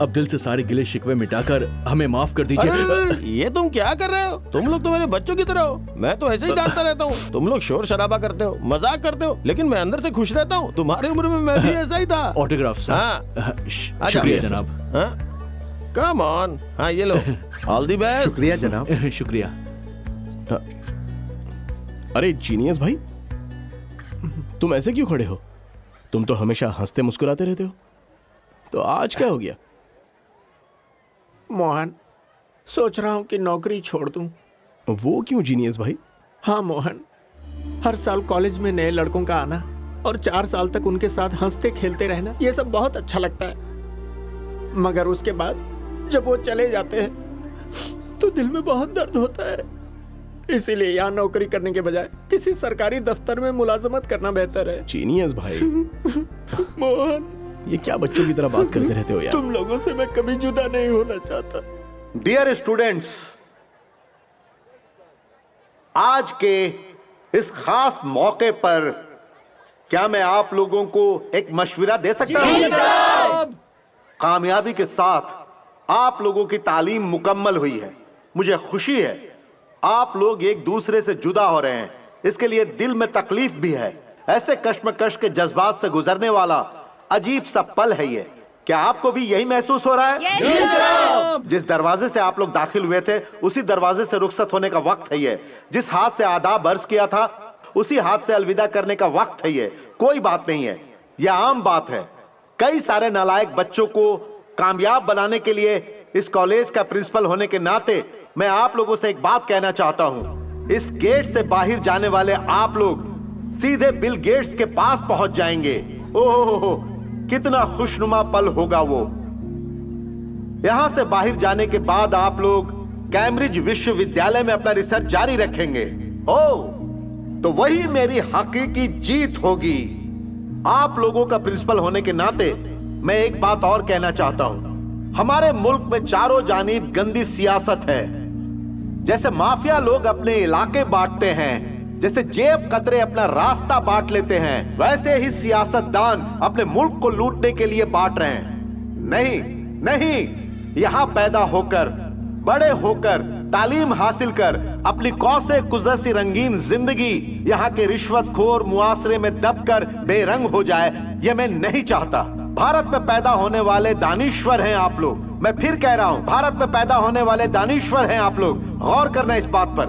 अब दिल से सारे गिले शिकवे मिटाकर हमें माफ कर दीजिए। अरे, ये तुम क्या कर रहे हो? तुम लोग तो मेरे बच्चों की तरह हो। मैं तो ऐसे ही डांटता रहता हूँ। तुम लोग शोर शराबा करते हो, मजाक करते हो, लेकिन मैं अंदर से खुश रहता हूँ। तुम्हारी उम्र में मैं भी ऐसा ही था। Autograph sir. हाँ। शुक्रिया जनाब। Come on. हाँ ये लो, ऑल दी बेस्ट। शुक्रिया जनाब। शुक्रिया। अरे जीनियस भाई, तुम ऐसे क्यों खड़े हो? तुम तो हमेशा हंसते मुस्कुराते रहते हो, तो आज क्या हो गया? मोहन, सोच रहा हूँ कि नौकरी छोड़ दूं। वो क्यों जीनियस भाई? हाँ मोहन, हर साल कॉलेज में नए लड़कों का आना और 4 साल तक उनके साथ हंसते खेलते रहना, ये सब बहुत अच्छा लगता है। मगर उसके बाद जब वो चले जाते हैं तो दिल में बहुत दर्द होता है। इसीलिए यहाँ नौकरी करने के बजाय किसी सरकारी दफ्तर में मुलाजमत करना बेहतर है। जीनियस भाई। मोहन, ये क्या बच्चों की तरह बात करते रहते हो यार? तुम लोगों से मैं कभी जुदा नहीं होना चाहता। डियर स्टूडेंट्स, आज के इस खास मौके पर क्या मैं आप लोगों को एक मशवरा दे सकता हूं? कामयाबी के साथ आप लोगों की तालीम मुकम्मल हुई है। मुझे खुशी है आप लोग एक दूसरे से जुदा हो रहे हैं। इसके लिए दिल में तकलीफ भी है। ऐसे कश्मकश के जज्बात से गुजरने वाला अजीब सा पल है ये। क्या आपको भी यही महसूस हो रहा है? जिस दरवाजे से आप लोग दाखिल हुए थे उसी दरवाजे से रुखसत होने का वक्त है ये। जिस हाथ से आदाब अर्ज किया था उसी हाथ से अलविदा करने का वक्त है ये। कोई बात नहीं है, यह आम बात है। कई सारे नालायक बच्चों को कामयाब बनाने के लिए इस कॉलेज का प्रिंसिपल होने के नाते मैं आप लोगों से एक बात कहना चाहता हूं। इस गेट से बाहर जाने वाले आप लोग सीधे बिल गेट्स के पास पहुंच जाएंगे। ओहो, कितना खुशनुमा पल होगा वो। यहां से बाहर जाने के बाद आप लोग कैम्ब्रिज विश्वविद्यालय में अपना रिसर्च जारी रखेंगे। ओह, तो वही मेरी हकीकी जीत होगी। आप लोगों का प्रिंसिपल होने के नाते मैं एक बात और कहना चाहता हूं। हमारे मुल्क में चारों जानिब गंदी सियासत है। जैसे माफिया लोग अपने इलाके बांटते हैं, जैसे जेब कतरे अपना रास्ता बांट लेते हैं, वैसे ही सियासतदान अपने मुल्क को लूटने के लिए बांट रहे हैं। नहीं नहीं, यहां पैदा होकर, बड़े होकर, तालीम हासिल कर अपनी कौसे कुजसी रंगीन जिंदगी यहाँ के रिश्वतखोर मुआसरे में दबकर बेरंग हो जाए, यह मैं नहीं चाहता। भारत में पैदा होने वाले दानिश्वर हैं आप लोग। मैं फिर कह रहा हूं, भारत में पैदा होने वाले दानिश्वर हैं आप लोग। गौर करना इस बात पर।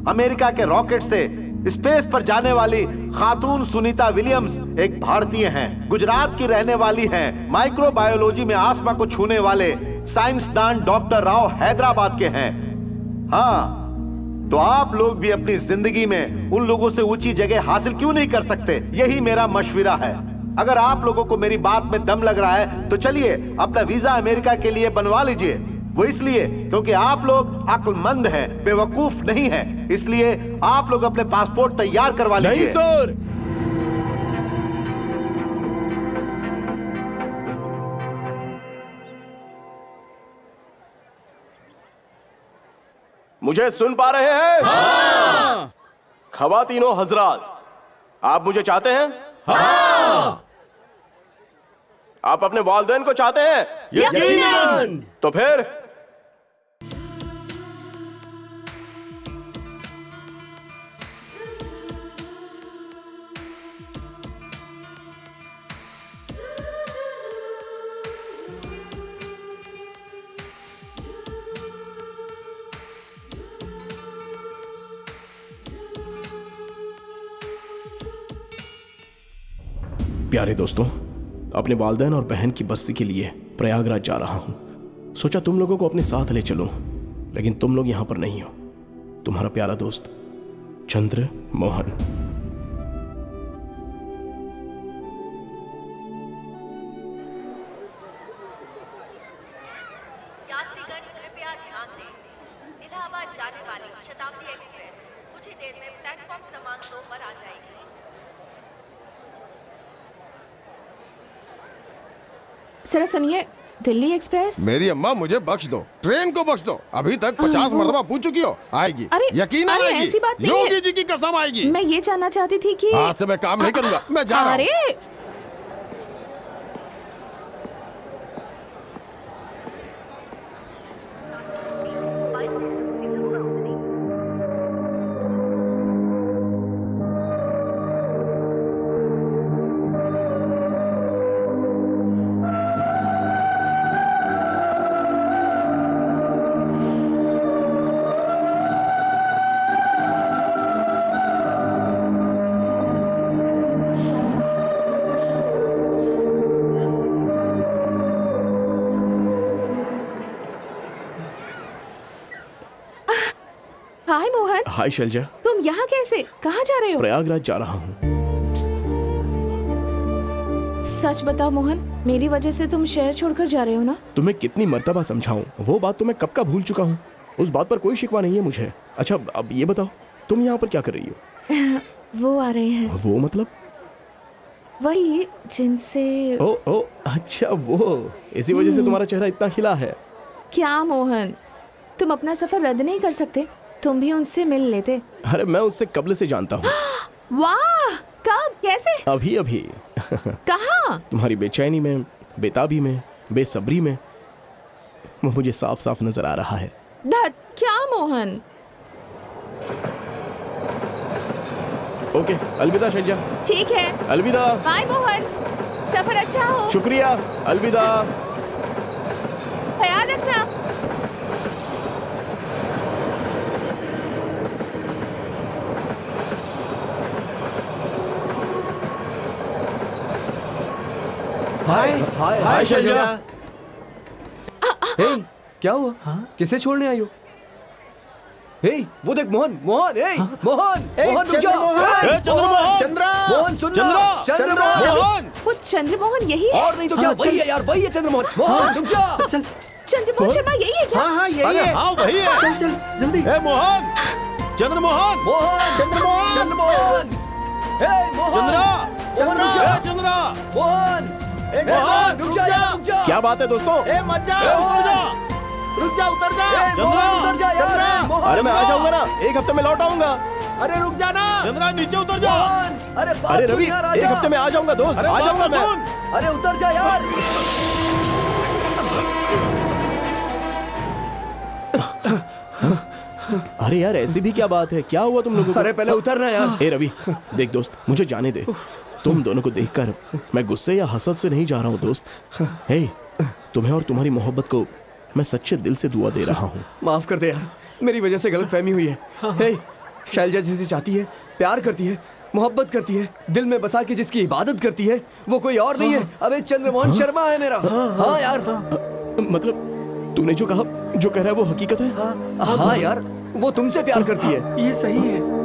अमेरिका के रॉकेट से स्पेस पर जाने वाली खातून सुनीता विलियम्स एक भारतीय हैं। गुजरात की रहने वाली हैं। माइक्रोबायोलॉजी में आसमां को छूने वाले साइंसदान डॉक्टर राव हैदराबाद के हैं। हाँ, तो आप लोग भी अपनी जिंदगी में उन लोगों से ऊंची जगह हासिल क्यों नहीं कर सकते? यही मेरा मशविरा है। अगर आप लोगों को मेरी बात में दम लग रहा है तो चलिए अपना वीजा अमेरिका के लिए बनवा लीजिए। वो इसलिए क्योंकि आप लोग अक्लमंद हैं, बेवकूफ नहीं हैं। इसलिए आप लोग अपने पासपोर्ट तैयार करवा लीजिए। नहीं सर, मुझे सुन पा रहे हैं? हाँ। खवातीनो हजरात, आप मुझे चाहते हैं? हाँ। आप अपने वालिदैन को चाहते हैं? यकीनन। तो फिर प्यारे दोस्तों, अपने वालिदैन और बहन की बस्ती के लिए प्रयागराज जा रहा हूं। सोचा तुम लोगों को अपने साथ ले चलूं, लेकिन तुम लोग यहां पर नहीं हो। तुम्हारा प्यारा दोस्त चंद्र मोहन। यात्रीगण कृपया ध्यान दें। इलाहाबाद जाने वाली शताब्दी एक्सप्रेस कुछ ही देर में प्लेटफॉर्म क्रमांक 2 पर आ जाएगी। जरा सुनिए, दिल्ली एक्सप्रेस। मेरी अम्मा मुझे बख्श दो, ट्रेन को बख्श दो। अभी तक 50 मरतबा पूछ चुकी हो। आएगी, अरे यकीन अरे आएगी। ऐसी बात नहीं है। योगी जी की कसम आएगी। मैं ये जानना चाहती थी कि आज से मैं काम नहीं करूंगा, मैं जा रहा हूं। अरे हाय मोहन। हाय शैलजा। तुम यहाँ कैसे? कहाँ जा रहे हो? प्रयागराज जा रहा हूं। सच बताओ मोहन, मेरी वजह से तुम शहर छोड़कर जा रहे हो ना? तुम्हें कितनी मर्तबा समझाऊं, वो बात तो मैं कब का भूल चुका हूँ। उस बात पर कोई शिकवा नहीं है मुझे। अच्छा अब ये बताओ, तुम यहाँ पर क्या कर रही हो? वो आ रहे हैं, वो मतलब? वही जिनसे। ओ अच्छा वो, इसी वजह से तुम्हारा चेहरा इतना खिला है। क्या मोहन, तुम अपना सफर रद्द नहीं कर सकते? तुम भी उनसे मिल लेते। अरे मैं उससे कब्ल से जानता हूँ। वाह, कब, कैसे? अभी अभी। कहाँ? तुम्हारी बेचैनी में, बेताबी में, बेसब्री में, वो मुझे साफ साफ नजर आ रहा है। धत, क्या मोहन? ओके, अलविदा शैलजा। ठीक है, अलविदा। बाय मोहन, सफर अच्छा हो। शुक्रिया, अलविदा। ख्याल रखना। हाय हाय हाय शैलजा। हे, क्या हुआ? किसे छोड़ने आई हो? हे, वो देख मोहन, मोहन, हे, मोहन, मोहन रुक जा। ए, चंद्रमोहन! चंद्रा! मोहन सुन ना। चंद्रमोहन! वो चंद्रमोहन यही है? और नहीं तो क्या, वही है यार, वही है चंद्रमोहन। मोहन रुक जा। चल चंद्रमोहन शर्मा यही है क्या? हाँ यही है। हाँ वही है। चल चल जल्दी। ए मोहन, चंद्रमोहन, मोहन, चंद्रमोहन! चंद्रमोहन, हे मोहन, चंद्रा, मोहन रुक जा। ए, चंद्रा, मोहन, हे, मोहन रुक जा यार, रुक जा। क्या बात है दोस्तों? ए मत जा, मोहन, रुक जा, उतर जा। हे, मोहन उतर जा यार, मोहन, अरे मैं आ जाऊंगा ना, एक हफ्ते में लौट आऊंगा। अरे रुक जा ना। चंद्रा नीचे उतर जा। मोहन, अरे बात अरे सुन रवि, यार, एक आजा। हफ्ते में आ जाऊंगा दोस्त, अरे आ बात जाऊंगा तो मैं। सुन। अरे उतर जा यार। अरे यार ऐसी भी क्या बात है, क्या हुआ तुम लोगों को? अरे पहले उतरना यार। ए रवि, देख दोस्त, मुझे जाने दे। तुम दोनों को देखकर मैं गुस्से या हसद से नहीं जा रहा हूँ दोस्त। हे, तुम्हें और तुम्हारी मोहब्बत को मैं सच्चे दिल से दुआ दे रहा हूँ। माफ कर दे यार, मेरी वजह से गलतफहमी हुई है। हे, शैलजा जिसे चाहती है, प्यार करती है, मोहब्बत करती है, दिल में बसा के जिसकी इबादत करती है, वो कोई और नहीं है। अबे चंद्रमोहन शर्मा है मेरा। हाँ यार। मतलब तूने जो कहा, जो कह रहा है वो हकीकत है? हाँ यार, वो तुमसे प्यार करती है। ये सही है।